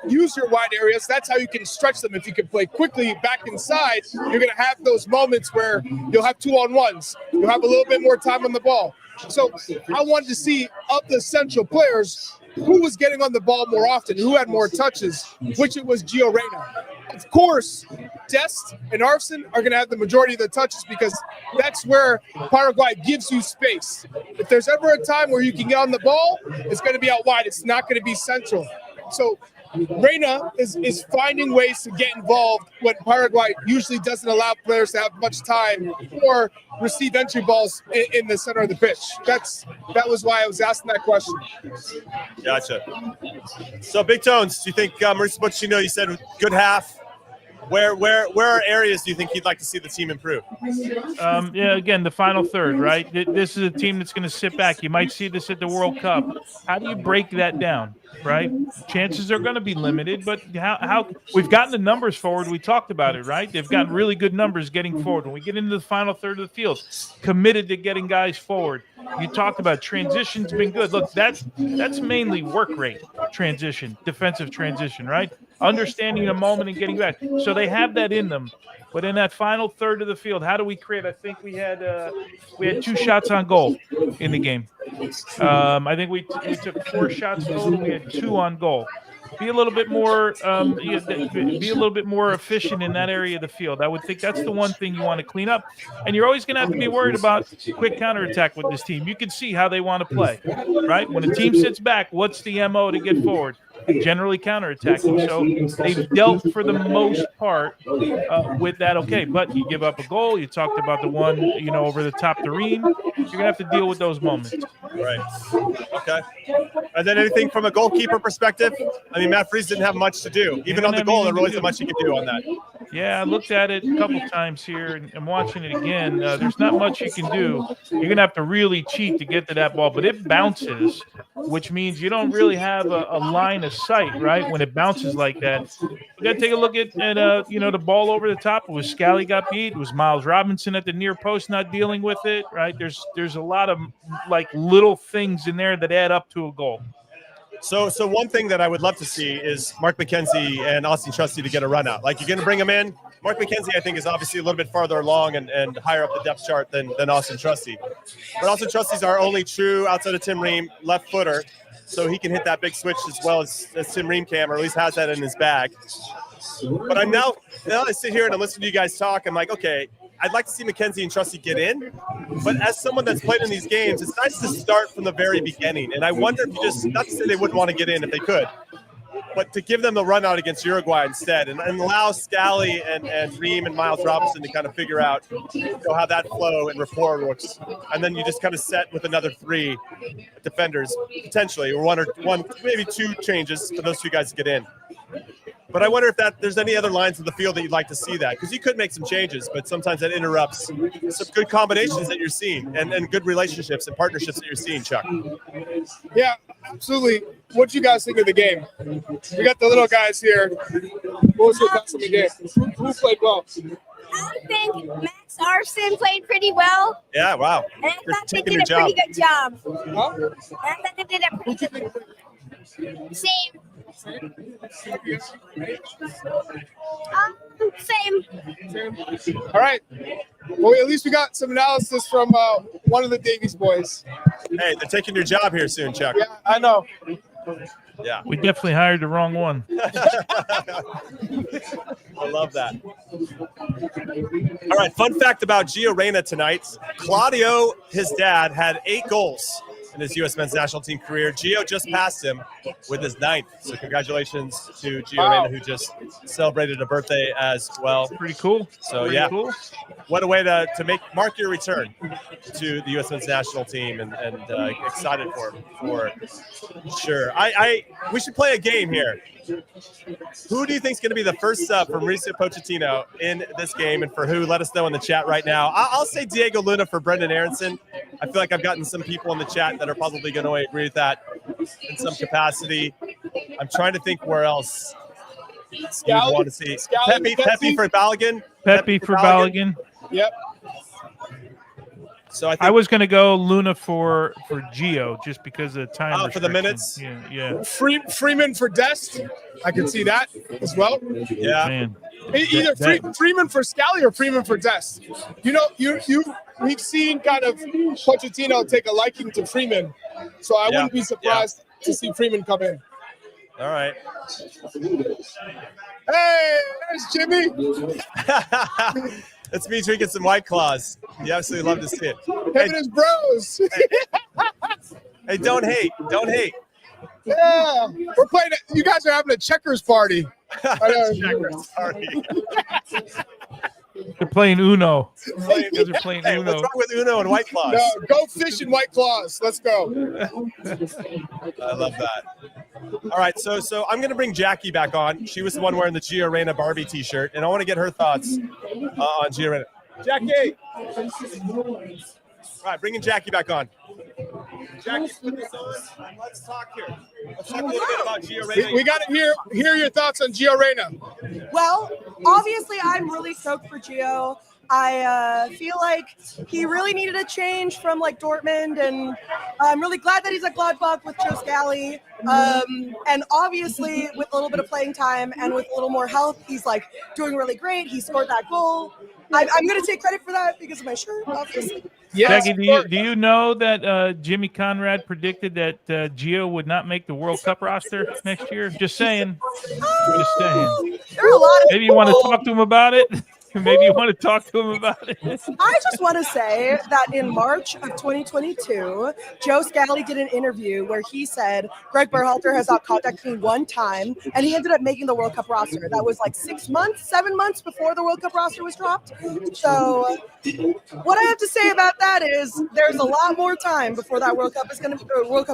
use your wide areas, that's how you can stretch them. If you can play quickly back inside, you're going to have those moments where you'll have 2-on-1s. You'll have a little bit more time on the ball. So I wanted to see of the central players who was getting on the ball more often, who had more touches, which it was Gio Reyna. Of course, Dest and Arfson are going to have the majority of the touches because that's where Paraguay gives you space. If there's ever a time where you can get on the ball, it's going to be out wide. It's not going to be central. So Reyna is finding ways to get involved when Paraguay usually doesn't allow players to have much time or receive entry balls in the center of the pitch. That was why I was asking that question.
Gotcha. So, Big Tones, do you think Mauricio Pochettino, you said good half. Where are areas do you think you'd like to see the team improve?
Again, the final third, right? This is a team that's going to sit back. You might see this at the World Cup. How do you break that down, right? Chances are going to be limited, but how we've gotten the numbers forward. We talked about it, right? They've got really good numbers getting forward. When we get into the final third of the field, committed to getting guys forward. You talked about transition's been good. Look, that's mainly work rate transition, defensive transition, right? Understanding the moment and getting back. So they have that in them. But in that final third of the field, how do we create? I think we had 2 shots on goal in the game. I think we took 4 shots total. We had 2 on goal. Be a little bit more efficient in that area of the field. I would think that's the one thing you want to clean up. And you're always going to have to be worried about quick counterattack with this team. You can see how they want to play, right? When a team sits back, what's the MO to get forward? Generally counterattacking. So they've dealt for the most part with that. Okay, but you give up a goal. You talked about the one, over the top the Ream. You're going to have to deal with those moments.
Right. Okay. And then anything from a goalkeeper perspective? I mean, Matt Freese didn't have much to do. Even on the goal, there really isn't much he could do on that.
Yeah, I looked at it a couple times here, and I'm watching it again. There's not much you can do. You're going to have to really cheat to get to that ball, but it bounces, which means you don't really have a line of sight, right? When it bounces like that. We got to take a look at the ball over the top. It was Scally got beat. It was Miles Robinson at the near post not dealing with it, right? There's a lot of like little things in there that add up to a goal.
So one thing that I would love to see is Mark McKenzie and Austin Trusty to get a run out. Like, you're going to bring them in. Mark McKenzie, I think, is obviously a little bit farther along and higher up the depth chart than Austin Trusty. But Austin Trusty's our only true, outside of Tim Ream, left footer. So he can hit that big switch as well as Tim Ream can, or at least has that in his bag. But I'm now I sit here and I'm listening to you guys talk. I'm like, okay, I'd like to see McKenzie and Trusty get in, but as someone that's played in these games, it's nice to start from the very beginning. And I wonder if you just, not to say they wouldn't want to get in if they could, but to give them the run out against Uruguay instead and allow Scally and Ream and Miles Robinson to kind of figure out how that flow and rapport works. And then you just kind of set with another 3 defenders, potentially, or one, maybe 2 changes for those 2 guys to get in. But I wonder if there's any other lines of the field that you'd like to see that, because you could make some changes, but sometimes that interrupts some good combinations that you're seeing and good relationships and partnerships that you're seeing, Chuck.
Yeah, absolutely. What do you guys think of the game? We got the little guys here. What was your thoughts on the game? Who played well?
I think Max Arson played pretty well.
Yeah, wow.
And I thought they did a pretty good job.
Huh?
And I thought they did a pretty good Same. Same.
All right. Well, at least we got some analysis from one of the Davies boys.
Hey, they're taking your job here soon, Chuck.
Yeah, I know.
Yeah.
We definitely hired the wrong one.
I love that. All right, fun fact about Gio Reyna tonight. Claudio, his dad, had 8 goals in his U.S. men's national team career. Gio just passed him with his 9th. So congratulations to Gio Reyna, who just celebrated a birthday as well.
Pretty cool.
So,
Pretty
yeah,
cool.
What a way to mark your return to the U.S. men's national team, and excited for sure. We should play a game here. Who do you think is going to be the first sub from Mauricio Pochettino in this game, and for who? Let us know in the chat right now. I'll say Diego Luna for Brendan Aronson. I feel like I've gotten some people in the chat that are probably going to agree with that in some capacity. I'm trying to think where else you want to see. Pepe for Balogun.
Pepe for Balogun.
Yep.
So
I was going to go Luna for Gio just because of time.
For the minutes.
Yeah.
Freeman for Dest. I can see that as well.
Yeah.
Man.
Either Freeman for Scally or Freeman for Dest. We've seen kind of Pochettino take a liking to Freeman, so I wouldn't be surprised to see Freeman come in.
All right.
Hey, there's Jimmy.
It's me drinking some White Claws. You absolutely love to see it.
Him and his bros.
Hey, don't hate. Don't hate.
Yeah, we're playing. You guys are having a checkers party.
Checkers party.
They're playing Uno.
Hey,
They're playing Uno.
what's wrong with Uno and White Claws?
No, go fish in White Claws. Let's go.
I love that. All right, so I'm going to bring Jackie back on. She was the one wearing the Gio Reyna Barbie T-shirt, and I want to get her thoughts on Gio Reyna. Jackie! All right, bringing Jackie back on. Jackie, put this on. Let's talk here. Let's talk a little bit about Gio Reyna.
We got to hear your thoughts on Gio Reyna.
Well, obviously, I'm really stoked for Gio. I feel like he really needed a change from like Dortmund, and I'm really glad that he's at Gladbach with Joe Scally. And obviously, with a little bit of playing time and with a little more health, he's like doing really great. He scored that goal. I'm going to take credit for that because of my shirt, obviously.
Yes,
Jackie, do you know that Jimmy Conrad predicted that Gio would not make the World Cup roster next year? Just saying. Just saying.
There are a lot of
Maybe you want to talk to him about it? Maybe you want to talk to him about it.
I just want to say that in March of 2022, Joe Scally did an interview where he said Greg Berhalter has not contacted me one time, and he ended up making the World Cup roster. That was like 7 months before the World Cup roster was dropped. So what I have to say about that is there's a lot more time before that World Cup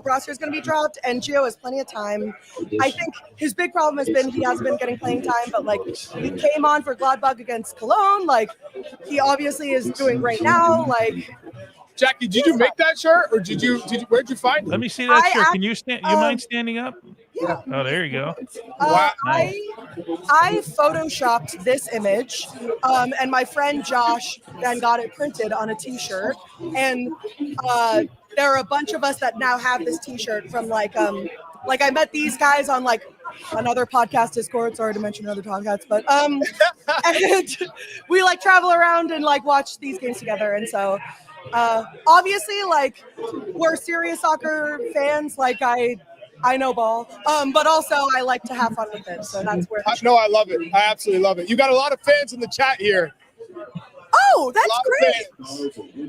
roster is going to be dropped, and Gio has plenty of time. I think his big problem has been he hasn't been getting playing time, but like he came on for Gladbach against Cologne. Like he obviously is doing great now. Like
Jackie, did you make that shirt, or did you where'd you find it?
Let me see that shirt. Can you stand? You mind standing up?
Yeah.
Oh, there you go.
Wow.
I photoshopped this image, and my friend Josh then got it printed on a T-shirt, and there are a bunch of us that now have this T-shirt from like I met these guys on like another podcast Discord. Sorry to mention another podcast, but and we like travel around and like watch these games together, and so obviously like we're serious soccer fans. Like I know ball, but also I like to have fun with it. So that's where.
No, I love it. I absolutely love it. You got a lot of fans in the chat here.
Oh, that's great.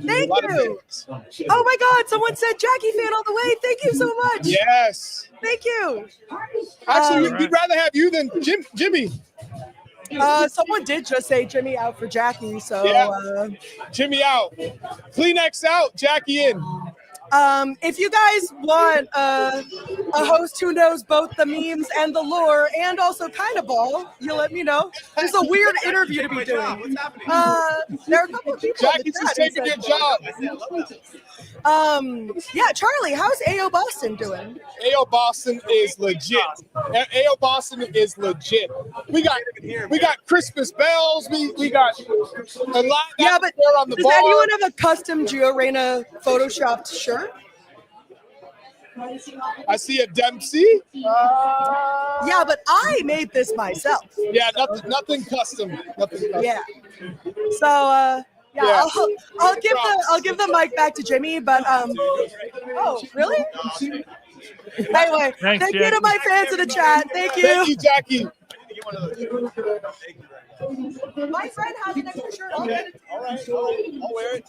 Thank you. Oh my God, someone said Jackie fan all the way. Thank you so much.
Yes.
Thank you.
Actually, we'd rather have you than Jimmy.
Someone did just say Jimmy out for Jackie. So
yeah. Jimmy out. Kleenex out. Jackie in.
If you guys want a host who knows both the memes and the lore and also kind of ball, you let me know. It's a weird interview to be doing. There are a couple of people.
Jackie's just taking your job.
Yeah, Charlie, how's AO Boston doing?
AO Boston is legit. AO Boston is legit. We got Christmas bells. We got a lot.
Yeah, but
on the
does
bar.
anyone have a custom Gio Reyna photoshopped shirt?
I see a Dempsey.
Yeah, but I made this myself.
Yeah, nothing custom. Nothing custom.
Yeah. So yeah. I'll give the mic back to Jimmy, but oh really? Anyway,
Thanks,
thank you to my fans in the chat. Thank you.
Thank you, Jackie.
My friend has an extra shirt. I'll get it.
All right, I'll wear it.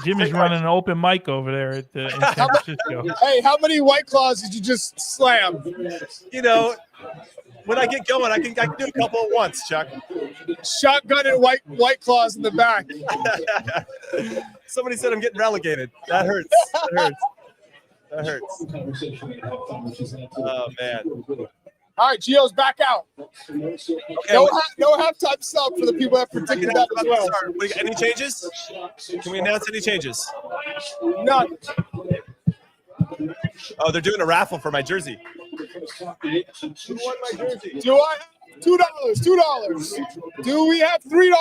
Jimmy's running an open mic over there in San Francisco.
Hey, how many White Claws did you just slam?
You know, when I get going, I can do a couple at once, Chuck.
Shotgun and White Claws in the back.
Somebody said I'm getting relegated. That hurts. That hurts. Oh, man.
All right, Gio's back out.
Okay,
no halftime sub for the people that predicted that as well.
Any changes? Can we announce any changes?
None.
Oh, they're doing a raffle for my jersey.
Who won my jersey? Do I have $2? Do we have $3?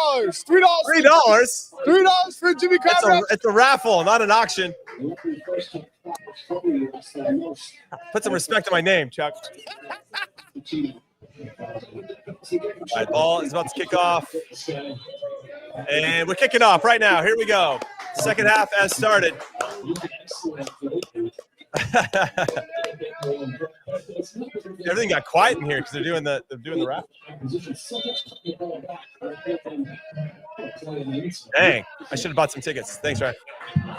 $3? $3 for Jimmy Conrad.
It's a raffle, not an auction. Put some respect on my name, Chuck. All right, ball is about to kick off. And we're kicking off right now. Here we go. Second half has started. Everything got quiet in here because they're doing the rap. Dang, I should have bought some tickets. Thanks, Ryan.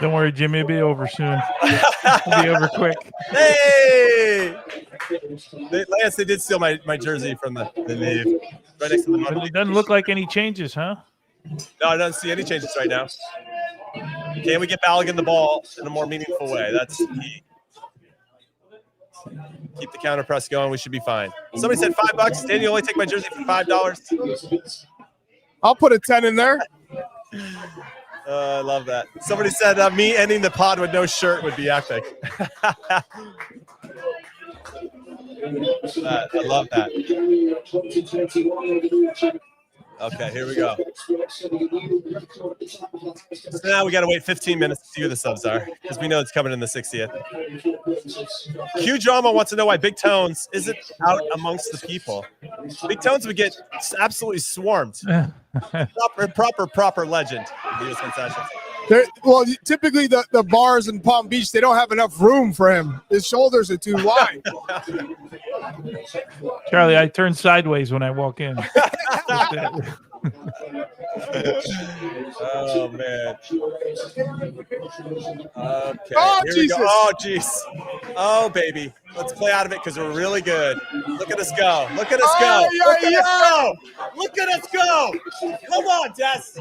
Don't worry, Jimmy. It'll be over soon. It'll be over quick.
Hey! Lance, they did steal my jersey from the right next to the money.
It doesn't look like any changes, huh?
No, I don't see any changes right now. Can we get Balogun the ball in a more meaningful way? That's key. Keep the counter press going. We should be fine. Somebody said $5. Daniel, only take my jersey for $5.
I'll put a 10 in there.
I love that. Somebody said me ending the pod with no shirt would be epic. I love that. Okay, here we go. So now we got to wait 15 minutes to see who the subs are because we know it's coming in the 60th. Q Drama wants to know why Big Tones isn't out amongst the people. Big Tones would get absolutely swarmed. Proper legend of the USMNT.
Well, typically the bars in Palm Beach, they don't have enough room for him. His shoulders are too wide.
Charlie, I turn sideways when I walk in.
Oh man. Okay.
Oh,
Here
Jesus.
we go. Oh jeez. Oh baby. Let's play out of it because we're really good. Look at us go. Look at us go. Look at us go. Look at us go. Come on, Des.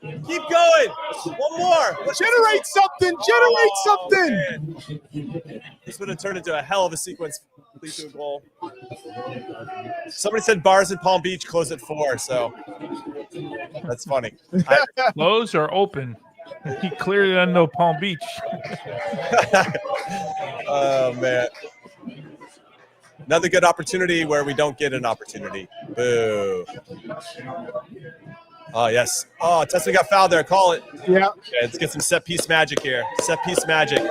Keep going. One more.
Generate something. Generate something.
Man. This would have turned into a hell of a sequence. Lead to a goal. Somebody said bars in Palm Beach close at 4, so that's funny.
Close or open? He clearly doesn't know Palm Beach.
Oh man. Another good opportunity where we don't get an opportunity. Boo. Oh, yes. Oh, Tesman got fouled there. Call it.
Yeah.
Okay, let's get some set piece magic here. Set piece magic.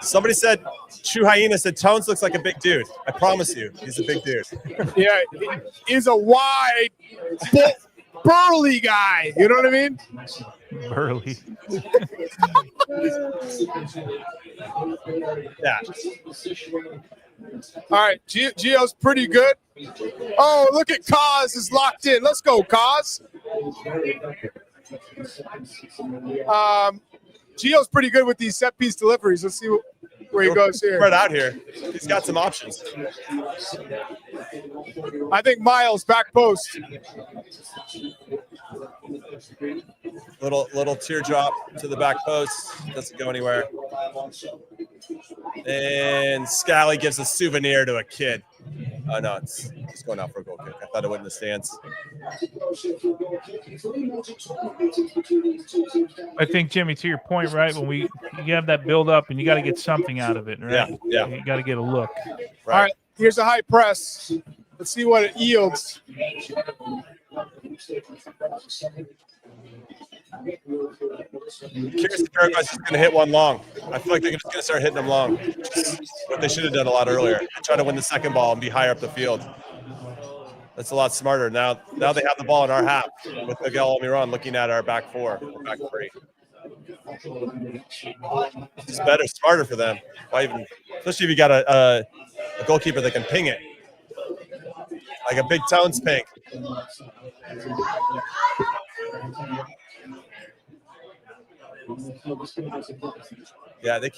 Somebody said, True Hyena said, Tones looks like a big dude. I promise you, he's a big dude.
Yeah, he's a wide, burly guy. You know what I mean?
Burly.
Yeah.
All right, Gio's pretty good. Oh, look at Kaz is locked in. Let's go, Kaz. Gio's pretty good with these set piece deliveries. Let's see where he goes here.
Spread out here. He's got some options.
I think Miles back post.
Little teardrop to the back post. Doesn't go anywhere. And Scally gives a souvenir to a kid. Oh, no, it's going out for a goal kick. I thought it went in the stands.
I think, Jimmy, to your point, right, when you have that build up and you got to get something out of it, right?
Yeah.
You got to get a look.
Right.
All right, here's a high press. Let's see what it yields.
Curious if Paraguay's just going to hit one long. I feel like they're just going to start hitting them long. What they should have done a lot earlier. Try to win the second ball and be higher up the field. That's a lot smarter. Now they have the ball in our half with Miguel Almiron looking at our back four, back three. It's better, smarter for them. Why even, especially if you got a goalkeeper that can ping it. Like a big Tones ping. Yeah, they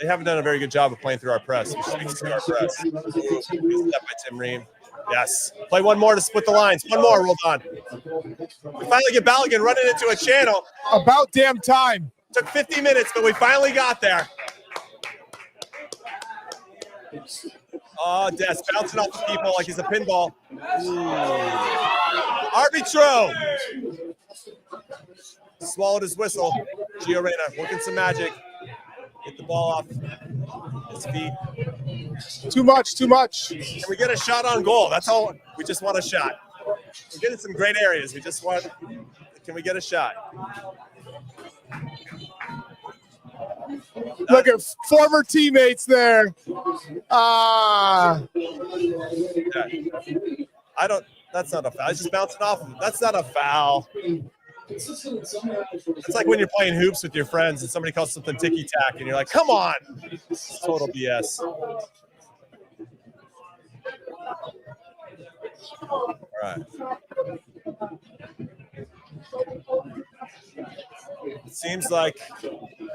haven't done a very good job of playing through our press. We should through our press. Step by Tim Ream. Yes. Play one more to split the lines. One more, rolled on. We finally get Balogun running into a channel.
About damn time.
Took 50 minutes, but we finally got there. Oh, Des bouncing off the people like he's a pinball. Arbitro. Swallowed his whistle. Gio Reyna working some magic. Get the ball off his feet.
Too much.
Can we get a shot on goal? That's all. We just want a shot. We're getting some great areas. Can we get a shot?
Look at former teammates there.
Yeah. That's not a foul. He's just bouncing off him. That's not a foul. It's like when you're playing hoops with your friends and somebody calls something ticky-tack and you're like, come on. It's total BS. All right. It seems like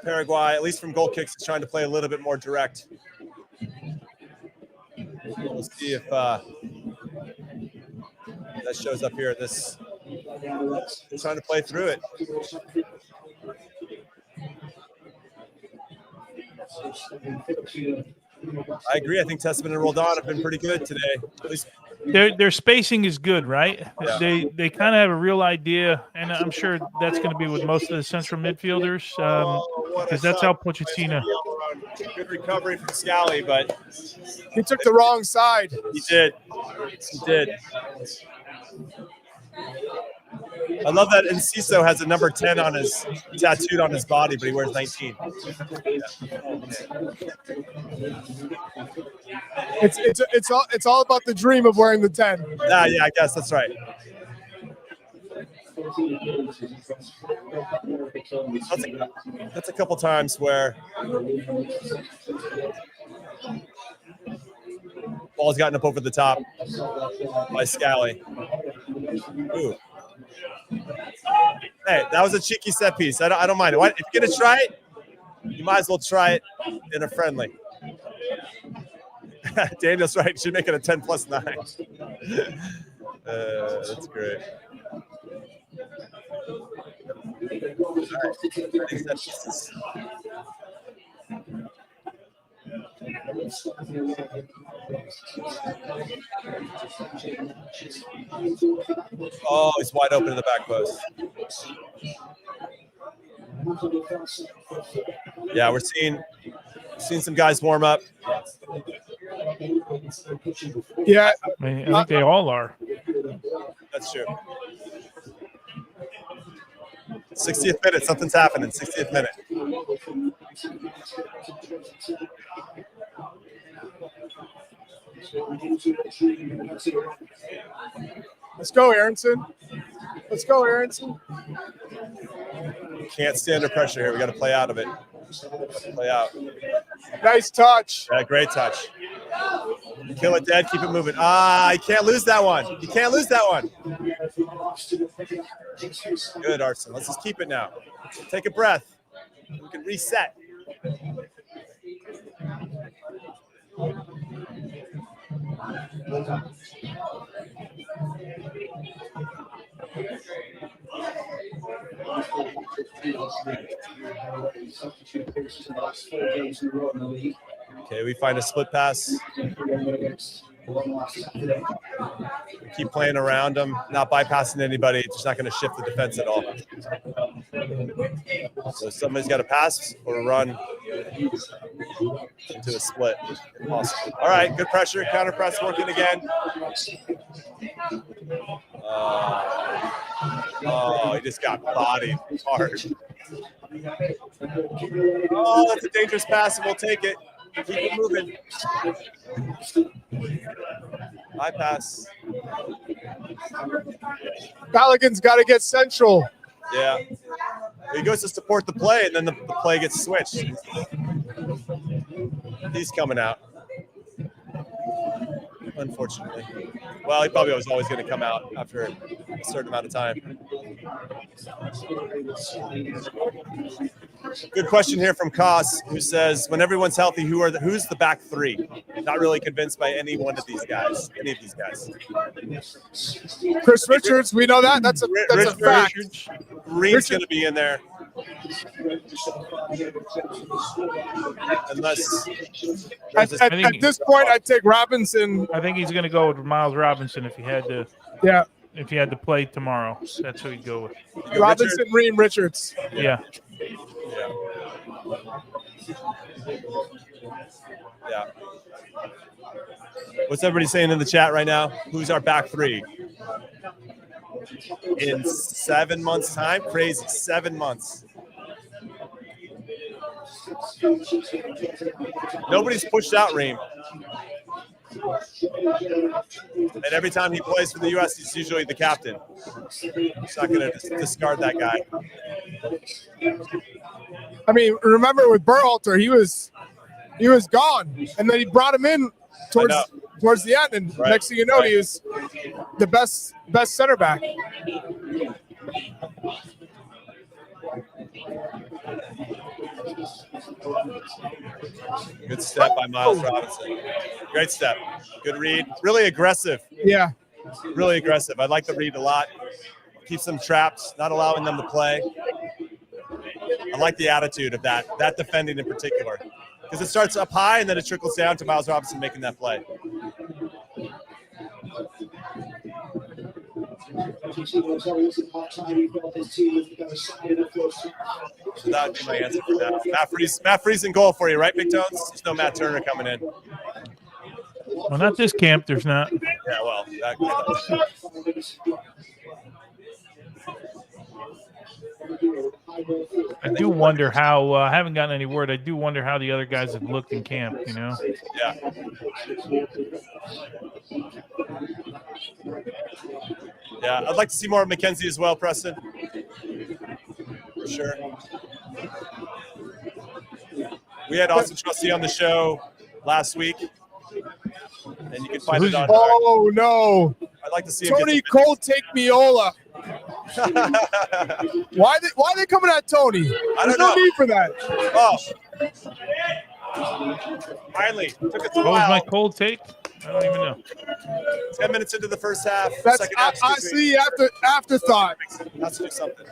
Paraguay, at least from goal kicks, is trying to play a little bit more direct. We'll see if that shows up here. They're trying to play through it. I agree. I think Tesman and Roldan have been pretty good today. At least
their spacing is good, right?
Yeah.
They kind of have a real idea, and I'm sure that's going to be with most of the central midfielders, because that's how Pochettino.
Good recovery from Scally, but
he took the wrong side.
He did. I love that Enciso has a number 10 on his tattooed on his body, but he wears 19.
It's all about the dream of wearing the 10.
Yeah, I guess that's right. That's a couple times where ball's gotten up over the top by Scally. Ooh. Hey, that was a cheeky set piece. I don't mind it. If you're gonna try it, you might as well try it in a friendly. Daniel's right. You should make it a 10+9. That's great. Oh, he's wide open in the back post. Yeah, we're seeing some guys warm up.
Yeah,
I think they all are.
That's true. 60th minute, something's happening. 60th minute.
let's go, Aronson. Let's go, Aronson.
Can't stay under pressure here. We got to play out of it. Play out.
Nice touch.
Yeah, great touch. Kill it dead. Keep it moving. Ah, you can't lose that one. You can't lose that one. Good, Arson. Let's just keep it now. Take a breath. We can reset. Okay, we find a split pass. We keep playing around them, not bypassing anybody. Just not going to shift the defense at all. So somebody's got to pass or run into a split. Awesome. All right, good pressure. Counter press working again. Oh, he just got bodied hard. Oh, that's a dangerous pass, and we'll take it. Keep it moving. High pass.
Pelicans got to get central.
Yeah. He goes to support the play, and then the play gets switched. He's coming out. Unfortunately. Well, he probably was always going to come out after a certain amount of time. Good question here from Koss, who says, when everyone's healthy, who's the back three? Not really convinced by any one of these guys. Any of these guys.
Chris Richards, we know that. That's a fact.
Reed's going to be in there. Unless
at this point, I'd take Robinson.
I think he's going to go with Miles Robinson if he had to.
Yeah.
If he had to play tomorrow, that's who he'd go with.
Robinson, Reed, Richards.
Yeah.
Yeah. What's everybody saying in the chat right now? Who's our back three? In 7 months' time? Crazy. 7 months. Nobody's pushed out Reem. And every time he plays for the U.S., he's usually the captain. He's not going to discard that guy.
I mean, remember with Berhalter, he was gone, and then he brought him in towards the end, and next thing you know, he is the best center back.
Good step by Miles Robinson. Great step. Good read. Really aggressive.
Yeah.
Really aggressive. I like the read a lot. Keeps them trapped, not allowing them to play. I like the attitude of that defending in particular. Because it starts up high and then it trickles down to Miles Robinson making that play. So that would be my answer for that. Matt Freese in goal for you, right, Big Tones? There's no Matt Turner coming in.
Well, not this camp. There's not.
Yeah, well.
I do wonder how. I haven't gotten any word. I do wonder how the other guys have looked in camp. You know.
Yeah. Yeah, I'd like to see more of Mackenzie as well, Preston. For sure. We had Austin Trustee on the show last week, and you can find it on.
Oh no!
I'd like to see him
Tony Cole take Miola. Why they coming at Tony? There's no need for that.
Oh, finally took it to
What was my cold take? I don't even know.
10 minutes into the first half.
That's
second half,
I see afterthought.
Has to do something.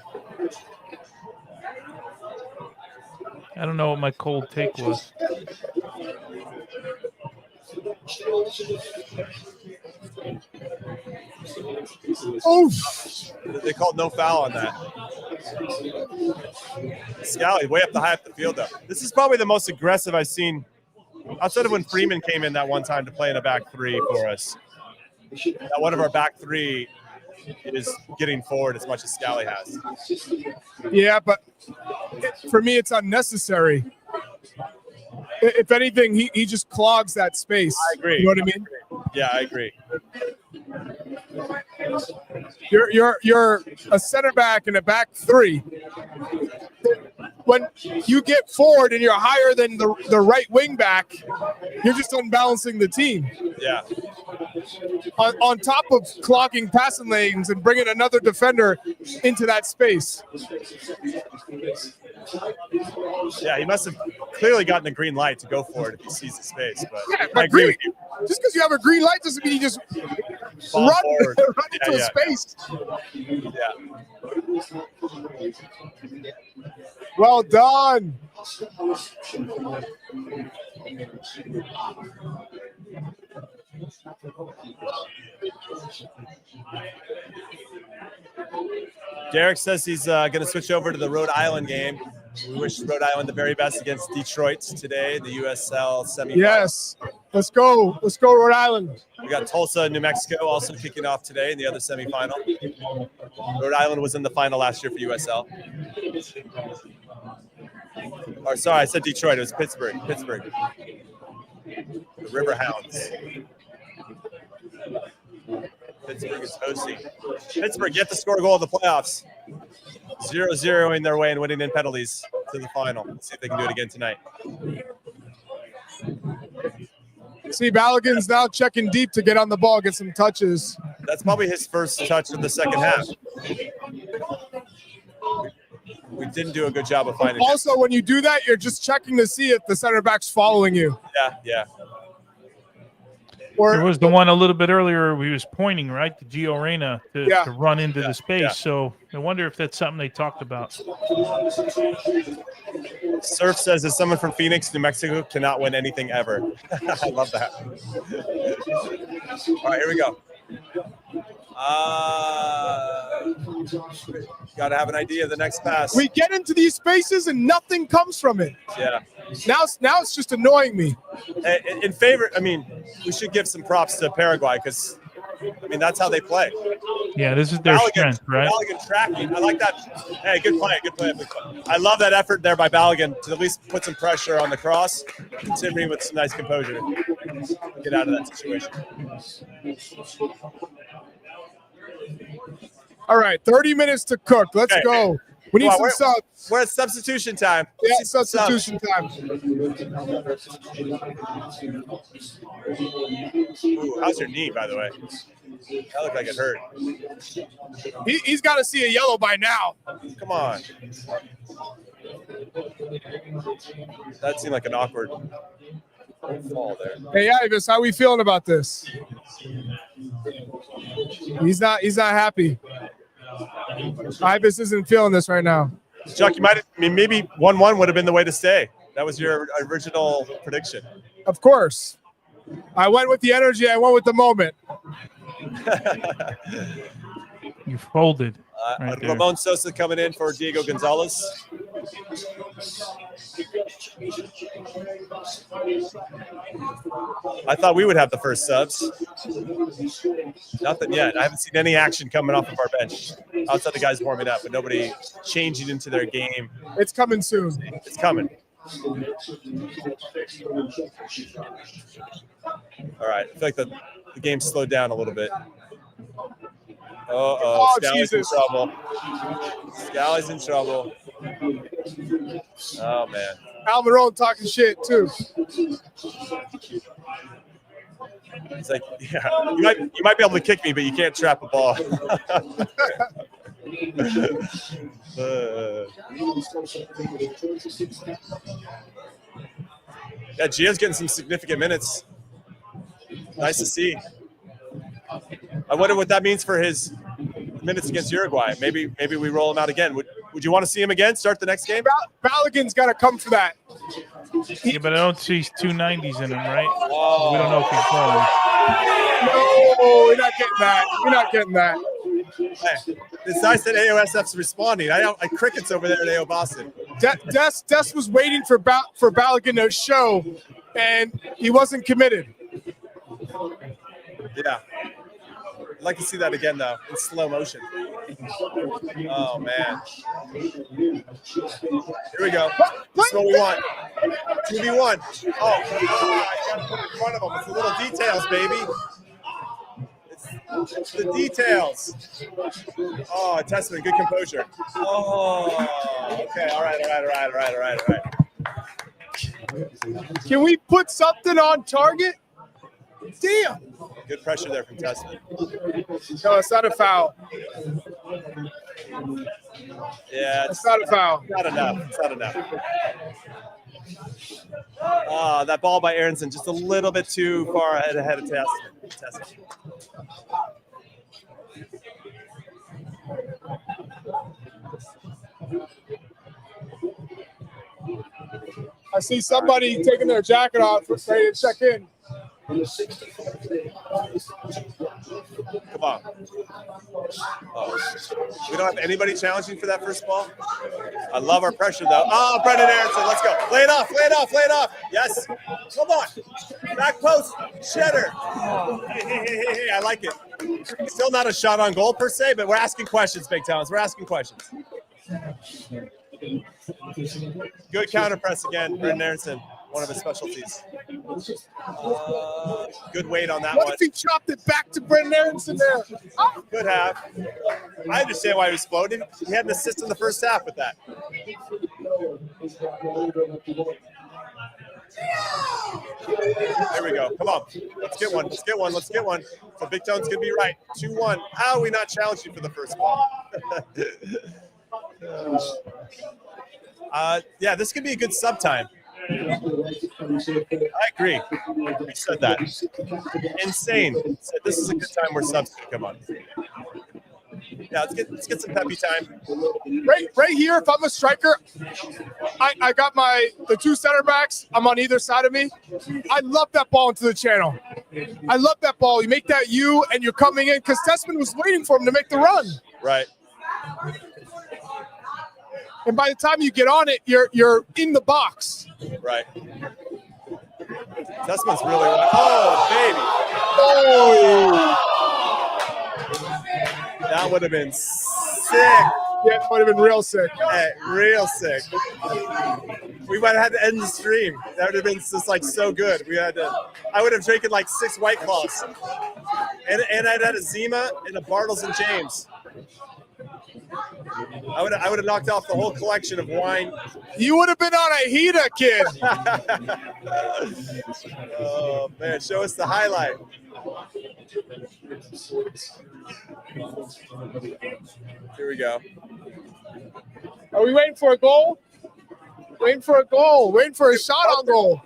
I don't know what my cold take was.
Oh,
they called no foul on that. Scally way up the high up the field though. This is probably the most aggressive I've seen outside of when Freeman came in that one time to play in a back three for us. Now one of our back three is getting forward as much as Scally has.
Yeah, but for me, it's unnecessary. If anything, he just clogs that space.
I agree.
You know what I mean?
Yeah, I agree.
You're a center back in a back three. When you get forward and you're higher than the right wing back, you're just unbalancing the team.
Yeah.
On top of clogging passing lanes and bringing another defender into that space.
Yeah, he must have clearly gotten a green light to go for it if he sees the space. But
Yeah,
I
but
agree with you.
just because you have a green light doesn't mean you just
Ball
run
forward.
into a space.
Yeah.
Well done.
Derek says he's going to switch over to the Rhode Island game. We wish Rhode Island the very best against Detroit today, the USL semifinal.
Yes. Let's go. Let's go, Rhode Island.
We got Tulsa, New Mexico also kicking off today in the other semifinal. Rhode Island was in the final last year for USL. Or sorry, I said Detroit. It was Pittsburgh. The Riverhounds. Pittsburgh is hosting. Pittsburgh yet to score a goal in the playoffs. 0-0ing their way and winning in penalties to the final. Let's see if they can do it again tonight.
See, Balogun's now checking deep to get on the ball, get some touches.
That's probably his first touch of the second half. We didn't do a good job of finding
Also, when you do that, you're just checking to see if the center back's following you.
Yeah.
There was the one a little bit earlier. He was pointing right to Gio Reyna to run into the space.
Yeah.
So I wonder if that's something they talked about.
Surf says, as someone from Phoenix, New Mexico cannot win anything ever. I love that. All right, here we go. Got to have an idea of the next pass.
We get into these spaces and nothing comes from it.
Yeah.
Now it's just annoying me.
In favor, I mean, we should give some props to Paraguay because, I mean, that's how they play.
Yeah, this is their strength, right?
Balogun tracking. I like that. Hey, good play. I love that effort there by Balogun to at least put some pressure on the cross, continuing with some nice composure. Get out of that situation.
All right, 30 minutes to cook. Let's go. We need some subs.
We're at substitution time.
Yeah, substitution time.
Ooh, how's your knee, by the way? That looked like it hurt.
He's got to see a yellow by now.
Come on. That seemed like an awkward fall there.
Hey, Ivis, how we feeling about this? He's not happy. Ivis isn't feeling this right now.
Chuck, maybe 1-1 would have been the way to stay. That was your original prediction.
Of course. I went with the energy. I went with the moment.
You folded.
Ramon Sosa coming in for Diego Gonzalez. I thought we would have the first subs. Nothing yet. I haven't seen any action coming off of our bench outside the guys warming up, but nobody changing into their game.
It's coming soon.
It's coming. All right. I feel like the game slowed down a little bit. Uh-oh. Scally's in trouble. Scally's in trouble. Oh, man.
Almiron talking shit, too.
It's like, yeah, you might be able to kick me, but you can't trap a ball. Yeah, Gio's getting some significant minutes. Nice to see. I wonder what that means for his minutes against Uruguay. Maybe we roll him out again. Would you want to see him again? Start the next game?
Balogun's got to come for that.
Yeah, but I don't see 290s in him, right?
Oh.
We don't know if he's going.
No, we're not getting that. We're not getting that.
Hey, it's nice that AOSF's responding. I crickets over there at AO Boston.
Des was waiting for Balogun to show, and he wasn't committed.
Yeah. I'd like to see that again, though, in slow motion. Oh, man. Here we go. That's what we want. 2v1. Oh, you got to put it in front of them. It's the little details, baby. It's the details. Oh, Testament, good composure. Oh, okay. All right.
Can we put something on target? Damn.
Good pressure there from Testament.
No, it's not a foul.
Yeah,
it's not a foul.
Not enough. It's not enough. That ball by Aronson just a little bit too far ahead of Testament.
I see somebody taking their jacket off, ready to check in.
Come on. We don't have anybody challenging for that first ball. I love our pressure, though. Oh, Brendan Aronson, let's go. Lay it off. Yes. Come on. Back post. Cheddar. Hey, I like it. Still not a shot on goal, per se, but we're asking questions, Big Towns. We're asking questions. Good counter press again, Brendan Aronson. One of his specialties. Good weight on that one.
What if he chopped it back to Brendan Aronson there?
Could have. I understand why he was floating. He had an assist in the first half with that. There we go. Come on. Let's get one. So Big Tone's going to be right. 2-1. How are we not challenging for the first ball? Yeah, this could be a good sub time. I agree. We said that. Insane. This is a good time where subs can come on. Yeah, let's get some peppy time.
Right here, if I'm a striker, I got the two center backs. I'm on either side of me. I love that ball into the channel. I love that ball. You make that U, and you're coming in because Tessman was waiting for him to make the run.
Right.
And by the time you get on it, you're in the box.
Right. Tessman's really well. Oh, baby. Oh. That would have been sick.
Yeah, it would have been real sick.
Hey, real sick. We might have had to end the stream. That would have been just like so good. I would have drinking like 6 White Claws. And I'd had a Zima and a Bartles and James. I would have knocked off the whole collection of wine.
You would have been on a heater, kid.
Oh, man. Show us the highlight. Here we go.
Are we waiting for a goal? Waiting for a goal. Waiting for a shot on goal.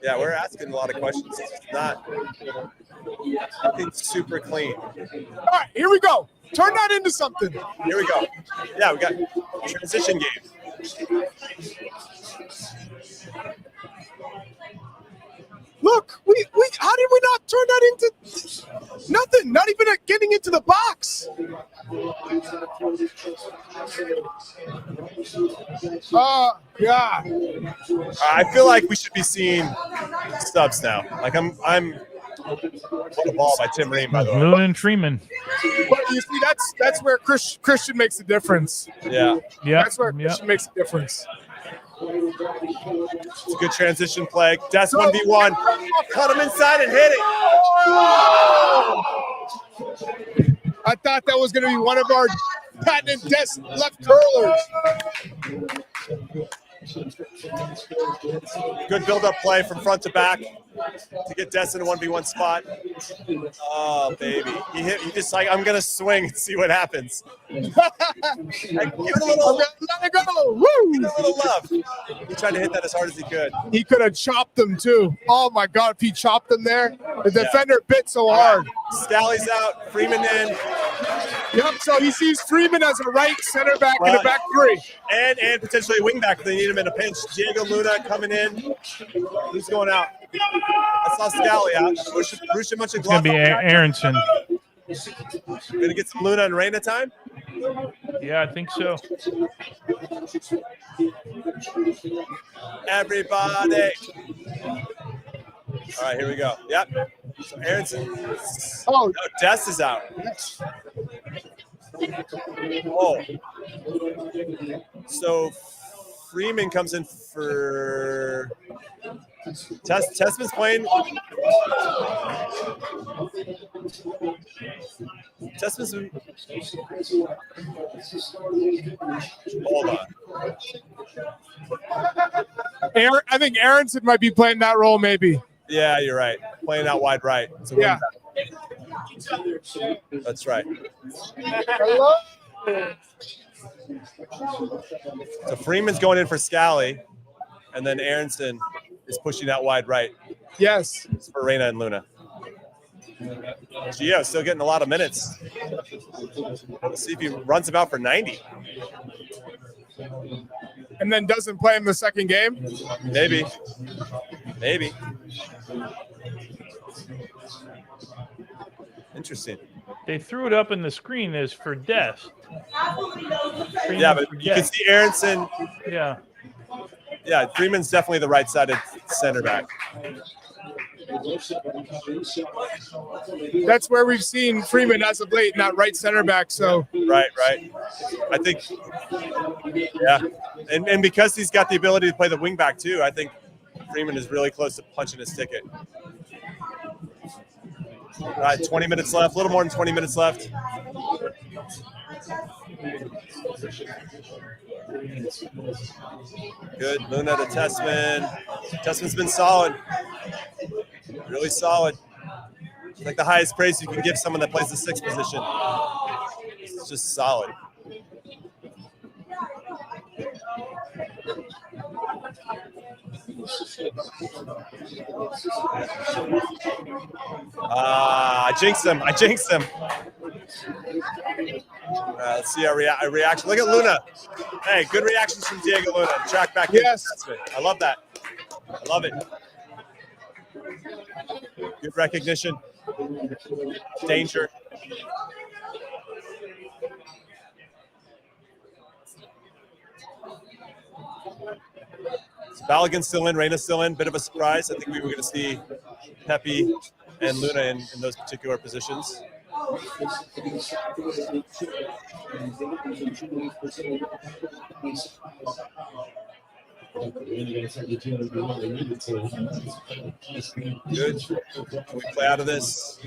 Yeah, we're asking a lot of questions. It's not nothing super clean.
All right, here we go. Turn that into something.
Here we go. Yeah, we got transition game.
Look, we how did we not turn that into nothing? Not even getting into the box. Oh, God.
I feel like we should be seeing subs now. Like I'm what a ball by Tim Ream, by the way.
Luna and Freeman.
But you see, that's where Christian makes a difference.
Yeah.
That's where Christian makes a difference.
It's a good transition play. Des 1v1. Cut him inside and hit it.
I thought that was going to be one of our patented Des left curlers.
Good build-up play from front to back to get Des in a 1v1 spot. Oh, baby. He just like, I'm going to swing and see what happens. Give it a little,
Let it go. Woo!
give it a little love. He tried to hit that as hard as he could.
He could have chopped them, too. Oh, my God. If he chopped them there, the defender bit so hard.
Scally's out. Freeman in.
Yep, so he sees Freeman as a right center back in a back three.
And potentially a wing back if they need him in a pinch. Diego Luna coming in. Who's going out? I saw Scally out. Rusha Munchen.
It's going to be Aronson.
Going to get some Luna and Reyna time?
Yeah, I think so.
Everybody. All right, here we go. Yep. So Aronson.
Oh,
no, Des is out. Oh. So Freeman comes in for Tessman's playing. Tessman's. Hold on.
I think Aronson might be playing that role, maybe.
Yeah, you're right. Playing out wide right.
Yeah.
That's right.
Hello?
So Freeman's going in for Scally, and then Aronson is pushing out wide right.
Yes.
It's for Reyna and Luna. Gio still getting a lot of minutes. Let's see if he runs him out for 90.
And then doesn't play him the second game?
Maybe. Maybe. Interesting.
They threw it up in the screen as for Des.
Yeah, but you can see Aronson.
Yeah.
Yeah, Freeman's definitely the right-sided center back.
That's where we've seen Freeman as of late, not right center back. So
Right. I think, yeah. And because he's got the ability to play the wing back too, I think Freeman is really close to punching his ticket. All right, 20 minutes left, a little more than 20 minutes left. Good, Luna to Tessman. Tessman's been solid. Really solid. It's like the highest praise you can give someone that plays the sixth position. It's just solid. I jinxed him. Let's see our reaction. Look at Luna. Hey, good reactions from Diego Luna. Track back.
Yes.
I love that. I love it. Good recognition. Danger. Balogun's still in, Reyna's still in. Bit of a surprise. I think we were going to see Pepe and Luna in those particular positions. Good. Can we play out of this?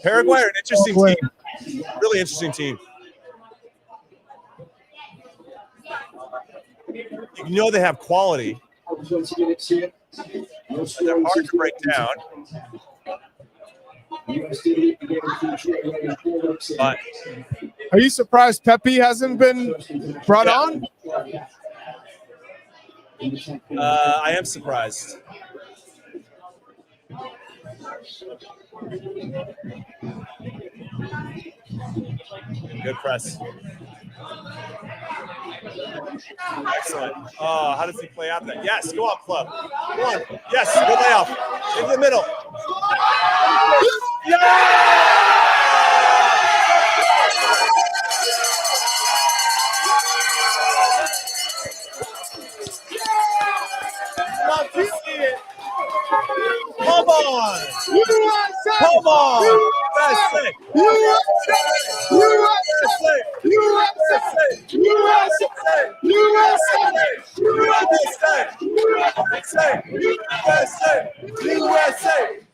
Paraguay are an interesting team. Really interesting team. You know they have quality. They're hard to break down. But
are you surprised Pepe hasn't been brought on?
I am surprised. Good press. Excellent. Oh, how does he play out that? Yes, go on, club. Go on. Yes, good layoff. In the middle. Yeah! Love to see it. Come on.
USA!
Come on. USA.
USA!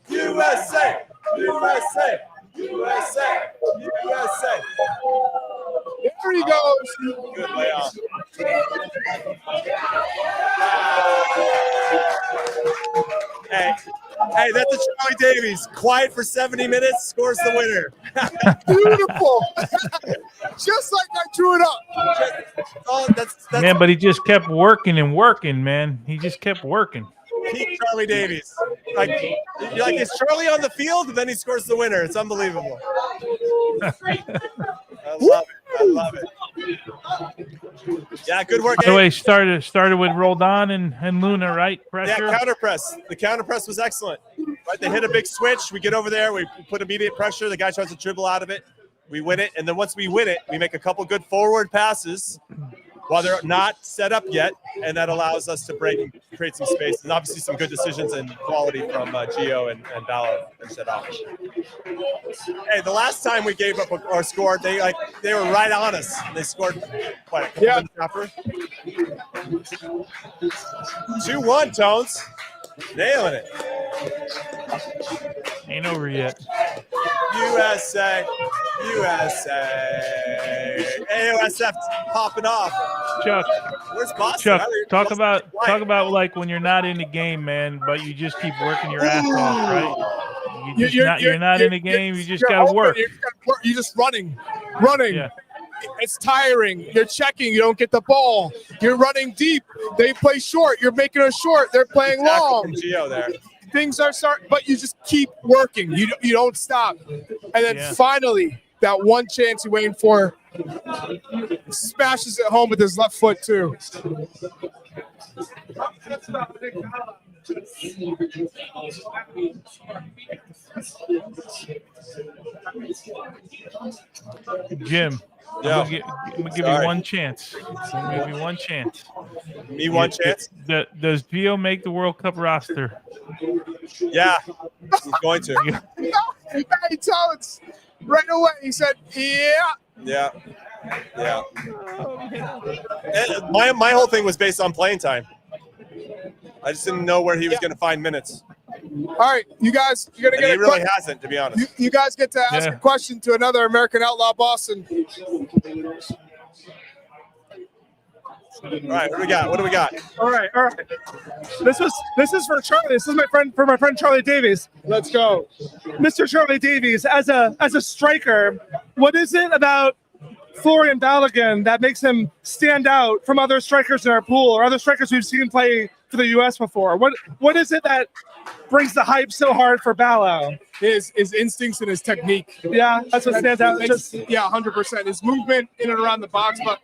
USA! USA! USA! There he goes.
Good layoff. Hey, that's a Charlie Davies. Quiet for 70 minutes, scores the winner.
Beautiful. Just like I drew it up.
That's
Man, but he just kept working and working, man. He just kept working.
peak Charlie Davies. Like is Charlie on the field, and then he scores the winner. It's unbelievable. I love it. I love it. Yeah, good work.
By the way, started with Roldan and Luna, right? Pressure.
Yeah, counter press. The counter press was excellent. Right, they hit a big switch. We get over there. We put immediate pressure. The guy tries to dribble out of it. We win it, and then once we win it, we make a couple good forward passes while they're not set up yet, and that allows us to break and create some space. And obviously some good decisions and quality from Gio and Ballo finish that off. Hey, the last time we gave up or scored, they were right on us. And they scored quite a couple minutes after. 2-1, Tones. Nailing it.
Ain't over yet.
USA. AOSF popping off.
Chuck,
where's Boston?
Chuck, talk about like when you're not in the game, man, but you just keep working your ass off, right? You're not in the game. You just gotta work.
You're just running.
Yeah.
It's tiring. You're checking. You don't get the ball. You're running deep. They play short. You're making it short. They're playing long.
From Gio there.
Things are starting, but you just keep working. You don't stop. And then finally, that one chance you're waiting for, smashes it home with his left foot too.
Jim, I'm gonna give you one chance. I'm gonna give you one chance.
Me one chance?
Does Gio make the World Cup roster?
Yeah, he's going to.
He told us right away. He said, "Yeah."
Yeah. And my whole thing was based on playing time. I just didn't know where he was going to find minutes.
All right, you guys, you're gonna get.
He really hasn't, to be honest.
You guys get to ask a question to another American Outlaw Boston.
All right, what do we got?
All right. This is for Charlie. This is my friend Charlie Davies.
Let's go,
Mr. Charlie Davies. As a striker, what is it about Florian Balogun that makes him stand out from other strikers in our pool or other strikers we've seen play for the U.S. before? What is it that brings the hype so hard for Ballo?
His instincts and his technique.
Yeah, that's what stands out.
100%. His movement in and around the box, but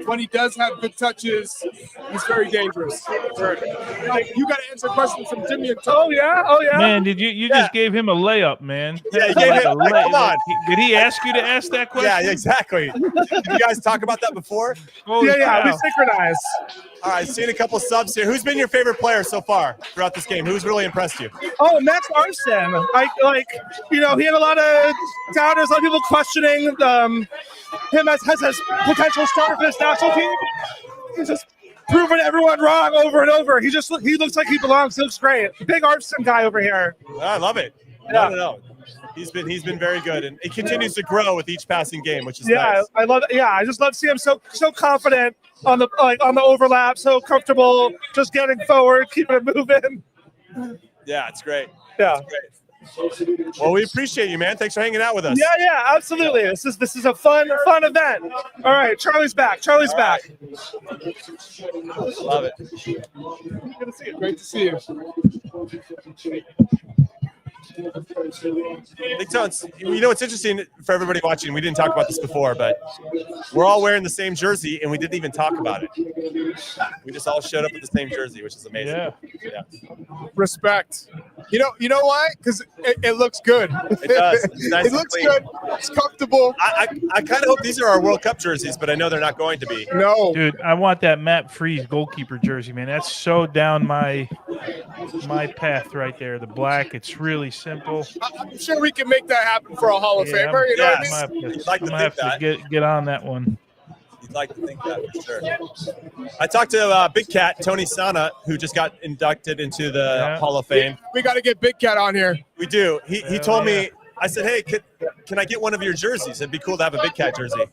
when he does have good touches, he's very dangerous. You got to answer questions from Jimmy and Tom.
Oh yeah.
Man, did you just gave him a layup, man?
Yeah, you gave him. Come on.
Did he ask you to ask that question?
Yeah, exactly. Did you guys talk about that before?
Yeah. We synchronized.
All right, seen a couple subs here. Who's been your favorite player so far throughout this game? Who's really impressed you?
Oh, Max Arsen. He had a lot of doubters, a lot of people questioning him as his potential starter for this national team. He's just proving everyone wrong over and over. He looks like he belongs. He looks great. Big Arsen guy over here.
I love it.
Yeah.
No. He's been very good, and it continues to grow with each passing game, which is nice.
I love it. Yeah, I just love seeing him so confident on the overlap, so comfortable, just getting forward, keeping it moving.
Yeah, it's great.
Yeah.
It's great. Well, we appreciate you, man. Thanks for hanging out with us.
Yeah, absolutely. This is a fun event. All right, Charlie's back.
Love it.
Great to see you.
Big Tones, you know what's interesting for everybody watching, we didn't talk about this before, but we're all wearing the same jersey and we didn't even talk about it. We just all showed up with the same jersey, which is amazing.
Yeah.
Respect. You know why? Because it looks good.
It does. It's nice
It looks
clean.
good. It's comfortable.
I kind of hope these are our World Cup jerseys, but I know they're not going to be.
No.
Dude, I want that Matt Freeze goalkeeper jersey, man. That's so down my path right there. The black, it's really simple.
I'm sure we can make that happen for a Hall of Famer. You know what I mean?
You'd like
I'm
to
gonna have
think
to get on that one.
You'd like to think that for sure. I talked to Big Cat, Tony Sana, who just got inducted into the Hall of Fame.
We got to get Big Cat on here.
We do. He told me, I said, hey, can I get one of your jerseys? It'd be cool to have a Big Cat jersey.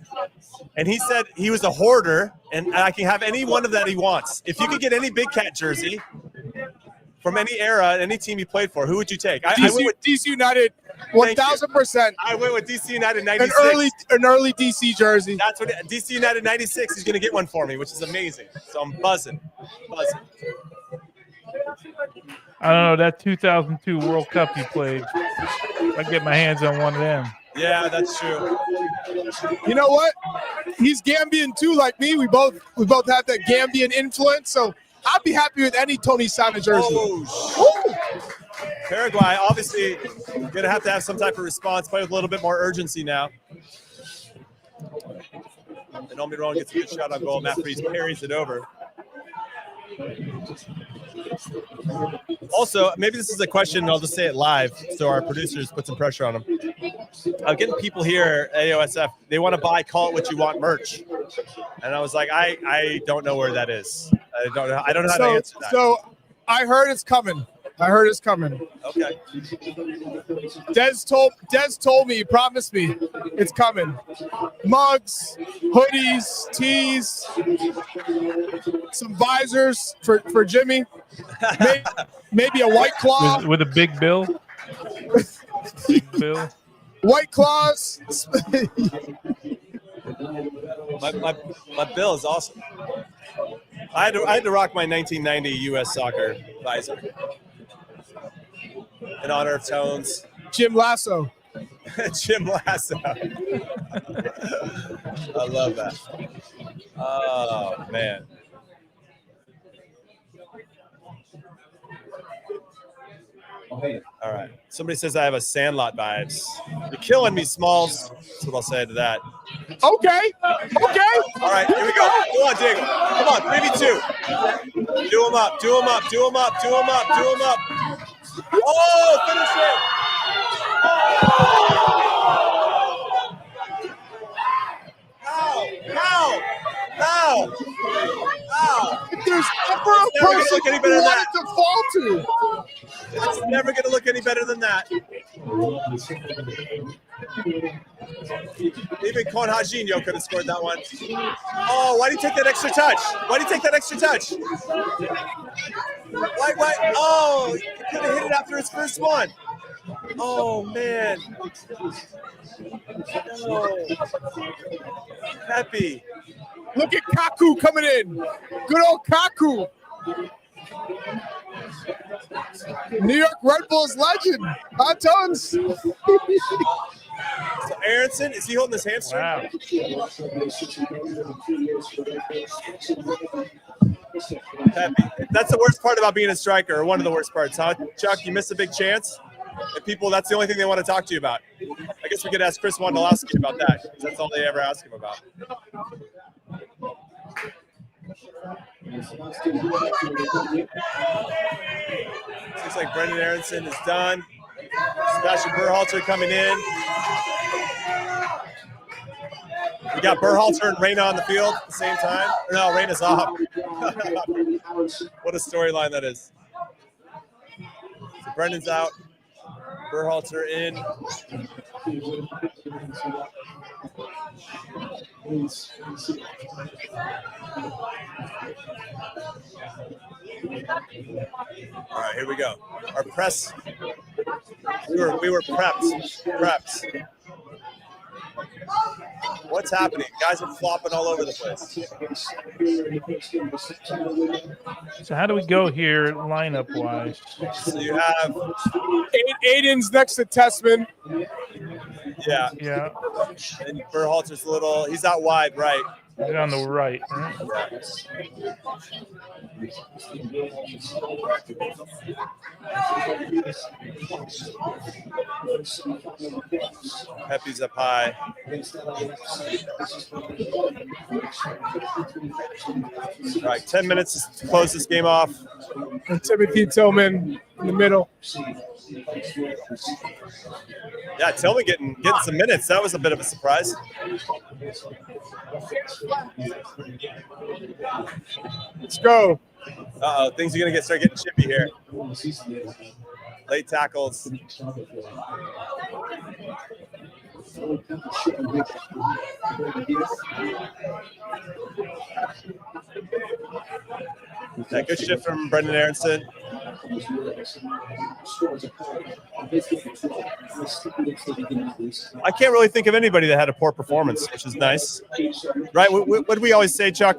And he said he was a hoarder, and I can have any one of that he wants. If you could get any Big Cat jersey from any era, any team you played for, who would you take? I went with
DC United, 1,000%.
I went with DC United 96.
An early DC jersey.
That's what DC United 96 is going to get one for me, which is amazing. So I'm buzzing.
I don't know, that 2002 World Cup you played, I get my hands on one of them.
Yeah, that's true.
You know what? He's Gambian too, like me. We both have that Gambian influence. So I'd be happy with any Tony Sana jersey.
Paraguay, obviously, going to have some type of response, play with a little bit more urgency now. And Almiron gets a good shot on goal. Matt Freeze parries it over. Also, maybe this is a question, and I'll just say it live so our producers put some pressure on them. I'm getting people here at AOSF, they want to buy Call It What You Want merch. And I was like, I don't know where that is. I don't know how to answer that.
So I heard it's coming.
Okay.
Des told me, he promised me it's coming. Mugs, hoodies, tees, some visors for Jimmy. Maybe a White Claw.
With a big bill? Big bill.
White Claws.
my bill is awesome. I had to rock my 1990 U.S. Soccer visor in honor of Tones.
Jim Lasso.
Jim Lasso. I love that. Oh, man. All right. Somebody says I have a Sandlot vibes. You're killing me, Smalls. That's what I'll say to that.
Okay.
All right, here we go. Come on, Diego. Come on, 3v2. Do him up. Oh, finish it. How?
If there's ever a person you wanted to fall to.
It's never going to look any better than that. Even Conrajinho could have scored that one. Oh, why did he take that extra touch? Why? Oh, he could have hit it after his first one. Oh, man. Oh. Pepe.
Look at Kaku coming in. Good old Kaku. New York Red Bulls legend. Hot Tones.
So Aronson, is he holding his hamstring?
Wow.
Pepe. That's the worst part about being a striker, or one of the worst parts, huh? Chuck, you missed a big chance. And people, that's the only thing they want to talk to you about. I guess we could ask Chris Wondolowski about that, because that's all they ever ask him about. Looks like Brendan Aronson is done. Sebastian Berhalter coming in. We got Berhalter and Reyna on the field at the same time. No, Reyna's off. What a storyline that is. So Brendan's out. Berhalter in. All right, here we go. Our press. We were prepped. What's happening? Guys are flopping all over the place.
So how do we go here lineup wise?
So you have
Aiden's next to Tessman.
yeah. And Berhalter's he's out wide right.
He's on the right, right?
Pepe's up high. All right, 10 minutes to close this game off.
And Timothy Tillman in the middle.
Yeah, Tillman getting some minutes. That was a bit of a surprise.
Let's go.
Uh-oh, things are going to start getting chippy here. Late tackles. Yeah, good shift from Brendan Aronson. I can't really think of anybody that had a poor performance, which is nice. Right? What do we always say, Chuck?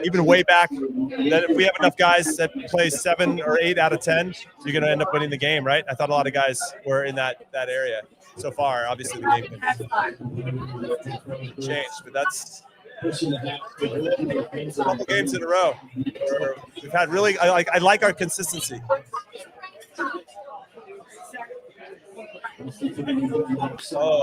Even way back, that if we have enough guys that play 7 or 8 out of 10, you're going to end up winning the game, right? I thought a lot of guys were in that area. So far, obviously, the game changed, but that's a couple games in a row. We've had really, I like our consistency.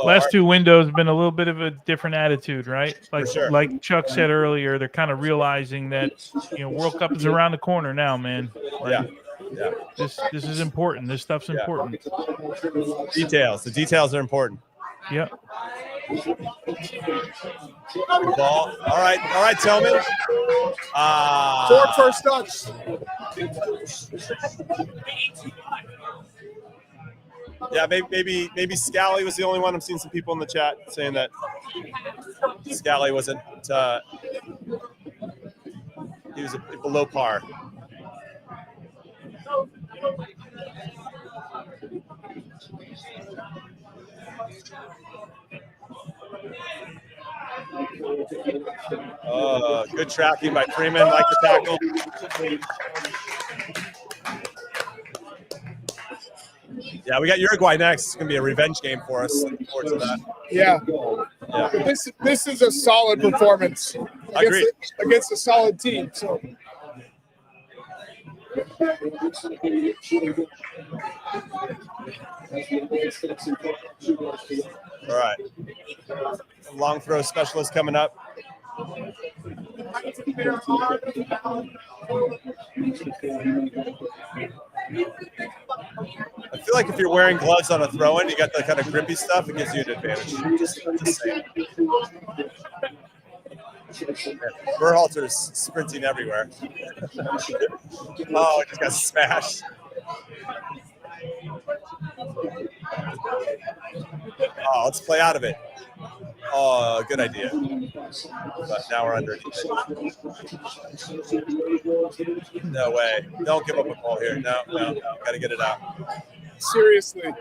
Last two windows have been a little bit of a different attitude, right? Like Chuck said earlier, they're kind of realizing that World Cup is around the corner now, man.
Yeah.
This is important. This stuff's important.
Details. The details are important.
Yep.
Ball. All right, Tillman.
4 first touch.
Yeah, maybe Scally was the only one. I'm seeing some people in the chat saying that Scally wasn't. He was below par. Oh, good tracking by Freeman. Like the tackle. Yeah, we got Uruguay next. It's going to be a revenge game for us. Looking forward to that.
Yeah. This is a solid performance against a solid team. So.
All right. Long throw specialist coming up. I feel like if you're wearing gloves on a throw-in, you got the kind of grippy stuff, it gives you an advantage. Just saying. Berhalter's sprinting everywhere. Oh, it just got smashed. Oh, let's play out of it. Oh, good idea. But now we're underneath it. No way. Don't give up a ball here. No. Got to get it out.
Seriously.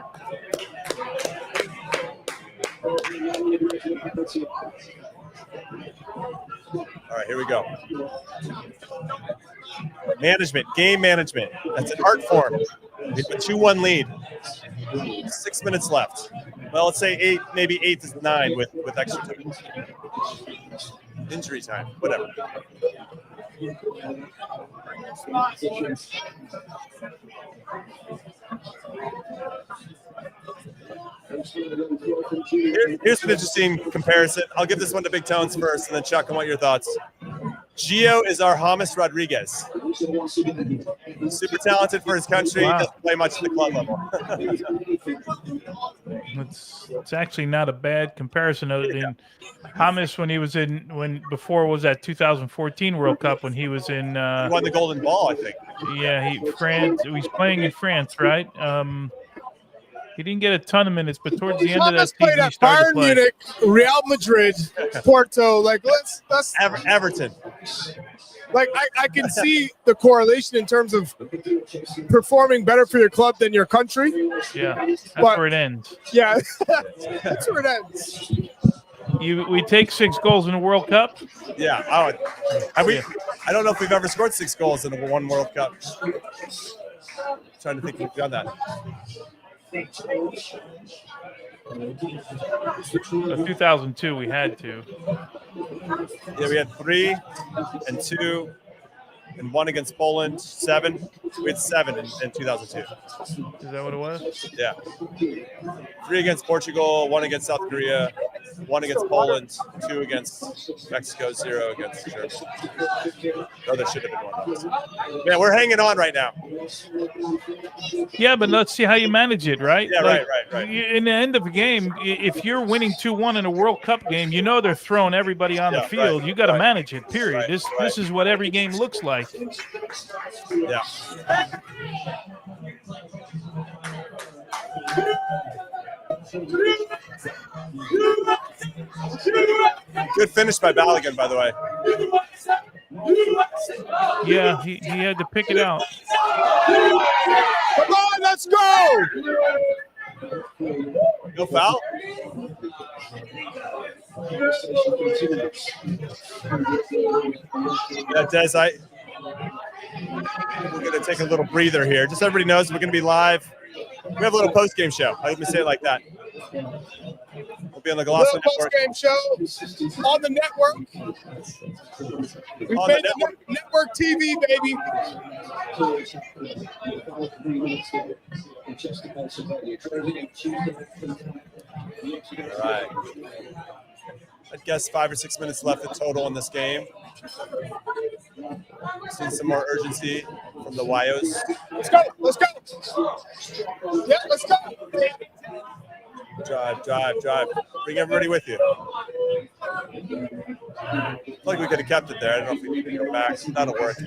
All right, here we go. Management, game management. That's an art form. We have a 2-1 lead. 6 minutes left. Well, let's say 8, maybe 8 to 9 with extra time. Injury time, whatever. Here's an interesting comparison. I'll give this one to Big Tones first, and then Chuck, I want your thoughts. Gio is our James Rodriguez. Super talented for his country.
Wow.
Doesn't play much at the club level.
It's actually not a bad comparison. Other than James, before was that 2014 World Cup when he was in.
He won the Golden Ball, I think.
Yeah, he's playing in France, right? He didn't get a ton of minutes, but towards the end of that season, he started to play.
Bayern Munich, Real Madrid, Porto. Like let's
Everton.
Like I can see the correlation in terms of performing better for your club than your country.
Yeah, that's where it ends.
Yeah, that's where it ends.
We take 6 goals in the World Cup.
Yeah. I don't know if we've ever scored 6 goals in one World Cup. Trying to think if we've done that.
2002, we had to.
Yeah, we had 3 and 2 and 1 against Poland. 7. We had 7 in 2002.
Is that what it was?
Yeah. 3 against Portugal, 1 against South Korea, 1 against Poland, 2 against Mexico, 0 against Germany. No, there should have been 1. Man, we're hanging on right now.
Yeah, but let's see how you manage it, right?
Yeah, right.
In the end of the game, if you're winning 2-1 in a World Cup game, you know they're throwing everybody on the field. You got to manage it, period. This is what every game looks like.
Yeah. Good finish by Balogun, by the way.
Yeah, he had to pick it out.
Come on, let's go!
No foul? Yeah, Des, we're going to take a little breather here. Just so everybody knows we're going to be live. We have a little post-game show. Let me say it like that. We'll be on the Golasso Network.
Post-game show on the network. We made the network TV, baby.
All right. I'd guess 5 or 6 minutes left in total in this game. Seeing some more urgency from the Wyos.
Let's go. Let's go. Yeah, let's go.
Drive. Bring everybody with you. I feel like we could have kept it there. I don't know if we need to go back. That'll work.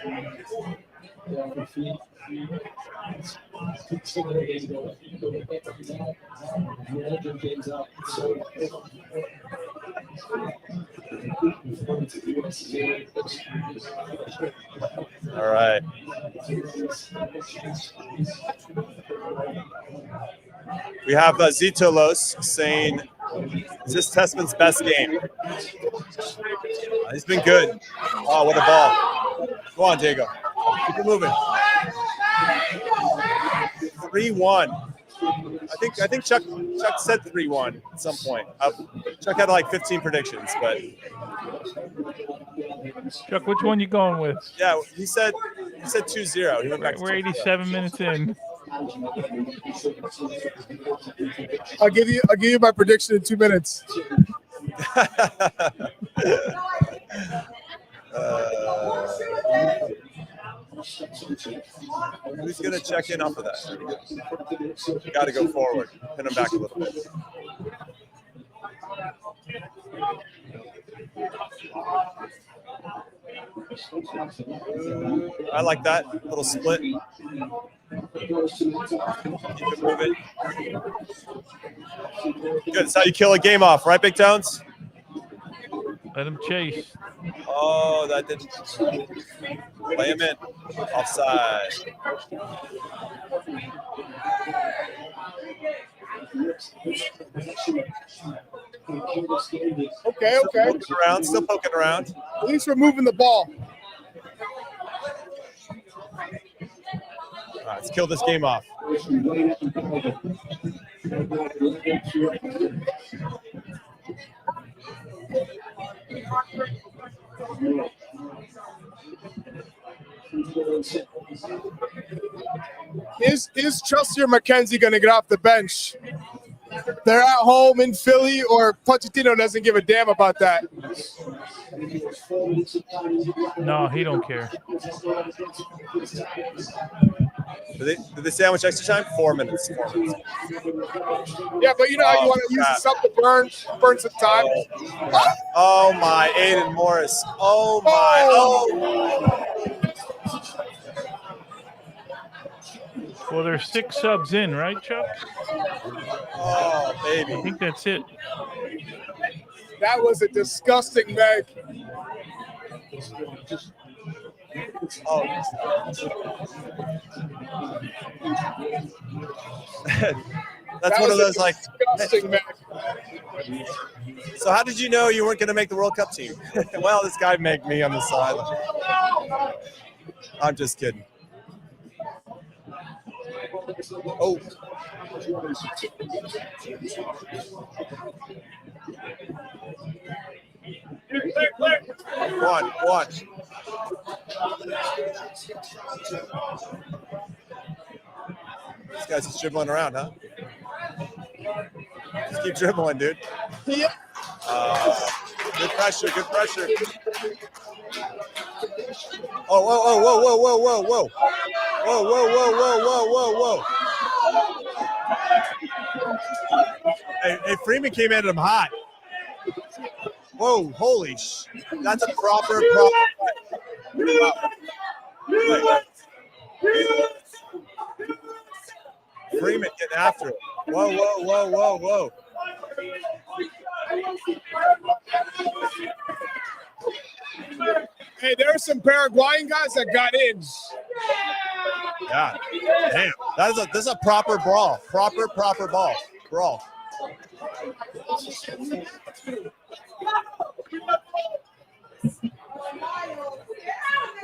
All right. We have Zitolos saying, is this Tessman's best game? He's been good. Oh, what a ball. Go on, Diego. Keep it moving. 3-1. I think Chuck said 3-1 at some point. Chuck had like 15 predictions, but
Chuck, which one you going with?
Yeah, he said 2-0. He went back.
We're 87 minutes in.
I'll give you my prediction in 2 minutes.
Who's going to check in off of that? Got to go forward. Pin him back a little bit. I like that little split. Keep it moving. Good. That's how you kill a game off, right, Big Tones?
Let him chase.
Oh, that didn't. Play him in. Offside.
Okay.
Still poking around.
At least we're moving the ball.
All right, let's kill this game off.
Is Chelsea or McKenzie going to get off the bench? They're at home in Philly, or Pochettino doesn't give a damn about that?
No, he don't care.
Did they say how much extra time? 4 minutes.
Yeah, but you know how you want to use the sub to burn some time.
Oh my, Aiden Morris. Oh my.
Well, there's 6 subs in, right, Chuck?
Oh, baby.
I think that's it.
That was a disgusting Meg.
Oh. That's one of those like.
Disgusting, man.
So how did you know you weren't going to make the World Cup team? Well, this guy made me on the sideline. I'm just kidding. Oh. Watch. This guy's just dribbling around, huh? Just keep dribbling, dude.
Yeah.
Good pressure. Oh, whoa. Hey, Freeman came at him hot. Whoa, holy sh! That's a proper. Wait. Freeman getting after it. Whoa.
Hey, there are some Paraguayan guys that got in.
Yeah. Damn. This is a proper brawl. Proper ball. Brawl.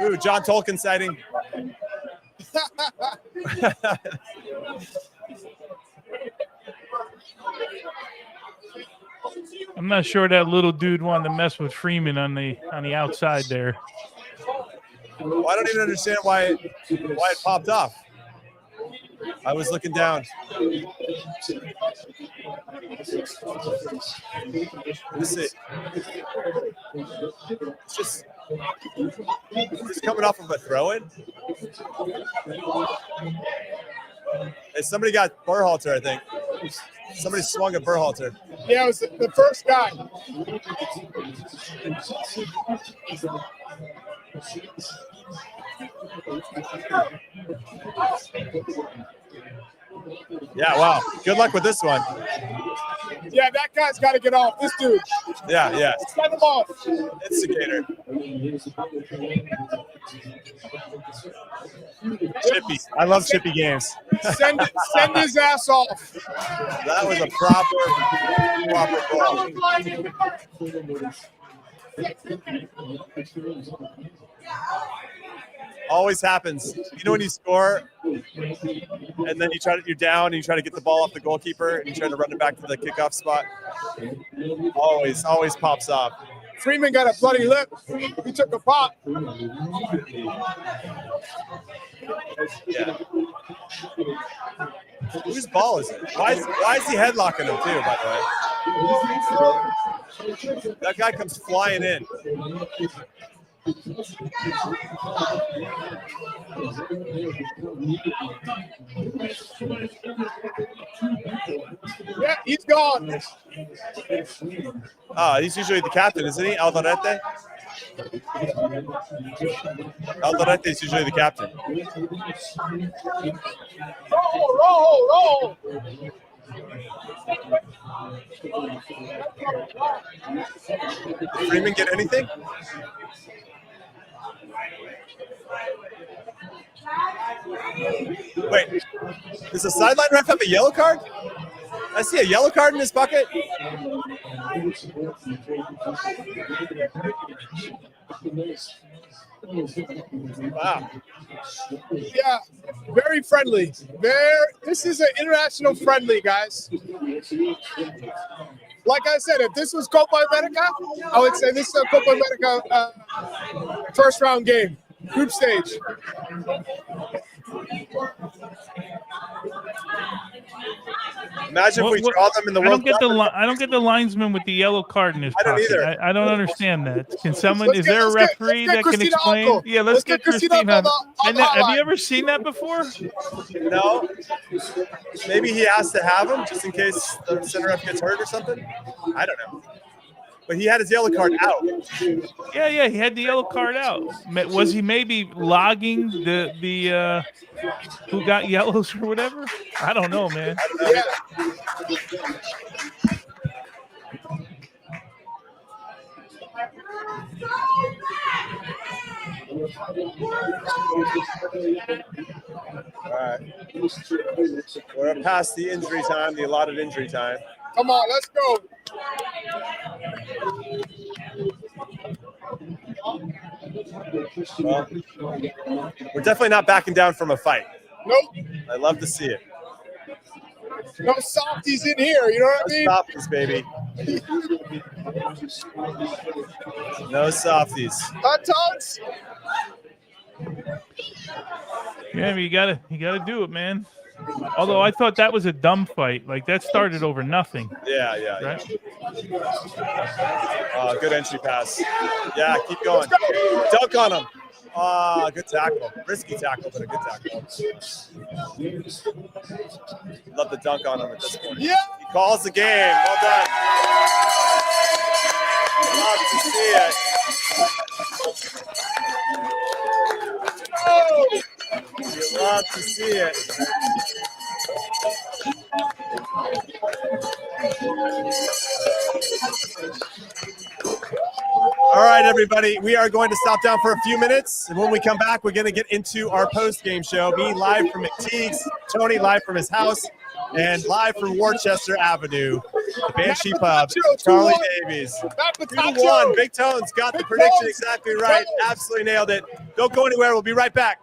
Ooh, John Tolkien sighting.
I'm not sure that little dude wanted to mess with Freeman on the outside there.
Well, I don't even understand why it popped off. I was looking down. Let's see. It's just coming off of a throw-in. Hey, somebody got Berhalter, I think. Somebody swung a Berhalter.
Yeah, it was the first guy.
Yeah, wow. Good luck with this one.
Yeah, that guy's got to get off. This dude.
Yeah.
Send him off.
Instigator. Chippy. I love chippy games.
Send his ass off.
That was a proper ball. Always happens. You know when you score and then you're down and you try to get the ball off the goalkeeper and you try to run it back to the kickoff spot? Always pops off.
Freeman got a bloody lip. He took a pop.
Yeah. Whose ball is it? Why is he headlocking him too, by the way? That guy comes flying in.
Yeah, he's gone.
He's usually the captain, isn't he? Alderete? Alderete is usually the captain.
Roll.
Did Freeman get anything? Wait, does the sideline ref have a yellow card? I see a yellow card in his bucket. Wow.
Yeah, very friendly. This is an international friendly, guys. Like I said, if this was Copa America, I would say this is a Copa America first round game, group stage.
Imagine if we draw them in the World Cup.
I don't get the linesman with the yellow card in his pocket.
I don't either.
I don't understand that. Can someone? Is there a referee that can explain?
Uncle.
Yeah, let's get Christina.
On the
Have you ever seen that before?
No. Maybe he has to have him just in case the center ref gets hurt or something. I don't know. But he had his yellow card out.
Yeah, he had the yellow card out. Was he maybe logging the who got yellows or whatever? I don't know, man.
Yeah.
All right. We're past the injury time, the allotted injury time.
Come on, let's go.
Well, we're definitely not backing down from a fight.
Nope.
I love to see it.
No softies in here, you know what I mean?
No softies, baby. No softies.
Hot dogs?
Yeah, you gotta do it, man. Although I thought that was a dumb fight. Like, that started over nothing.
Yeah.
Right?
Good entry pass. Yeah, keep going. Dunk on him. Good tackle. Risky tackle, but a good tackle. Love the dunk on him at this point.
Yeah.
He calls the game. Well done. Love to see it.
Oh.
You love to see it. All right, everybody. We are going to stop down for a few minutes. And when we come back, we're going to get into our post-game show. Me live from McTeague's, Tony live from his house, and live from Worcester Avenue, the Banshee Pub, Charlie Davies. 2-1. Big Tones got the prediction exactly right. Absolutely nailed it. Don't go anywhere. We'll be right back.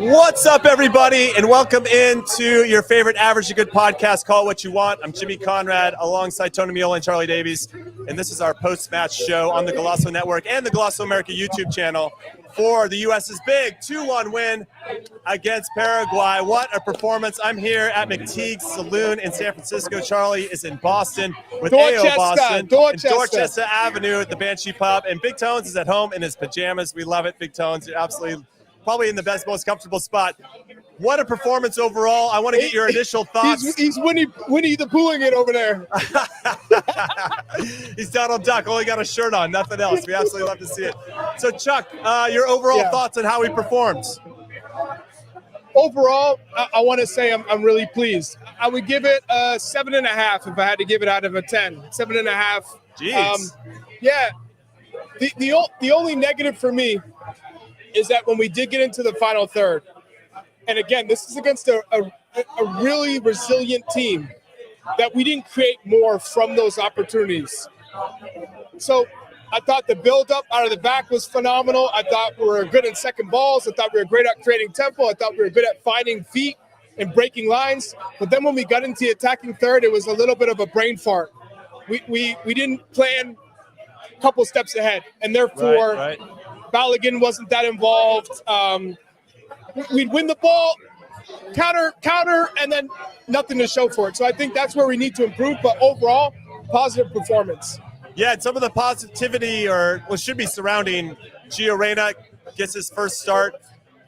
What's up, everybody, and welcome into your favorite Average to Good podcast, Call It What You Want. I'm Jimmy Conrad, alongside Tony Miola and Charlie Davies. and this is our post-match show on the Golasso Network and the Golasso America YouTube channel for the U.S.'s big 2-1 win against Paraguay. What a performance. I'm here at McTeague's Saloon in San Francisco. Charlie is in Boston with AO Boston. Dorchester Avenue at the Banshee Pub. And Big Tones is at home in his pajamas. We love it, Big Tones. You're absolutely probably in the best, most comfortable spot. What a performance overall. I want to get your initial thoughts.
He's Winnie the Poohing it over there.
He's Donald Duck, only got a shirt on, nothing else. We absolutely love to see it. So, Chuck, your overall thoughts on how he performed?
Overall, I want to say I'm really pleased. I would give it a 7.5 if I had to give it out of a 10. 7.5.
Jeez.
Yeah. The only negative for me is that when we did get into the final third, and again, this is against a really resilient team, that we didn't create more from those opportunities. So I thought the build-up out of the back was phenomenal. I thought we were good in second balls. I thought we were great at creating tempo. I thought we were good at finding feet and breaking lines. But then when we got into the attacking third, it was a little bid of a brain fart. We didn't plan a couple steps ahead, and therefore Balogun wasn't that involved. We'd win the ball, counter, and then nothing to show for it. So I think that's where we need to improve. But overall, positive performance.
Yeah, and some of the positivity should be surrounding Gio Reyna gets his first start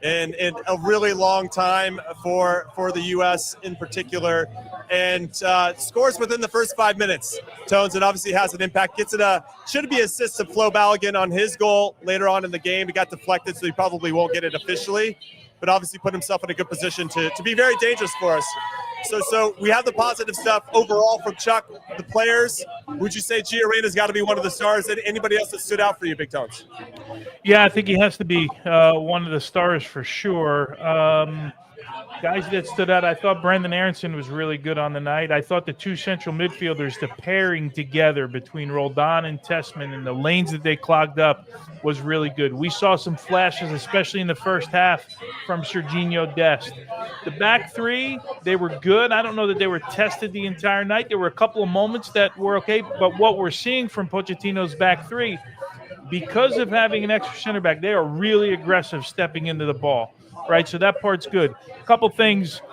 in a really long time for the U.S. in particular, and scores within the first 5 minutes. Tones, it obviously has an impact. Should be assists to Flo Balogun on his goal later on in the game. He got deflected, so he probably won't get it officially, but obviously put himself in a good position to be very dangerous for us. So we have the positive stuff overall from Chuck. The players, would you say Gio Reyna's got to be one of the stars? Anybody else that stood out for you, Big Tones?
Yeah, I think he has to be one of the stars for sure. Guys that stood out, I thought Brandon Aronson was really good on the night. I thought the two central midfielders, the pairing together between Roldan and Tessman and the lanes that they clogged up was really good. We saw some flashes, especially in the first half, from Serginho Dest. The back three, they were good. I don't know that they were tested the entire night. There were a couple of moments that were okay, but what we're seeing from Pochettino's back three, because of having an extra center back, they are really aggressive stepping into the ball. Right, so that part's good. A couple things,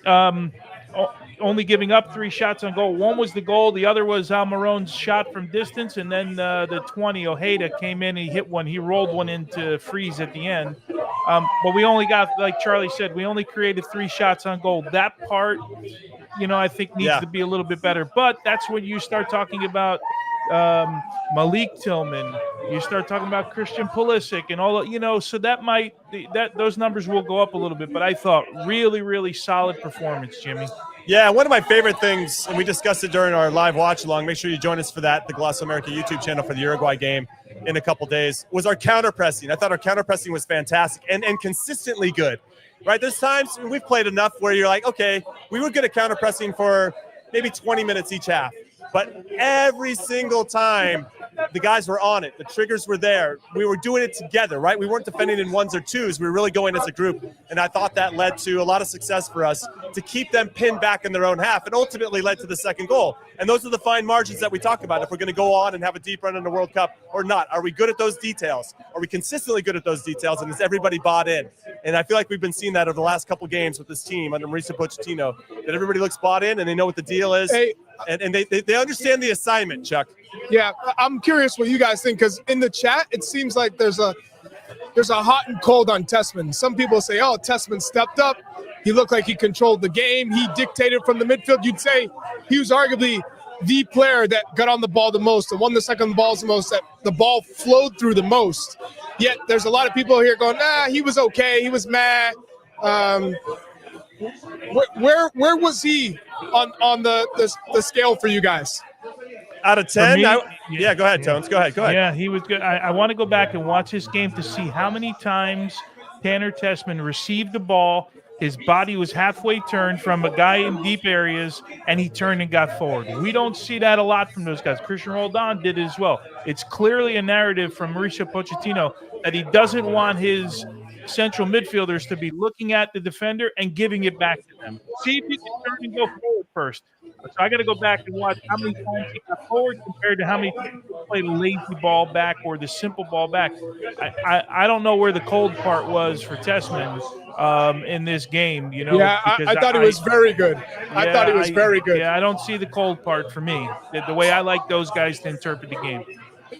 only giving up 3 shots on goal. One was the goal. The other was Almiron's shot from distance, and then the 20, Ojeda came in and he hit one. He rolled one into freeze at the end. But we only got, like Charlie said, we only created 3 shots on goal. That part, I think needs to be a little bit better. But that's when you start talking about Malik Tillman, you start talking about Christian Pulisic and all, so those numbers will go up a little bit. But I thought really, really solid performance, Jimmy.
Yeah, one of my favorite things, and we discussed it during our live watch along. Make sure you join us for that, the Golasso America YouTube channel for the Uruguay game in a couple days, was our counter pressing. I thought our counter pressing was fantastic and consistently good. Right, there's times we've played enough where you're like, okay, we were good at counter pressing for maybe 20 minutes each half. But every single time, the guys were on it. The triggers were there. We were doing it together, right? We weren't defending in ones or twos. We were really going as a group. And I thought that led to a lot of success for us to keep them pinned back in their own half, and ultimately led to the second goal. And those are the fine margins that we talk about. If we're going to go on and have a deep run in the World Cup or not, are we good at those details? Are we consistently good at those details? And is everybody bought in? And I feel like we've been seeing that over the last couple games with this team under Mauricio Pochettino, that everybody looks bought in and they know what the deal is.
Hey,
and they understand the assignment, Chuck.
Yeah, I'm curious what you guys think, because in the chat, it seems like there's a hot and cold on Tessman. Some people say, oh, Tessman stepped up. He looked like he controlled the game. He dictated from the midfield. You'd say he was arguably the player that got on the ball the most and won the second balls the most, that the ball flowed through the most. Yet there's a lot of people here going, he was okay. He was mad. Where was he on the scale for you guys?
Out of 10? Yeah, go ahead, Tones. Go ahead.
Yeah, he was good. I want to go back and watch his game to see how many times Tanner Tessman received the ball. His body was halfway turned from a guy in deep areas, and he turned and got forward. We don't see that a lot from those guys. Christian Roldan did it as well. It's clearly a narrative from Mauricio Pochettino that he doesn't want his central midfielders to be looking at the defender and giving it back to them. See if you can turn and go forward first. So I got to go back and watch how many times he got forward compared to how many times he played a lazy ball back or the simple ball back. I don't know where the cold part was for Tessman in this game.
Yeah, I thought he was very good. I thought he was very good.
Yeah, I don't see the cold part for me. The way I like those guys to interpret the game.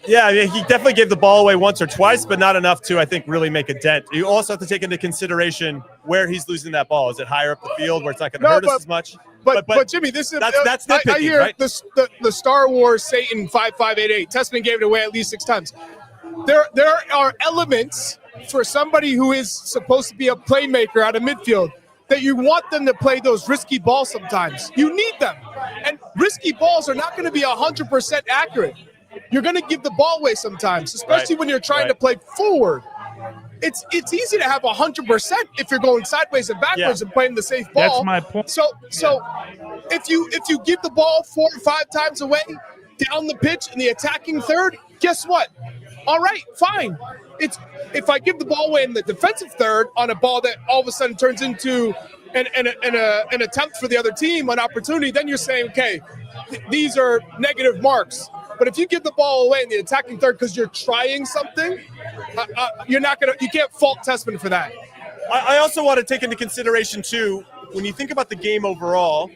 Yeah, I mean, he definitely gave the ball away once or twice, but not enough to, I think, really make a dent. You also have to take into consideration where he's losing that ball. Is it higher up the field where it's not going to hurt us as much?
But Jimmy, this is
that's nitpicking,
I hear
right?
the Star Wars Satan 5588. Tessman gave it away at least 6 times. There are elements for somebody who is supposed to be a playmaker out of midfield that you want them to play those risky balls sometimes. You need them. And risky balls are not going to be 100% accurate. You're going to give the ball away sometimes, especially when you're trying to play forward. It's easy to have 100% if you're going sideways and backwards and playing the safe ball.
That's my point.
So if you give the ball 4 or 5 times away down the pitch in the attacking third, guess what? All right, fine. If I give the ball away in the defensive third on a ball that all of a sudden turns into an attempt for the other team, an opportunity, then you're saying, okay, these are negative marks. But if you give the ball away in the attacking third because you're trying something, you can't fault Tessman for that.
I also want to take into consideration too, when you think about the game overall,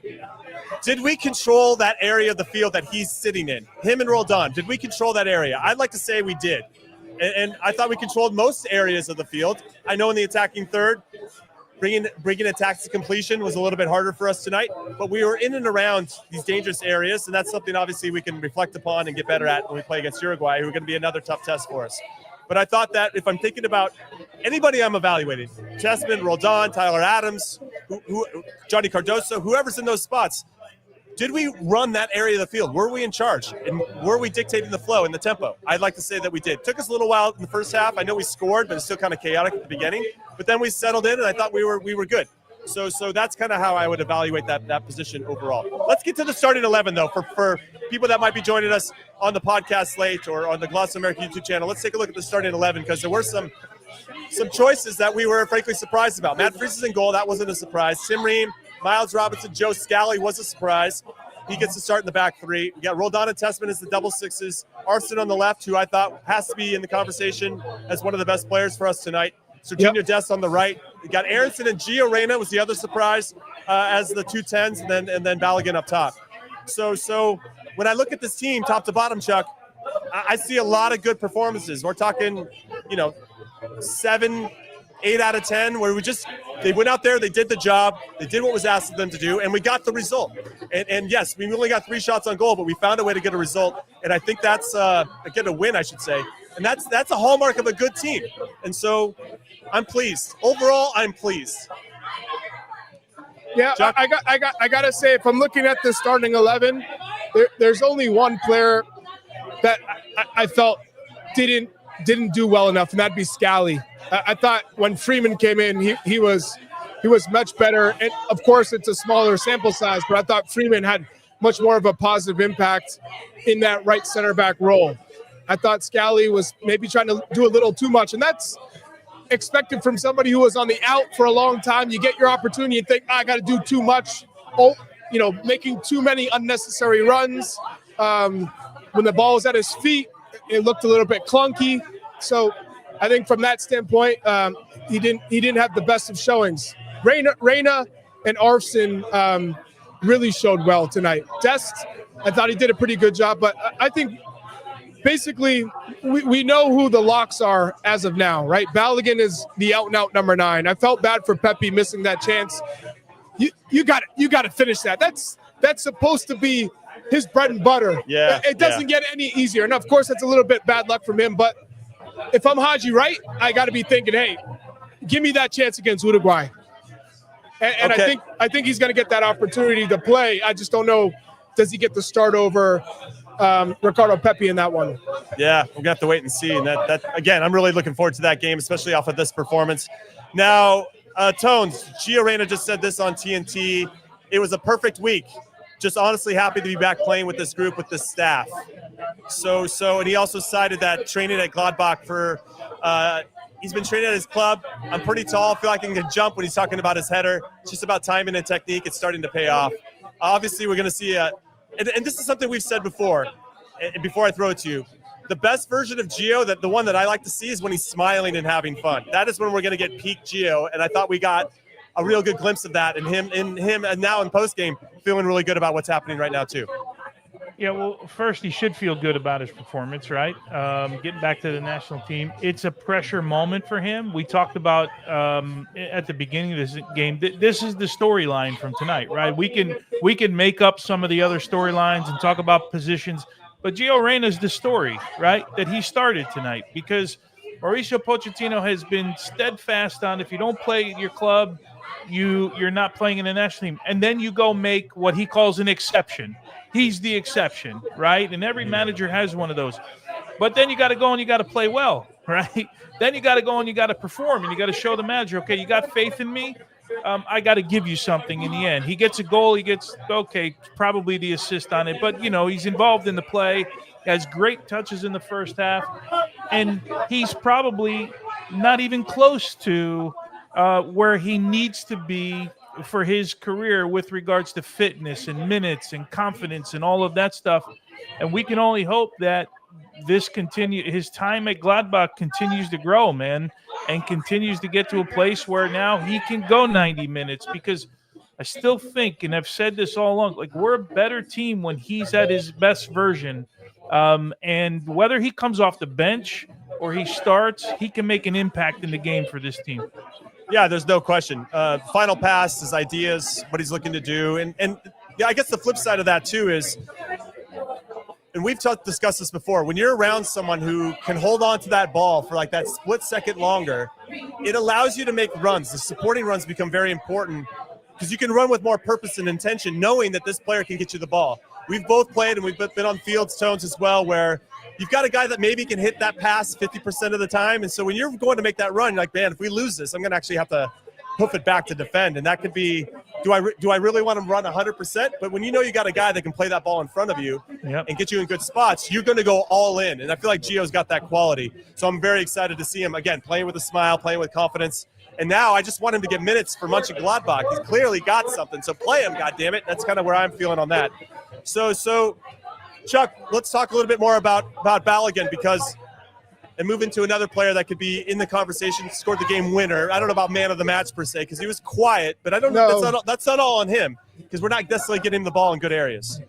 did we control that area of the field that he's sitting in? Him and Roldan, did we control that area? I'd like to say we did. And I thought we controlled most areas of the field. I know in the attacking third, bringing attacks to completion was a little bit harder for us tonight, but we were in and around these dangerous areas, and that's something obviously we can reflect upon and get better at when we play against Uruguay, who are going to be another tough test for us. But I thought that if I'm thinking about anybody I'm evaluating, Tessman, Roldan, Tyler Adams, Johnny Cardoso, whoever's in those spots, did we run that area of the field? Were we in charge? And were we dictating the flow and the tempo? I'd like to say that we did. Took us a little while in the first half. I know we scored, but it's still kind of chaotic at the beginning. But then we settled in, and I thought we were good. So that's kind of how I would evaluate that position overall. Let's get to the starting 11, though, for people that might be joining us on the podcast slate or on the Gloss America YouTube channel. Let's take a look at the starting 11 because there were some choices that we were frankly surprised about. Matt Freese is in goal. That wasn't a surprise. Tim Ream, Miles Robinson, Joe Scally was a surprise. He gets to start in the back three. We got Roldan and Tessman as the double sixes. Arsene on the left, who I thought has to be in the conversation as one of the best players for us tonight. Serginho Dest on the right. We got Aronson and Gio Reyna was the other surprise as the 2 10s, and then Balogun up top. So when I look at this team, top to bottom, Chuck, I see a lot of good performances. We're talking, 7, 8 out of 10, where they went out there, they did the job, they did what was asked of them to do, and we got the result. And yes, we only got 3 shots on goal, but we found a way to get a result. And I think that's a win, I should say. And that's a hallmark of a good team. And so I'm pleased. Overall, I'm pleased.
Yeah,
Chuck?
I gotta say, if I'm looking at the starting 11, there's only one player that I felt didn't do well enough, and that'd be Scally. I thought when Freeman came in, he was much better. And of course, it's a smaller sample size, but I thought Freeman had much more of a positive impact in that right center back role. I thought Scally was maybe trying to do a little too much, and that's expected from somebody who was on the out for a long time. You get your opportunity and think, I got to do too much. Making too many unnecessary runs. When the ball was at his feet, it looked a little bit clunky. So I think from that standpoint, he didn't have the best of showings. Reyna and Arsene really showed well tonight. Dest, I thought he did a pretty good job, but I think basically we know who the locks are as of now, right? Balogun is the out-and-out number 9. I felt bad for Pepe missing that chance. You got to finish that. That's supposed to be his bread and butter.
Yeah,
it doesn't get any easier. And of course, it's a little bit bad luck from him. But if I'm Haji Wright, I got to be thinking, hey, give me that chance against Uruguay. And
okay.
I think he's going to get that opportunity to play. I just don't know, does he get the start over Ricardo Pepi in that one?
Yeah, we're gonna have to wait and see. And that again, I'm really looking forward to that game, especially off of this performance. Now, Tones, Gio Reyna just said this on TNT. It was a perfect week. Just honestly happy to be back playing with this group, with this staff. So, and he also cited that training at Gladbach for. He's been training at his club. I'm pretty tall. I feel like I can jump when he's talking about his header. It's just about timing and technique. It's starting to pay off. obviously we're going to see and this is something we've said before. And before I throw it to you, the best version of Gio, that the one that I like to see, is when he's smiling and having fun. That is when we're going to get peak Gio, and I thought we got a real good glimpse of that in him, and now in post game, feeling really good about what's happening right now too.
Yeah, well, first he should feel good about his performance, right? Getting back to the national team, it's a pressure moment for him. We talked about at the beginning of this game. This is the storyline from tonight, right? We can make up some of the other storylines and talk about positions, but Gio Reyna is the story, right? That he started tonight, because Mauricio Pochettino has been steadfast on, if you don't play at your club, you're not playing in the national team, and then you go make what he calls an exception. He's the exception, right? And every manager has one of those. But then you got to go and you got to play well, right? Then you got to go and you got to perform, and you got to show the manager, okay, you got faith in me. I got to give you something in the end. He gets a goal. He gets, okay, probably the assist on it. But, he's involved in the play, has great touches in the first half, and he's probably not even close to where he needs to be for his career with regards to fitness and minutes and confidence and all of that stuff. And we can only hope that his time at Gladbach continues to grow, man, and continues to get to a place where now he can go 90 minutes, because I still think, and I've said this all along, like, we're a better team when he's at his best version. And whether he comes off the bench or he starts, he can make an impact in the game for this team.
Yeah, there's no question. Final pass, his ideas, what he's looking to do. And yeah, I guess the flip side of that too is, and we've discussed this before, when you're around someone who can hold on to that ball for like that split second longer, it allows you to make runs. The supporting runs become very important because you can run with more purpose and intention, knowing that this player can get you the ball. We've both played, and we've been on fields, Tones, as well, where you've got a guy that maybe can hit that pass 50% of the time. And so when you're going to make that run, you're like, man, if we lose this, I'm going to actually have to hoof it back to defend. And that could be, do I really want to run 100%? But when you know you got a guy that can play that ball in front of you and get you in good spots, you're going to go all in. And I feel like Gio's got that quality. So I'm very excited to see him, again, playing with a smile, playing with confidence. And now I just want him to get minutes for Mönchengladbach. He's clearly got something. So play him, goddammit. That's kind of where I'm feeling on that. So Chuck, let's talk a little bit more about Balogun, and move into another player that could be in the conversation, scored the game winner. I don't know about man of the match per se, because he was quiet, but I don't know. That's not all on him, because we're not necessarily getting him the ball in good areas.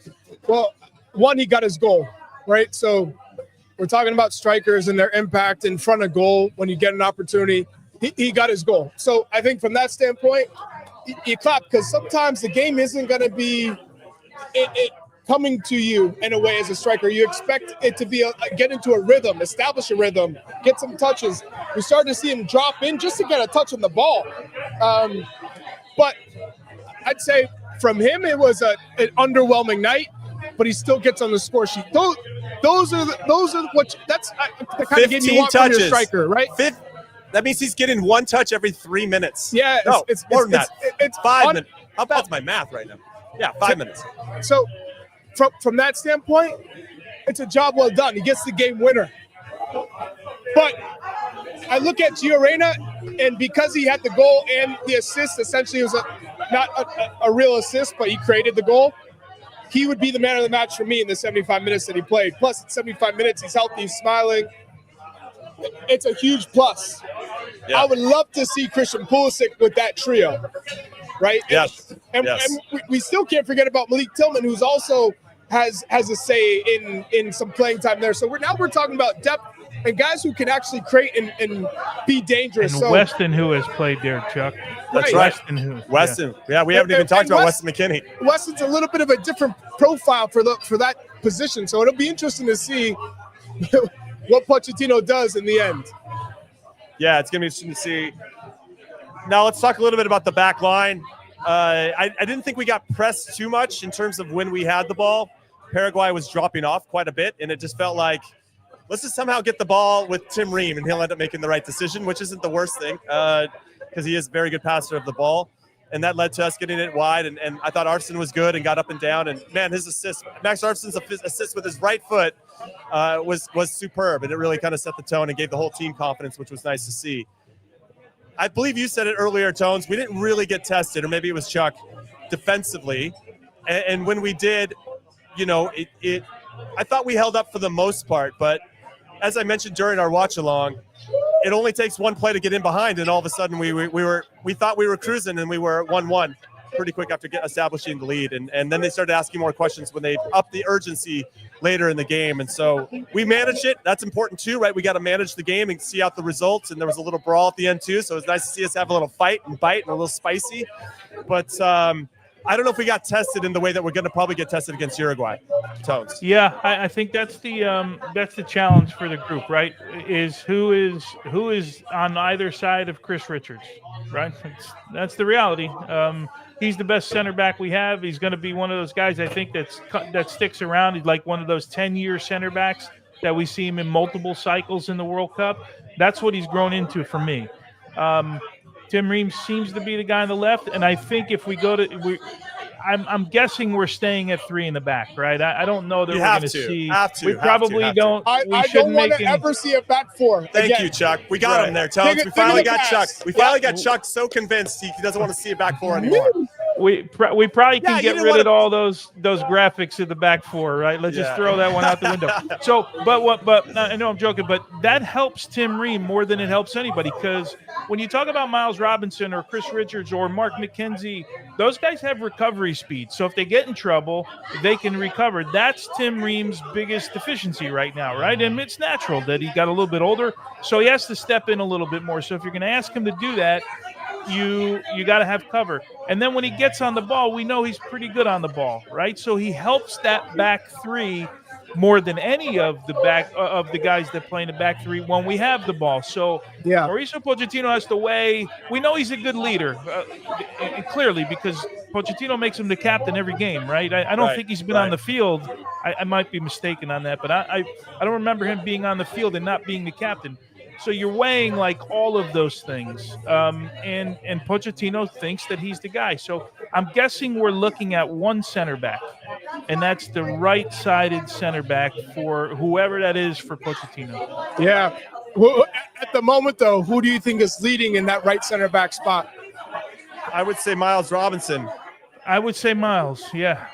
Well, one, he got his goal, right? So we're talking about strikers and their impact in front of goal when you get an opportunity. He got his goal. So I think from that standpoint, you clap, because sometimes the game isn't going to be it coming to you in a way as a striker. You expect it to be get into a rhythm, establish a rhythm, get some touches. We started to see him drop in just to get a touch on the ball. But I'd say from him, it was an underwhelming night, but he still gets on the score sheet. Those are what that's the kind of game you want from your striker, right?
That means he's getting one touch every 3 minutes.
Yeah,
it's more than that. It's 5 minutes. How bad's my math right now? Yeah, 5 minutes.
So from that standpoint, it's a job well done. He gets the game winner. But I look at Gio Reyna, and because he had the goal and the assist, essentially it was not a real assist, but he created the goal. He would be the man of the match for me in the 75 minutes that he played. Plus, in 75 minutes, he's healthy, he's smiling. It's a huge plus. Yeah. I would love to see Christian Pulisic with that trio, right?
Yes.
And we still can't forget about Malik Tillman, who's also has a say in some playing time there. So we're talking about depth and guys who can actually create and be dangerous.
And Weston, who has played there, Chuck.
That's right. Weston. Yeah, we haven't even talked about Weston McKennie.
Weston's a little bit of a different profile for that position. So it'll be interesting to see what Pochettino does in the end.
Yeah, it's going to be interesting to see. Now let's talk a little bit about the back line. I didn't think we got pressed too much in terms of when we had the ball. Paraguay was dropping off quite a bit, and it just felt like, let's just somehow get the ball with Tim Ream, and he'll end up making the right decision, which isn't the worst thing because he is a very good passer of the ball. And that led to us getting it wide, and I thought Arsene was good and got up and down. And, man, his assist, Max Arsen's assist with his right foot was superb, and it really kind of set the tone and gave the whole team confidence, which was nice to see. I believe you said it earlier, Tones. We didn't really get tested, or maybe it was Chuck, defensively. And when we did, I thought we held up for the most part, but as I mentioned during our watch along, it only takes one play to get in behind, and all of a sudden we thought we were cruising, and we were 1-1 pretty quick after establishing the lead, and then they started asking more questions when they upped the urgency later in the game, and so we managed it. That's important too, right? We got to manage the game and see out the results, and there was a little brawl at the end too, so it was nice to see us have a little fight and bite and a little spicy, but I don't know if we got tested in the way that we're going to probably get tested against Uruguay. Tones.
Yeah, I think that's the challenge for the group, right? Is who is on either side of Chris Richards, right? That's the reality. He's the best center back we have. He's going to be one of those guys I think that sticks around. He's like one of those 10-year center backs that we see him in multiple cycles in the World Cup. That's what he's grown into for me. Tim Ream seems to be the guy on the left, and I think if we go to I'm guessing we're staying at 3 in the back, right? I don't know that we're going to see. We probably don't.
I don't want to ever see a back 4.
Thank you, Chuck. We got him there, Tones. We finally got Chuck. We finally got Chuck so convinced he doesn't want to see a back 4 anymore.
We probably can get rid of all those graphics in the back 4, right? Let's just throw that one out the window. So, but I know I'm joking, but that helps Tim Ream more than it helps anybody, because when you talk about Miles Robinson or Chris Richards or Mark McKenzie, those guys have recovery speed. So if they get in trouble, they can recover. That's Tim Ream's biggest deficiency right now, right? And it's natural that he got a little bit older, so he has to step in a little bit more. So if you're going to ask him to do that, you got to have cover. And then when he gets on the ball, we know he's pretty good on the ball, right? So he helps that back 3 more than any of the guys that play in the back 3 when we have the ball. So Mauricio Pochettino has to weigh. We know he's a good leader, clearly, because Pochettino makes him the captain every game, right? I don't think he's been on the field. I might be mistaken on that, but I don't remember him being on the field and not being the captain. So you're weighing like all of those things, and Pochettino thinks that he's the guy. So I'm guessing we're looking at one center back, and that's the right-sided center back for whoever that is for Pochettino.
Yeah. Well, at the moment, though, who do you think is leading in that right center back spot?
I would say Miles Robinson.
I would say Miles, yeah.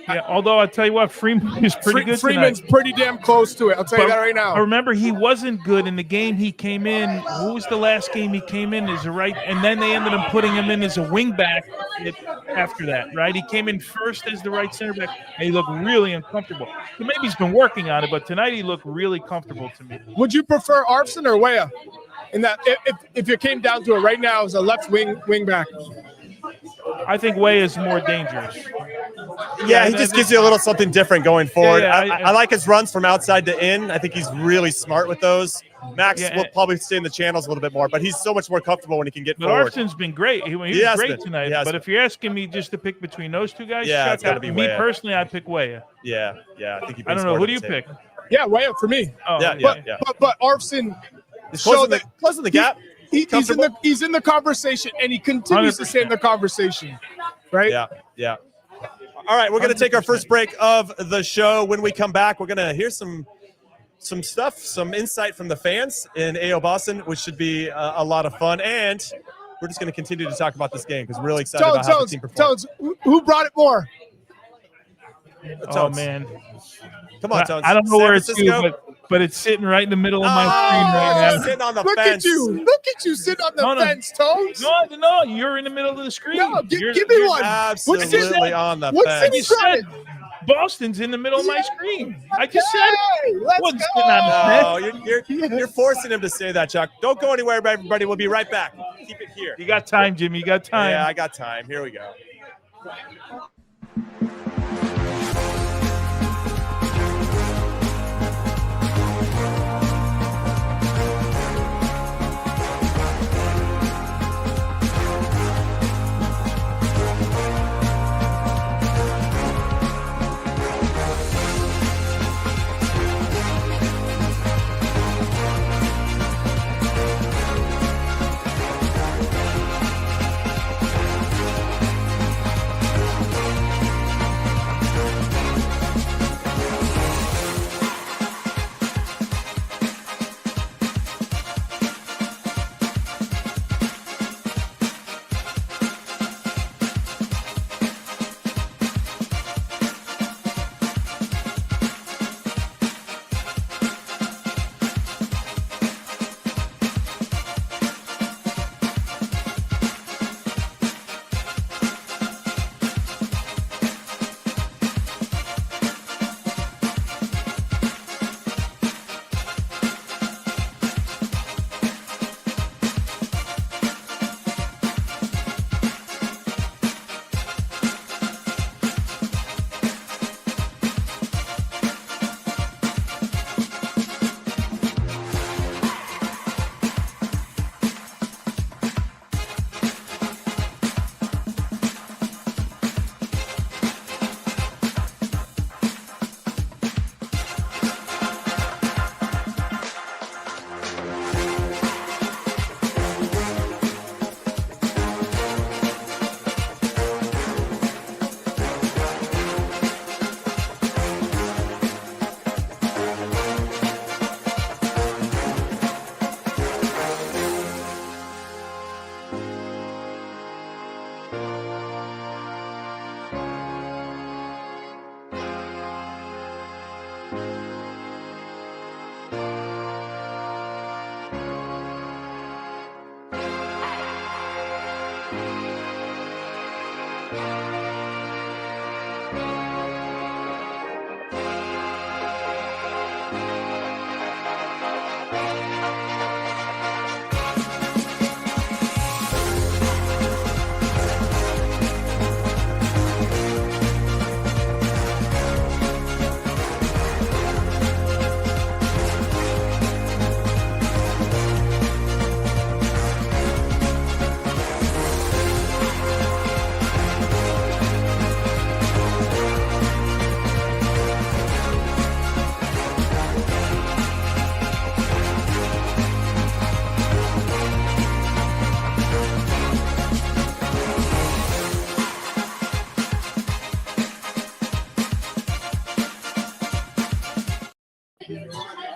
Yeah, although I'll tell you what, Freeman is pretty good
Freeman's
tonight.
pretty damn close to it. I'll tell you that right now.
I remember he wasn't good in the game he came in. Who was the last game he came in as a right? And then they ended up putting him in as a wing back after that, right? He came in first as the right center back, and he looked really uncomfortable. So maybe he's been working on it, but tonight he looked really comfortable to me.
Would you prefer Arfson or Weah? In that, if you came down to it right now as a left wing back?
I think Way is more dangerous.
Yeah, he just gives you a little something different going forward. I like his runs from outside to in. I think he's really smart with those. Max will probably stay in the channels a little bit more, but he's so much more comfortable when he can get forward.
Arfson's been great. He was great tonight. But if you're asking me just to pick between those two guys,
it's got to be
me
Weah.
Personally, I pick Weah.
Yeah. I think
I don't know. Who do you pick?
Yeah, Weah for me.
Oh,
yeah.
But Arfson
closing the gap.
He's in the conversation, and he continues 100%. To stay in the conversation, right?
Yeah. All right, we're going to take our first break of the show. When we come back, we're going to hear some stuff, some insight from the fans in AO Boston, which should be a lot of fun. And we're just going to continue to talk about this game because we're really excited about how the team performed.
Tones, who brought it more?
Oh, man.
Come on, Tones.
I don't know where it's to, but it's sitting right in the middle of my screen right now.
Sitting on the
Look
fence.
Look at you sitting on the fence, Tones.
No, you're in the middle of the screen.
No, give me one.
Absolutely on the
fence.
You said Boston's in the middle of my screen. I just said it.
Let's
go. You're forcing him to say that, Chuck. Don't go anywhere, everybody. We'll be right back. Keep it here.
You got time, Jimmy. You got time.
Yeah, I got time. Here we go.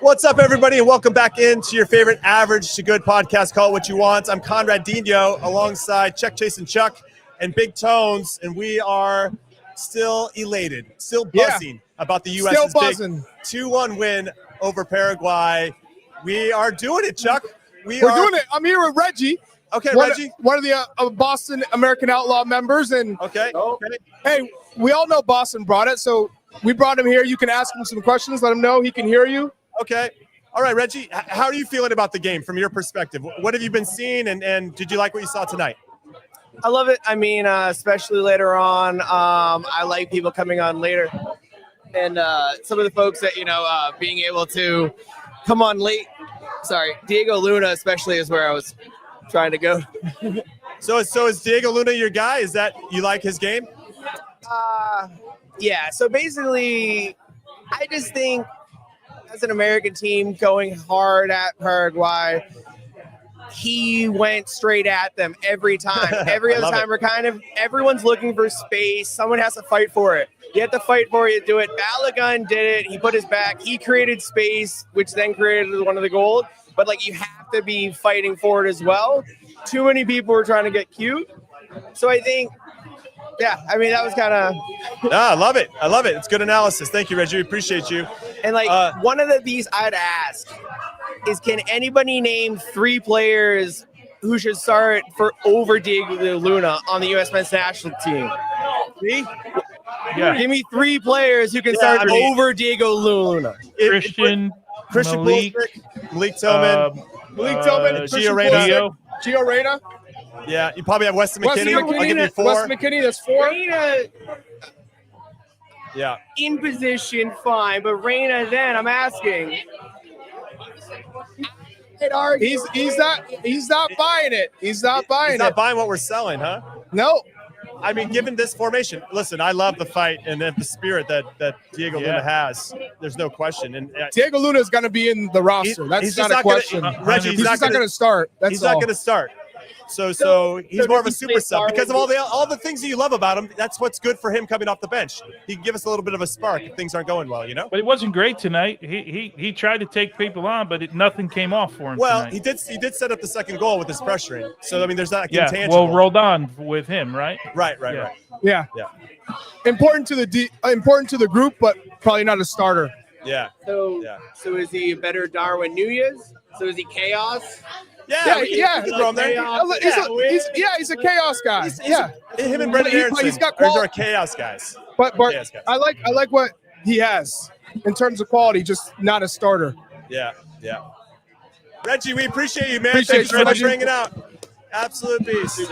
What's up, everybody, and welcome back into your favorite average to good podcast, Call It What You Want. I'm Conrad Dino alongside Chuck, Chase, and Chuck and Big Tones, and we are still elated, still buzzing about the U.S.'s big 2-1 win over Paraguay. We are doing it, Chuck. We're
doing it. I'm here with Reggie.
Okay,
Reggie. One of the Boston American Outlaw members. And
okay.
Hey, we all know Boston brought it, so we brought him here. You can ask him some questions, let him know he can hear you.
Okay. All right, Reggie, how are you feeling about the game from your perspective? What have you been seeing, and did you like what you saw tonight?
I love it. I mean, especially later on, I like people coming on later. And some of the folks that, being able to come on late. Sorry, Diego Luna especially is where I was trying to go.
So is Diego Luna your guy? Is that you like his game?
Yeah, so basically, I just think as an American team going hard at Paraguay, he went straight at them every time. Every other time, everyone's looking for space. Someone has to fight for it. You have to fight for it, do it. Balogun did it. He put his back. He created space, which then created one of the goals. But, you have to be fighting for it as well. Too many people were trying to get cute. So I think, that was kind of.
I love it. I love it. It's good analysis. Thank you, Reggie. We appreciate you.
And, one of these I'd ask is, can anybody name 3 players who should start for over Diego Luna on the U.S. men's national team? See?
Yeah.
Give me 3 players who can start over Diego Luna.
Christian Malik
Tillman,
Gio Reyna.
Yeah, you probably have Weston McKinney. I'll give you 4.
Weston McKinney, that's 4.
Reyna,
yeah.
in position, fine, but Reyna, then I'm asking.
He's not buying it. He's not buying
what we're selling, huh?
No.
I mean, given this formation, listen, I love the fight and the spirit that Diego Luna has. There's no question. And
Diego Luna is going to be in the roster. That's not a question.
Reggie,
he's not going to start.
He's not going to start. So he's more of a super sub because of all the things that you love about him. That's what's good for him coming off the bench. He can give us a little bit of a spark if things aren't going well,
But it wasn't great tonight. He tried to take people on, but nothing came off for him.
Well,
tonight.
he did set up the second goal with his pressuring. So I mean, there's not intangible.
Well, rolled on with him, right?
Right.
Yeah. Important to the group, but probably not a starter.
Yeah.
So is he a better Darwin Núñez? So is he chaos?
Yeah.
Throw him there.
He's a chaos guy.
Him and Brendan Aronson.
He's got
quality. Are chaos guys.
But I like what he has in terms of quality, just not a starter.
Yeah. Reggie, we appreciate you, man.
Thanks
very much for hanging out. Absolute beast.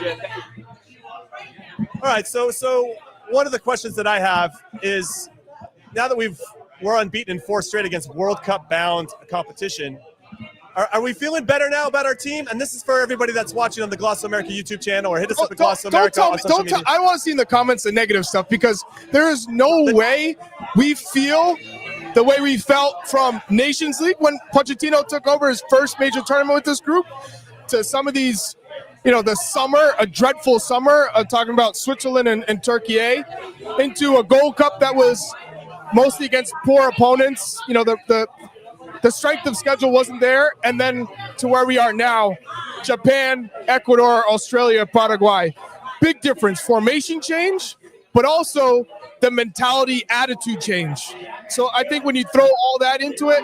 All right, so one of the questions that I have is, now that we're unbeaten in 4 straight against World Cup bound competition, are we feeling better now about our team? And this is for everybody that's watching on the Glosso America YouTube channel, or hit us up at Glosso America on social media.
I want to see in the comments the negative stuff, because there is no way we feel the way we felt from Nations League when Pochettino took over his first major tournament with this group, to some of these, the summer, a dreadful summer, talking about Switzerland and Turkey, into a Gold Cup that was mostly against poor opponents. The strength of schedule wasn't there, and then to where we are now, Japan, Ecuador, Australia, Paraguay. Big difference, formation change, but also the mentality, attitude change. So I think when you throw all that into it,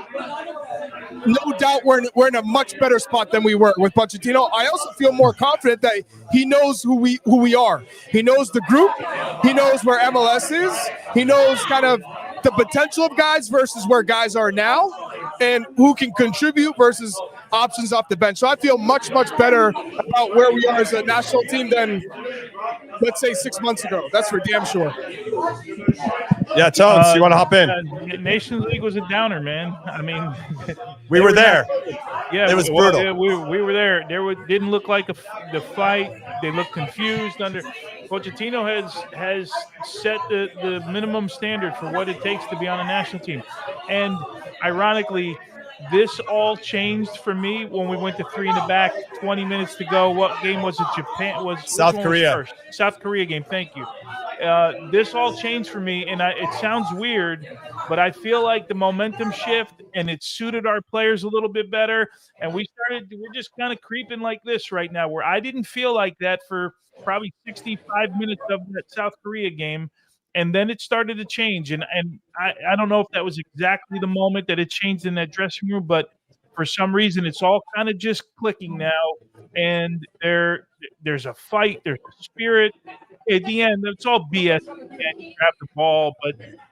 no doubt we're in a much better spot than we were with Pochettino. I also feel more confident that he knows who we are. He knows the group. He knows where MLS is. He knows kind of the potential of guys versus where guys are now, and who can contribute versus options off the bench. So I feel much, much better about where we are as a national team than, let's say, 6 months ago. That's for damn sure.
Yeah, Tones, you want to hop in?
Nations League was a downer, man. I mean,
we were there.
Yeah,
it was brutal.
Yeah, we were there. Didn't look like the fight. They looked confused under. Pochettino has set the minimum standard for what it takes to be on a national team. And ironically, this all changed for me when we went to 3 in the back, 20 minutes to go. What game was it? Japan was
South Korea.
South Korea game. Thank you. this all changed for me, and it sounds weird, but I feel like the momentum shift, and it suited our players a little bit better, and we're just kind of creeping like this right now, where I didn't feel like that for probably 65 minutes of that South Korea game, and then it started to change, and I don't know if that was exactly the moment that it changed in that dressing room, but for some reason, it's all kind of just clicking now, and there's a fight, there's a spirit. At the end, it's all BS. You grab the ball,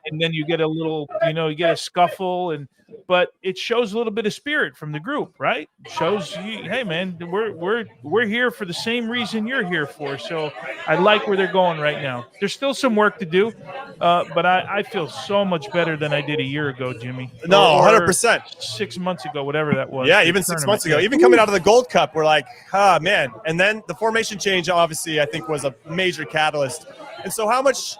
and then you get you get a scuffle, but it shows a little bit of spirit from the group, right? It shows you, hey man, we're here for the same reason you're here for. So I like where they're going right now. There's still some work to do, but I feel so much better than I did a year ago, Jimmy.
No,
Or
100%.
6 months ago, whatever that was.
Yeah,
the
even 6 months ago.
tournament.
Even coming out of the Gold Cup, we're like, man. And then the formation change, obviously, I think was a major catalyst. And so how much,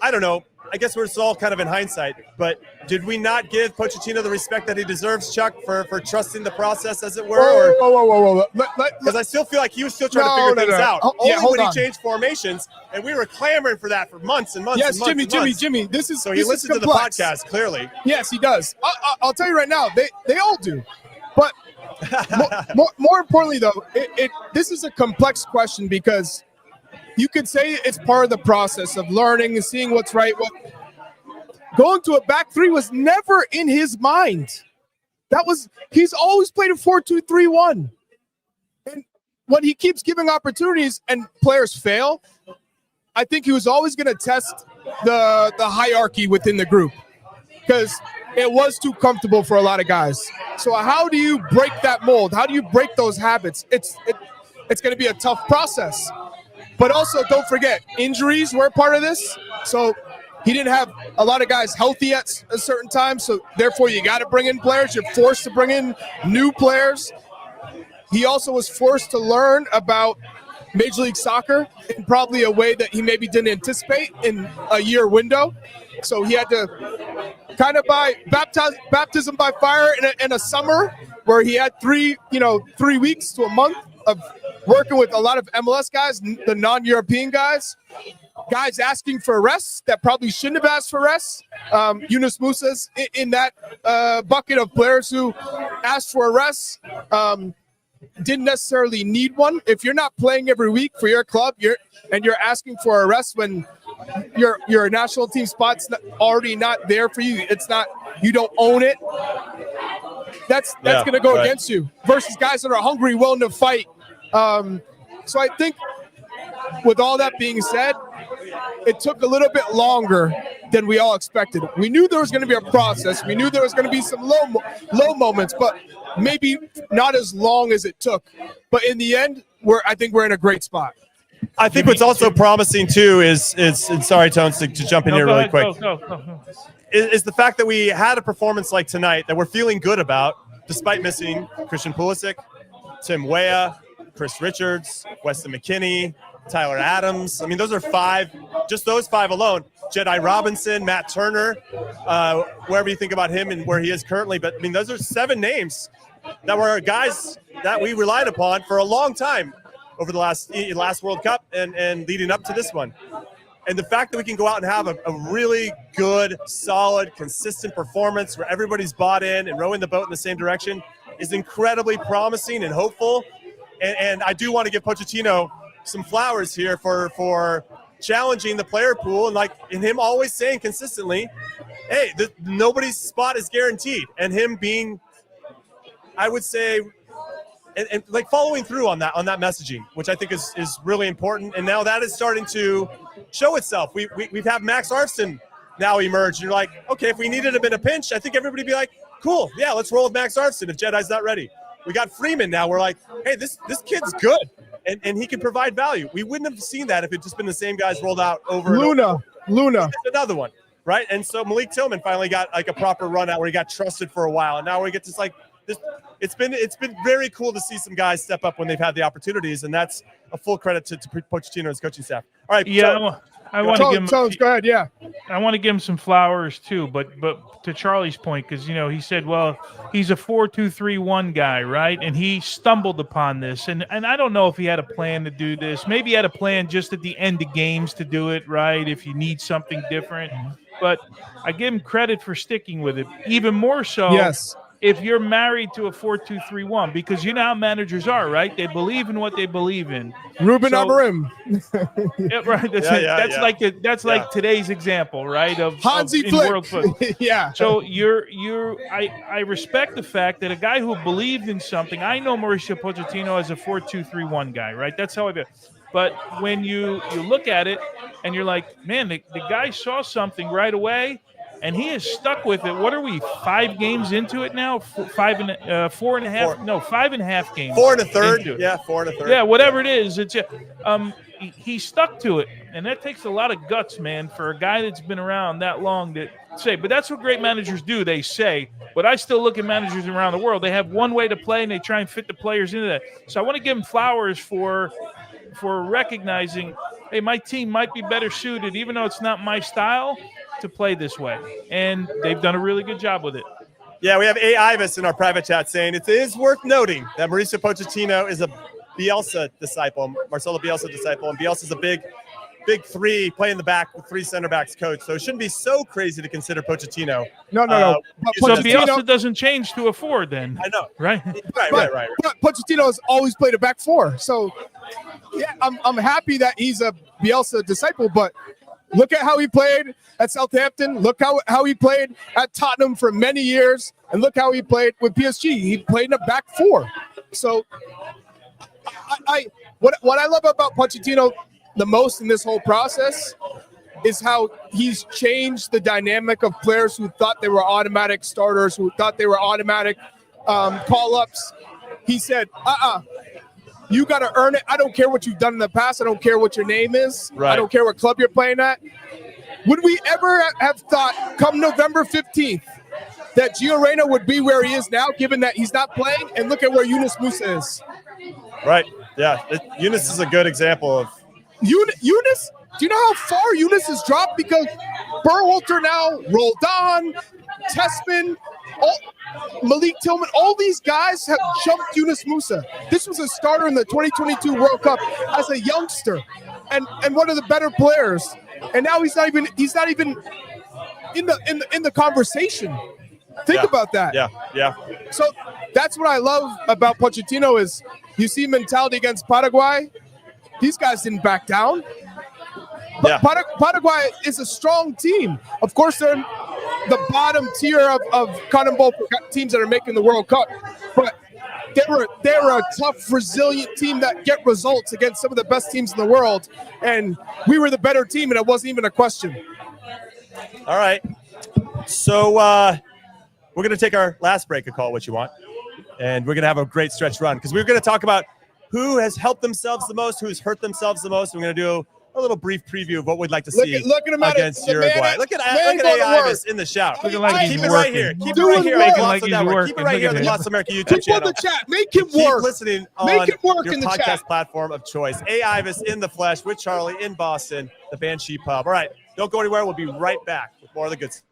I don't know, I guess it's all kind of in hindsight, but did we not give Pochettino the respect that he deserves, Chuck, for trusting the process, as it were?
Whoa.
Because I still feel like he was still trying to figure things out. Only
hold
when
on.
he changed formations, and we were clamoring for that for months and months
Yes,
and months and months.
Jimmy. This is
So he listened to the
complex.
podcast, clearly.
Yes, he does. I'll tell you right now, they all do. But more importantly, though, this is a complex question because you could say it's part of the process of learning and seeing what's right. Going to a back three was never in his mind. He's always played a 4-2-3-1. And when he keeps giving opportunities and players fail, I think he was always going to test the hierarchy within the group because it was too comfortable for a lot of guys. So how do you break that mold? How do you break those habits? It's going to be a tough process. But also, don't forget, injuries were part of this. So he didn't have a lot of guys healthy at a certain time. So therefore, you got to bring in players. You're forced to bring in new players. He also was forced to learn about Major League Soccer in probably a way that he maybe didn't anticipate in a year window. So he had to kind of by baptism by fire in a summer where he had 3 weeks to a month of working with a lot of MLS guys, the non-European guys asking for arrests that probably shouldn't have asked for arrests. Yunus Musa's in that bucket of players who asked for arrests. Didn't necessarily need one. If you're not playing every week for your club, you're asking for arrests when your national team spot's already not there for you. It's not, you don't own it. That's going to go against you versus guys that are hungry, willing to fight. So I think with all that being said, it took a little bit longer than we all expected. We knew there was going to be a process. We knew there was going to be some low moments, but maybe not as long as it took. But in the end, I think we're in a great spot.
I think what's also promising too is and sorry, Tones, to jump in here really quick.
Go.
Is the fact that we had a performance like tonight that we're feeling good about, despite missing Christian Pulisic, Tim Weah, Chris Richards, Weston McKennie, Tyler Adams. I mean, those are 5, just those 5 alone. Jedi Robinson, Matt Turner, wherever you think about him and where he is currently. But, I mean, those are 7 names that were guys that we relied upon for a long time over the last World Cup and leading up to this one. And the fact that we can go out and have a really good, solid, consistent performance where everybody's bought in and rowing the boat in the same direction is incredibly promising and hopeful. And I do want to give Pochettino some flowers here for challenging the player pool and him always saying consistently, hey, nobody's spot is guaranteed. And him being, I would say, and like following through on that messaging, which I think is really important. And now that is starting to show itself. We've had Max Arfson now emerge. And you're like, okay, if we needed him in a pinch, I think everybody would be like, cool, yeah, let's roll with Max Arfson if Jedi's not ready. We got Freeman now. We're like, hey, this kid's good, and he can provide value. We wouldn't have seen that if it just been the same guys rolled out over
Luna.
Another one, right? And so Malik Tillman finally got like a proper run out where he got trusted for a while, and now we get to this. It's been very cool to see some guys step up when they've had the opportunities, and that's a full credit to Pochettino and his coaching staff. All right,
yeah. I want to give him.
Tones, go ahead. Yeah.
I want to give him some flowers too, but to Charlie's point, because he said, well, he's a 4-2-3-1 guy, right? And he stumbled upon this, and I don't know if he had a plan to do this. Maybe he had a plan just at the end of games to do it, right? If you need something different, but I give him credit for sticking with it. Even more so,
Yes.
if you're married to a 4-2-3-1, because you know how managers are, right? They believe in what they believe in.
Ruben Amorim.
Yeah, right. That's like today's example, right?
Hansi
in world
Flick.
football.
Yeah.
So I respect the fact that a guy who believed in something. I know Mauricio Pochettino as a 4-2-3-1 guy, right? That's how I do. But when you look at it and you're like, man, the guy saw something right away. And he is stuck with it. What are we, 5 games into it now? 5 and 4.5? No, 5.5 games.
4 1/3. Yeah, 4 1/3.
Yeah, whatever it is. It's he stuck to it, and that takes a lot of guts, man, for a guy that's been around that long to say. But that's what great managers do. They say. But I still look at managers around the world. They have one way to play, and they try and fit the players into that. So I want to give him flowers for recognizing, hey, my team might be better suited, even though it's not my style, to play this way, and they've done a really good job with it.
Yeah, we have A. Ivis in our private chat saying it is worth noting that Mauricio Pochettino is a Bielsa disciple, Marcelo Bielsa disciple, and Bielsa's a big 3, playing the back with 3 center backs coach. So it shouldn't be so crazy to consider Pochettino.
No.
So Bielsa doesn't change to a 4 then.
I know.
Right.
Right.
But Pochettino has always played a back 4. So yeah, I'm happy that he's a Bielsa disciple, but look at how he played at Southampton. Look how he played at Tottenham for many years. And look how he played with PSG. He played in a back 4. So what I love about Pochettino the most in this whole process is how he's changed the dynamic of players who thought they were automatic starters, who thought they were automatic call-ups. He said, you got to earn it. I don't care what you've done in the past. I don't care what your name is.
Right.
I don't care what club you're playing at. Would we ever have thought come November 15th that Gio Reyna would be where he is now, given that he's not playing? And look at where Yunus Musa is.
Right. Yeah. Yunus is a good example of.
Yunus, do you know how far Yunus has dropped? Because Berhalter now, Roldan, Tessman, Malik Tillman, all these guys have jumped Yunus Musa. This was a starter in the 2022 World Cup as a youngster and one of the better players. And now he's not even in the conversation. Think about that.
Yeah.
So that's what I love about Pochettino is you see mentality against Paraguay. These guys didn't back down. But Paraguay is a strong team. Of course, they're in the bottom tier of Cotton Bowl teams that are making the World Cup. But they were a tough, resilient team that get results against some of the best teams in the world. And we were the better team, and it wasn't even a question.
All right. So we're going to take our last break of Call What You Want. And we're going to have a great stretch run because we're going to talk about who has helped themselves the most, who has hurt themselves the most. We're going to do a little brief preview of what we'd like to see against Uruguay. Look at Ivis in the shout.
Looking like
Keep
he's
it
working.
right here. Keep it right here.
Making like he's working.
Keep it right here on the Lost America YouTube channel.
People in the chat, make him
Keep
work.
listening
Make
on
it work
your
in the
podcast
chat.
platform of choice. Ivis in the flesh with Charlie in Boston, the Banshee Pub. All right, don't go anywhere. We'll be right back with more of the good stuff.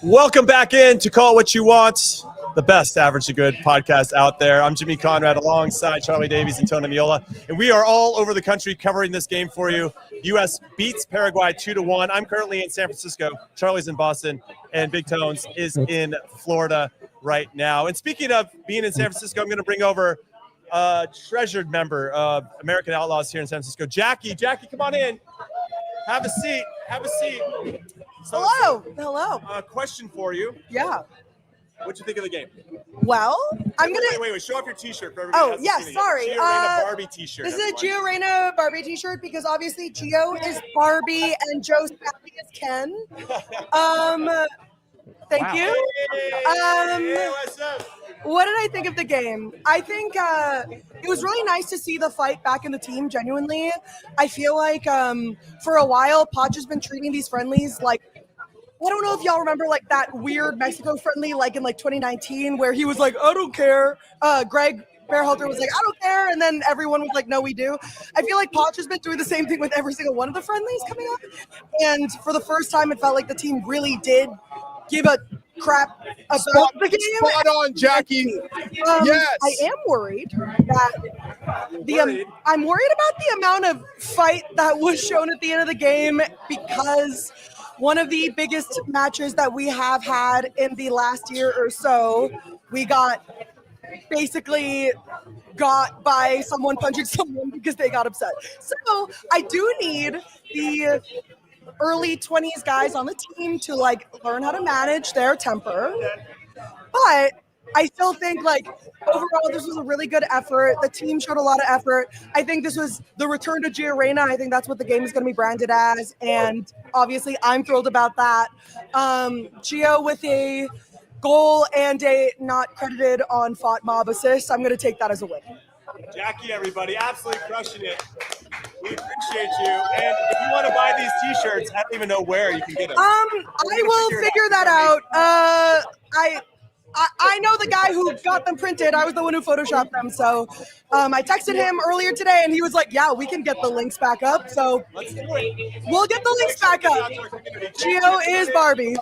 Welcome back in to Call It What You Want, the best Average to Good podcast out there. I'm Jimmy Conrad alongside Charlie Davies and Tony Miola, and we are all over the country covering this game for you. U.S. beats Paraguay 2-1. I'm currently in San Francisco. Charlie's in Boston, and Big Tones is in Florida right now. And speaking of being in San Francisco, I'm going to bring over a treasured member of American Outlaws here in San Francisco, Jackie. Jackie, come on in. Have a seat. Have a seat. So,
Hello.
Question for you.
Yeah.
What'd you think of the game?
Well, I'm gonna.
Wait. Show off your T-shirt for everybody.
Oh, yeah. Sorry.
Gio Reyna Barbie T-shirt.
This is a Gio Reyna Barbie T-shirt because obviously Gio is Barbie and Joe Scally is Ken. Thank you.
What's up?
What did I think of the game? I think it was really nice to see the fight back in the team, genuinely. I feel like for a while, Podge has been treating these friendlies like, I don't know if y'all remember like that weird Mexico friendly like in like 2019 where he was like, I don't care. Greg Berhalter was like, I don't care. And then everyone was like, no, we do. I feel like Podge has been doing the same thing with every single one of the friendlies coming up. And for the first time, it felt like the team really did give a crap about the game.
Spot on, Jackie. Yes.
I am worried that I'm worried about the amount of fight that was shown at the end of the game because one of the biggest matches that we have had in the last year or so, we got by someone punching someone because they got upset. So I do need the early 20s guys on the team to like learn how to manage their temper. But I still think like overall this was a really good effort. The team showed a lot of effort. I think this was the return to Gio Reyna. I think that's what the game is going to be branded as. And obviously I'm thrilled about that. Gio with a goal and a not credited on fought mob assist. I'm going to take that as a win.
Jackie, everybody, absolutely crushing it. We appreciate you. And if you want to buy these T-shirts, I don't even know where you can get them.
I will figure that out. I know the guy who got them printed. I was the one who photoshopped them. So I texted him earlier today, and he was like, yeah, we can get the links back up. So we'll get the links back up. Gio is Barbie.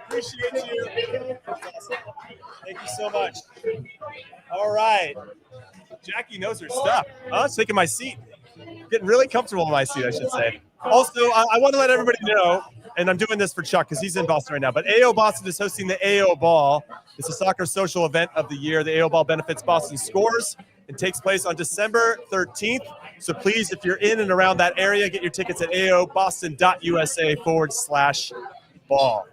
Appreciate you. Thank you so much. All right. Jackie knows her stuff. Oh, it's taking my seat. Getting really comfortable in my seat, I should say. Also, I want to let everybody know, and I'm doing this for Chuck because he's in Boston right now, but AO Boston is hosting the AO Ball. It's a soccer social event of the year. The AO Ball benefits Boston Scores and takes place on December 13th. So please, if you're in and around that area, get your tickets at aoboston.usa/ball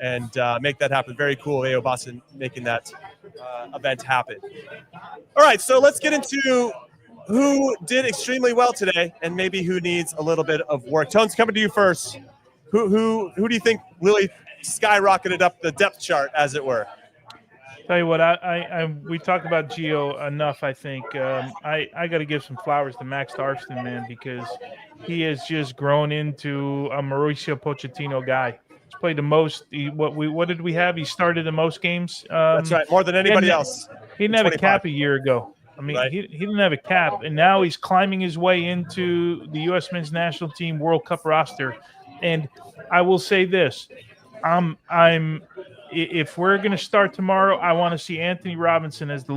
and make that happen. Very cool, AO Boston making that event happen. All right, so let's get into who did extremely well today and maybe who needs a little bit of work. Tones, coming to you first. Who do you think really skyrocketed up the depth chart, as it were?
Tell you what, we talked about Gio enough. I think I got to give some flowers to Max Darfston, man, because he has just grown into a Mauricio Pochettino guy. He's played the most. What did we have? He started the most games.
That's right, more than anybody else.
He didn't have a cap a year ago. I mean, right. he didn't have a cap, and now he's climbing his way into the U.S. men's national team World Cup roster. And I will say this: if we're going to start tomorrow, I want to see Anthony Robinson as the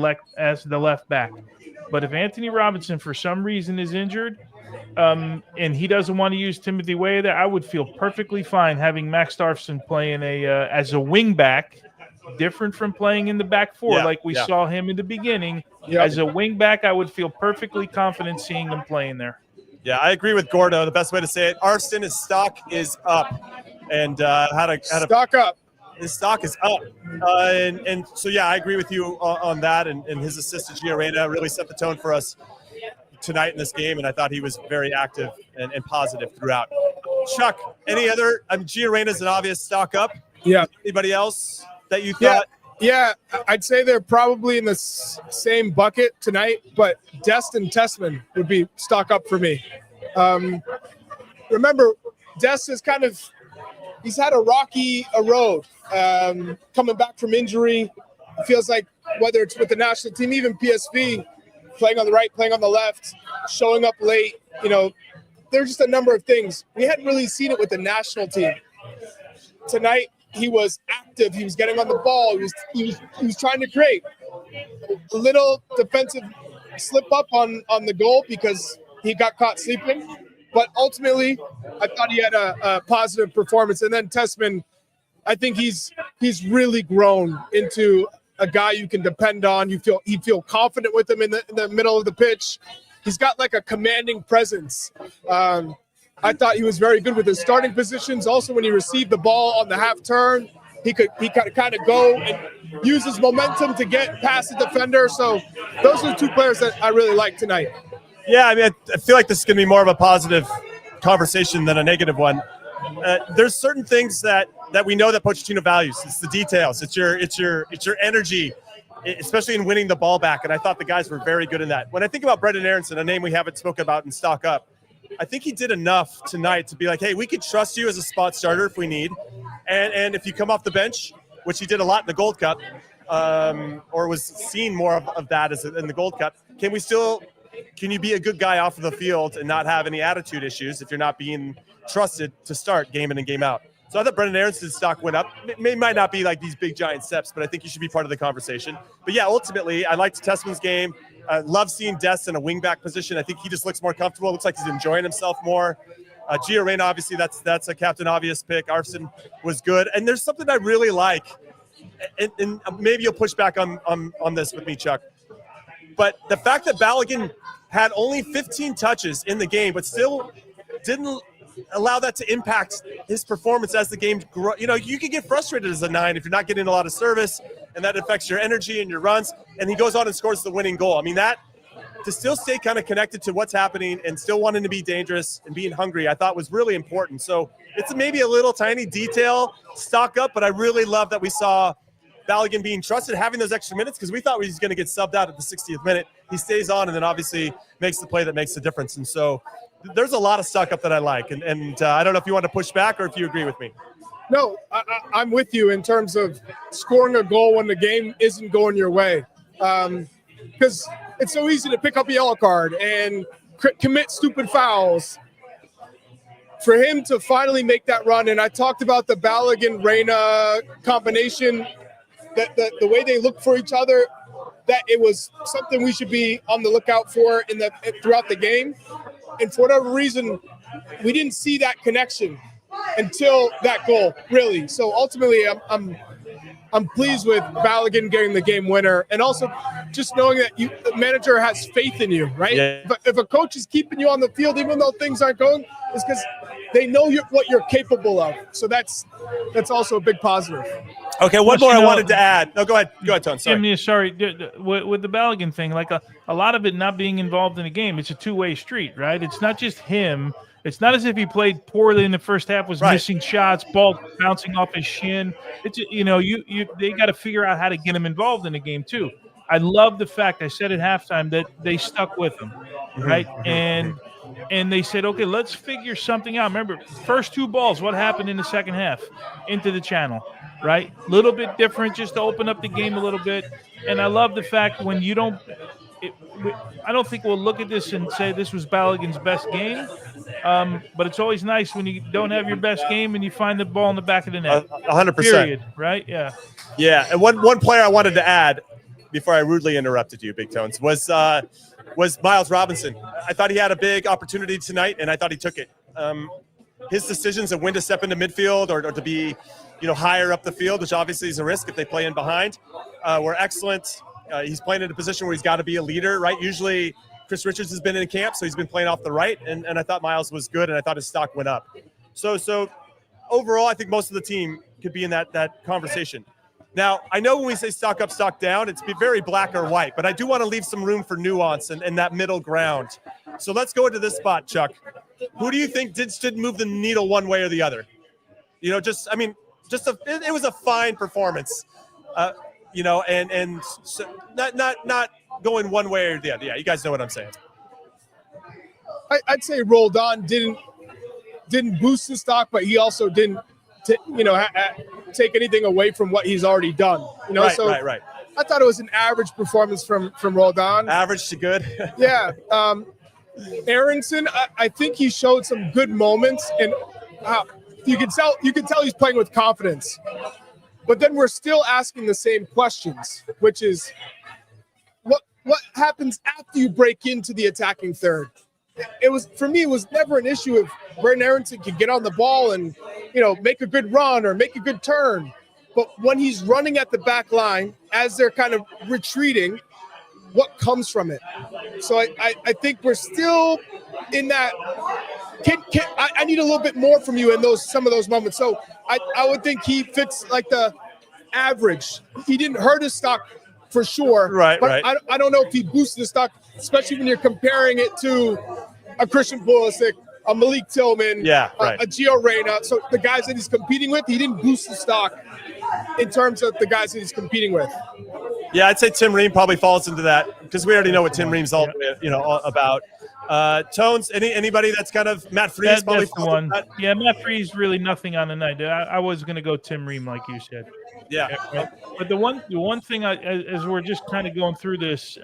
left back. But if Anthony Robinson for some reason is injured, and he doesn't want to use Timothy Weah there, I would feel perfectly fine having Max Darfston playing as a wing back, different from playing in the back four like we saw him in the beginning. As a wing back, I would feel perfectly confident seeing him playing there.
Yeah, I agree with Gordo. The best way to say it, Arston, his stock is up, and
stock up.
His stock is up, and so yeah, I agree with you on that. And his assist to Gio Reyna really set the tone for us tonight in this game, and I thought he was very active and positive throughout. Chuck, any other? Gio Reyna's an obvious stock up.
Yeah.
Anybody else that you thought?
Yeah, I'd say they're probably in the same bucket tonight, but Dest and Tessman would be stock up for me. Remember, Dest is he's had a rocky road coming back from injury. It feels like whether it's with the national team, even PSV, playing on the right, playing on the left, showing up late, there's just a number of things. We hadn't really seen it with the national team. Tonight, he was active. He was getting on the ball. He was trying to create a little defensive slip up on the goal because he got caught sleeping. But ultimately, I thought he had a positive performance. And then Tessman, I think he's really grown into a guy you can depend on. You feel confident with him in the middle of the pitch. He's got like a commanding presence. I thought he was very good with his starting positions. Also, when he received the ball on the half turn, he could kind of go and use his momentum to get past the defender. So those are the two players that I really like tonight.
Yeah, I mean, I feel like this is going to be more of a positive conversation than a negative one. There's certain things that we know that Pochettino values. It's the details. It's your energy, especially in winning the ball back. And I thought the guys were very good in that. When I think about Brendan Aronson, a name we haven't spoken about in Stock Up, I think he did enough tonight to be like, hey, we could trust you as a spot starter if we need. And if you come off the bench, which he did a lot in the Gold Cup, or was seen more of that as in the Gold Cup, can you be a good guy off of the field and not have any attitude issues if you're not being trusted to start game in and game out? So I thought Brendan Aronson's stock went up. It might not be like these big giant steps, but I think he should be part of the conversation. But yeah, ultimately, I liked Tessman's game. I love seeing Des in a wingback position. I think he just looks more comfortable. It looks like he's enjoying himself more. Gio Reyna, obviously, that's a captain obvious pick. Arson was good. And there's something I really like, and maybe you'll push back on this with me, Chuck. But the fact that Balogun had only 15 touches in the game, but still didn't allow that to impact his performance as the game grew. You know, you can get frustrated as a 9 if you're not getting a lot of service, and that affects your energy and your runs. And he goes on and scores the winning goal. I mean, that to still stay kind of connected to what's happening and still wanting to be dangerous and being hungry, I thought was really important. So it's maybe a little tiny detail, Stock Up, but I really love that we saw Balogun being trusted, having those extra minutes, because we thought he was going to get subbed out at the 60th minute. He stays on and then obviously makes the play that makes the difference. And so there's a lot of Stock Up that I like. And I don't know if you want to push back or if you agree with me.
No, I'm with you in terms of scoring a goal when the game isn't going your way. Because it's so easy to pick up a yellow card and commit stupid fouls. For him to finally make that run, and I talked about the Balogun-Reyna combination, that the way they look for each other, that it was something we should be on the lookout for throughout the game. And for whatever reason, we didn't see that connection until that goal, really. So ultimately, I'm pleased with Balogun getting the game winner, and also just knowing that the manager has faith in you, right?
Yeah.
But if a coach is keeping you on the field, even though things aren't going, it's because they know what you're capable of. So that's also a big positive.
Okay, one more I wanted to add. No, go ahead, Tone. Sorry.
Sorry, with the Balogun thing, like a lot of it not being involved in the game, it's a two-way street, right? It's not just him. It's not as if he played poorly in the first half, was missing shots, ball bouncing off his shin. It's they got to figure out how to get him involved in the game too. I love the fact, I said at halftime, that they stuck with him, right? And they said, okay, let's figure something out. Remember, first two balls, what happened in the second half? Into the channel, right? Little bit different, just to open up the game a little bit. And I love the fact when you don't I don't think we'll look at this and say this was Balogun's best game. But it's always nice when you don't have your best game and you find the ball in the back of the net.
100%.
Period, right? Yeah.
Yeah, and one player I wanted to add before I rudely interrupted you, Big Tones, was Miles Robinson. I thought he had a big opportunity tonight, and I thought he took it. His decisions of when to step into midfield or to be, higher up the field, which obviously is a risk if they play in behind, were excellent. He's playing in a position where he's got to be a leader, right? Usually Chris Richards has been in camp, so he's been playing off the right, and I thought Miles was good, and I thought his stock went up. So overall, I think most of the team could be in that conversation. Now, I know when we say stock up, stock down, it's very black or white, but I do want to leave some room for nuance and that middle ground. So let's go into this spot, Chuck. Who do you think did move the needle one way or the other? It was a fine performance, and so not going one way or the other. Yeah, you guys know what I'm saying.
I'd say Roldan didn't boost the stock, but he also didn't take anything away from what he's already done.
Right.
I thought it was an average performance from Roldan.
Average to good.
Yeah. Aronson, I think he showed some good moments, and you can tell he's playing with confidence. But then we're still asking the same questions, which is what happens after you break into the attacking third? It was never an issue if Brandon Aronson could get on the ball and, make a good run or make a good turn. But when he's running at the back line as they're kind of retreating, what comes from it? So I think we're still in that. I need a little bit more from you in some of those moments. So I would think he fits like the average. He didn't hurt his stock for sure.
Right.
I don't know if he boosted his stock, especially when you're comparing it to a Christian Pulisic, a Malik Tillman, a Gio Reyna. So the guys that he's competing with, he didn't boost the stock in terms of the guys that he's competing with.
Yeah, I'd say Tim Ream probably falls into that because we already know what Tim Ream's all about. Tones, anybody that's kind of Matt Freese probably
that's the one. Yeah, Matt Freese really nothing on the night. I was going to go Tim Ream like you said.
Yeah.
But the one thing as we're just kind of going through this,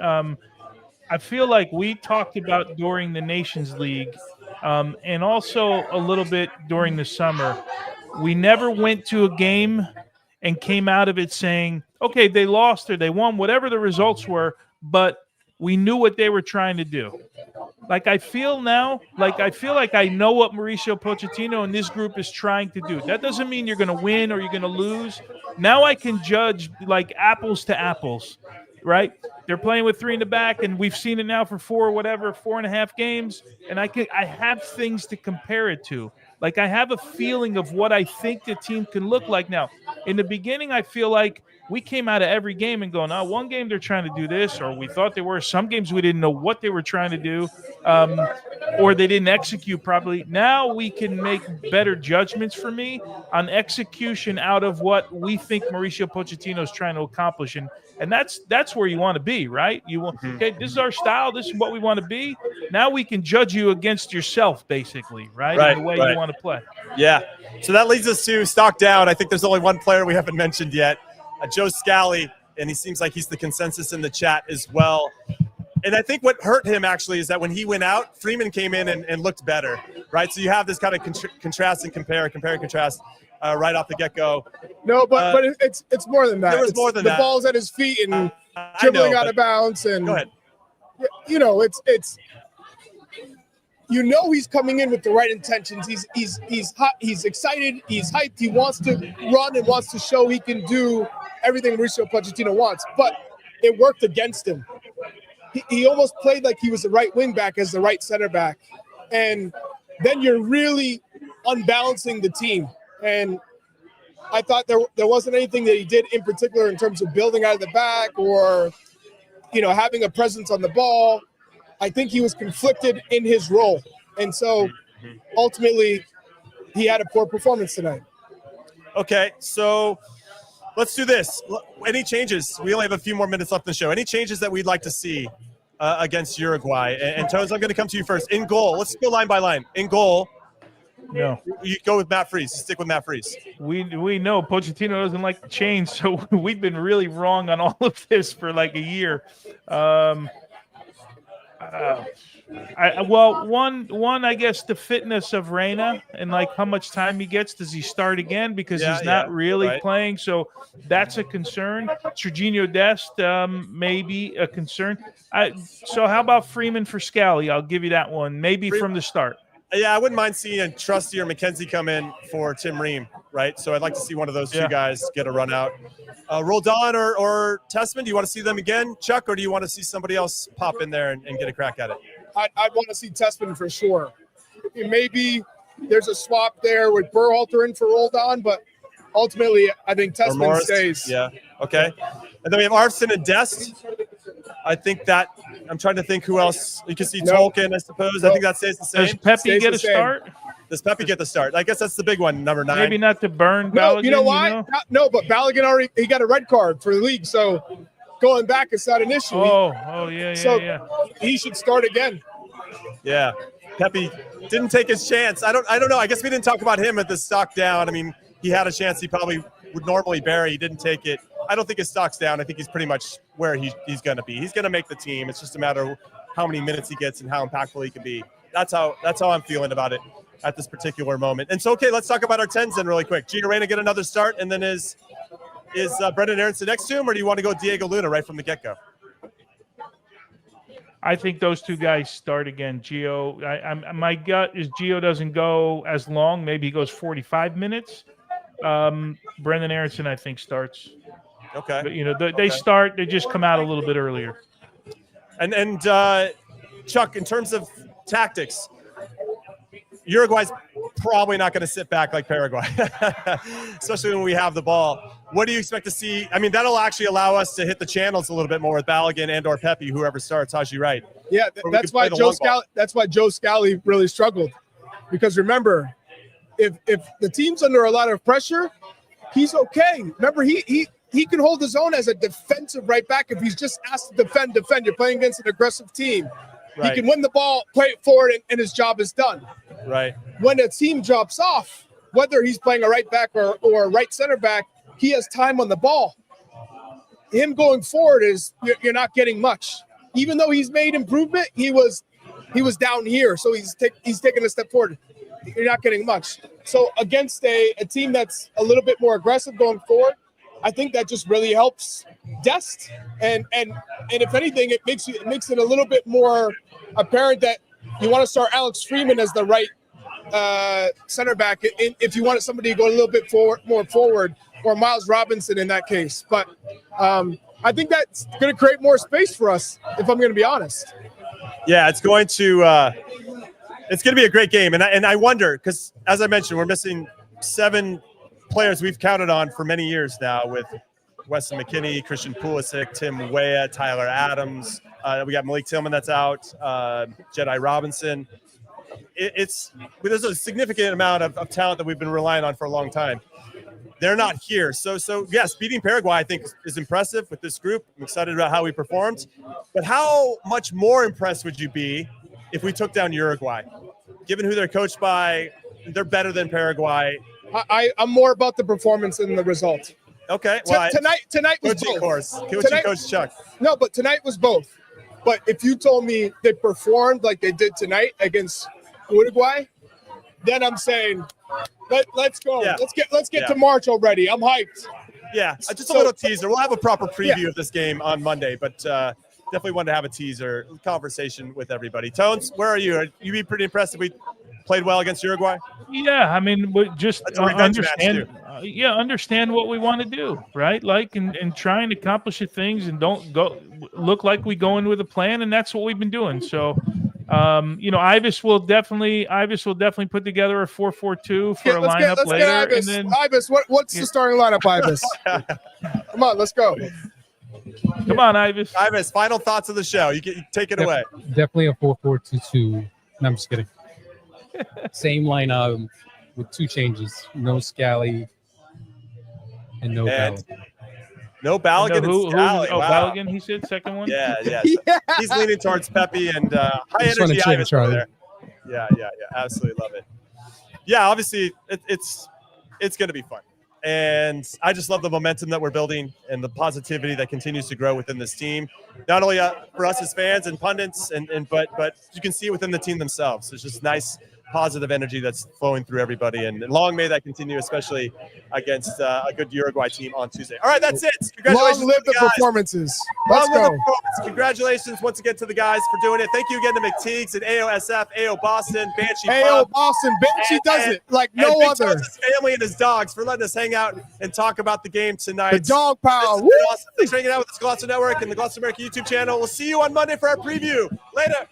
I feel like we talked about during the Nations League and also a little bit during the summer. We never went to a game and came out of it saying, okay, they lost or they won, whatever the results were, but we knew what they were trying to do. I feel like I know what Mauricio Pochettino and this group is trying to do. That doesn't mean you're going to win or you're going to lose. Now I can judge like apples to apples, right? They're playing with 3 in the back, and we've seen it now for 4.5 games, and I have things to compare it to. Like I have a feeling of what I think the team can look like now. In the beginning, I feel like we came out of every game and going, one game they're trying to do this, or we thought they were. Some games we didn't know what they were trying to do, or they didn't execute properly. Now we can make better judgments for me on execution out of what we think Mauricio Pochettino is trying to accomplish. And that's where you want to be, right? You want, okay, this is our style. This is what we want to be. Now we can judge you against yourself, basically, right? In the way you want to play.
Yeah. So that leads us to stock down. I think there's only one player we haven't mentioned yet, Joe Scally, and he seems like he's the consensus in the chat as well. And I think what hurt him actually is that when he went out, Freeman came in and looked better, right? So you have this kind of contrast and compare and contrast right off the get-go.
No, but it's more than that.
There was more than that.
The ball's at his feet and dribbling out of bounds. And
go ahead.
It's he's coming in with the right intentions. He's hot. He's excited. He's hyped. He wants to run and wants to show he can do everything Mauricio Pochettino wants. But it worked against him. He almost played like he was the right wing back as the right center back, and then you're really unbalancing the team. And I thought there wasn't anything that he did in particular in terms of building out of the back or having a presence on the ball. I think he was conflicted in his role. And so ultimately he had a poor performance tonight.
Okay, so let's do this. Any changes? We only have a few more minutes left in the show. Any changes that we'd like to see against Uruguay? And Tones, I'm going to come to you first. In goal, let's go line by line. In goal,
no.
You go with Matt Freese. Stick with Matt Freese.
We know Pochettino doesn't like to change, so we've been really wrong on all of this for like a year. One, I guess the fitness of Reyna and like how much time he gets. Does he start again? Because he's not really playing, so that's a concern. Serginho Dest may be a concern. So how about Freeman for Scally? I'll give you that one. Maybe from the start.
Yeah, I wouldn't mind seeing a Trusty or McKenzie come in for Tim Ream, right? So I'd like to see one of those two guys get a run out. Roldan or Tessman, do you want to see them again, Chuck, or do you want to see somebody else pop in there and get a crack at it?
I'd want to see Tessman for sure. Maybe there's a swap there with Berhalter in for Roldan, but ultimately I think Tessman stays.
Yeah, okay. And then we have Arfson and Dest. I think that I'm trying to think who else. You can see Tolkien, I suppose. I think that stays the same.
Does Pepe get a start?
Does Pepe get the start? I guess that's the big one, number 9.
Maybe not to burn Balogun.
You know why? No, but Balogun he got a red card for the league, so going back is not an issue.
Yeah.
He should start again.
Yeah. Pepe didn't take his chance. I don't know. I guess we didn't talk about him at the stock down. I mean, he had a chance he probably would normally bury. He didn't take it. I don't think his stock's down. I think he's pretty much where he's going to be. He's going to make the team. It's just a matter of how many minutes he gets and how impactful he can be. That's how I'm feeling about it. at this particular moment. And so, okay, let's talk about our 10s then really quick. Gio Reyna get another start, and then is Brendan Aronson next to him, or do you want to go Diego Luna right from the get-go?
I think those two guys start again. Gio, my gut is Gio doesn't go as long. Maybe he goes 45 minutes. Brendan Aronson, I think, starts.
Okay.
But, they start. They just come out a little bit earlier.
And Chuck, in terms of tactics, Uruguay's probably not going to sit back like Paraguay, especially when we have the ball. What do you expect to see? I mean, that'll actually allow us to hit the channels a little bit more with Balogun and or Pepe, whoever starts. Haji, right?
Yeah, that's why Joe Scally really struggled. Because remember, if the team's under a lot of pressure, he's okay. Remember, he can hold his own as a defensive right back if he's just asked to defend. You're playing against an aggressive team. Right. He can win the ball, play it forward, and his job is done.
Right.
When a team drops off, whether he's playing a right back or a right center back, he has time on the ball. Him going forward you're not getting much. Even though he's made improvement, he was down here, so he's taking a step forward. You're not getting much. So against a team that's a little bit more aggressive going forward, I think that just really helps Dest, and if anything, it makes it a little bit more apparent that you want to start Alex Freeman as the right center back if you wanted somebody to go a little bit more forward, or Miles Robinson in that case. But I think that's going to create more space for us, if I'm going to be honest.
Yeah, it's going to be a great game, and I wonder, because as I mentioned, we're missing 7 players we've counted on for many years now, with Weston McKinney, Christian Pulisic, Tim Weah, Tyler Adams. We got Malik Tillman that's out, Jedi Robinson. There's a significant amount of talent that we've been relying on for a long time. They're not here. So yes, beating Paraguay, I think, is impressive with this group. I'm excited about how we performed. But how much more impressed would you be if we took down Uruguay? Given who they're coached by, they're better than Paraguay.
I'm more about the performance than the result.
Okay. Well,
tonight was both.
Course. Coach Chuck.
No, but tonight was both. But if you told me they performed like they did tonight against Uruguay, then I'm saying, let's go. Yeah. Let's get to March already. I'm hyped.
Yeah, just a little teaser. We'll have a proper preview of this game on Monday, but definitely wanted to have a teaser conversation with everybody. Tones, where are you? You be pretty impressed if we played well against Uruguay?
Yeah, I mean, just understand. Understand what we want to do, right? Like, and try and accomplish the things, and don't look like we go in with a plan, and that's what we've been doing. So, Ibis will definitely put together a 4-4-2 for a lineup later.
And then Ibis, what's the starting lineup, Ibis? Come on, let's go.
Come on, Ibis.
Ibis, final thoughts of the show. You take it away.
Definitely a 4-4-2-2. No, I'm just kidding. Same lineup with 2 changes. No Scally and no Balogun.
No Balogun and Scally.
Wow. Balogun, he said, second one?
Yeah. He's leaning towards Pepe and high energy Ibis over there. Yeah. Absolutely love it. Yeah, obviously, it's going to be fun. And I just love the momentum that we're building and the positivity that continues to grow within this team. Not only for us as fans and pundits, but you can see it within the team themselves. There's just nice positive energy that's flowing through everybody, and long may that continue, especially against a good Uruguay team on Tuesday. All right, that's it. Congratulations.
Long live the performances. Let's go.
Congratulations once again to the guys for doing it. Thank you again to McTeagues and AOSF, AO Boston, Banshee.
AO Boston, Banshee does it like no other.
His family and his dogs for letting us hang out and talk about the game tonight.
The dog power.
Awesome. Thanks for hanging out with the Golazo Network and the Golazo America YouTube channel. We'll see you on Monday for our preview. Later.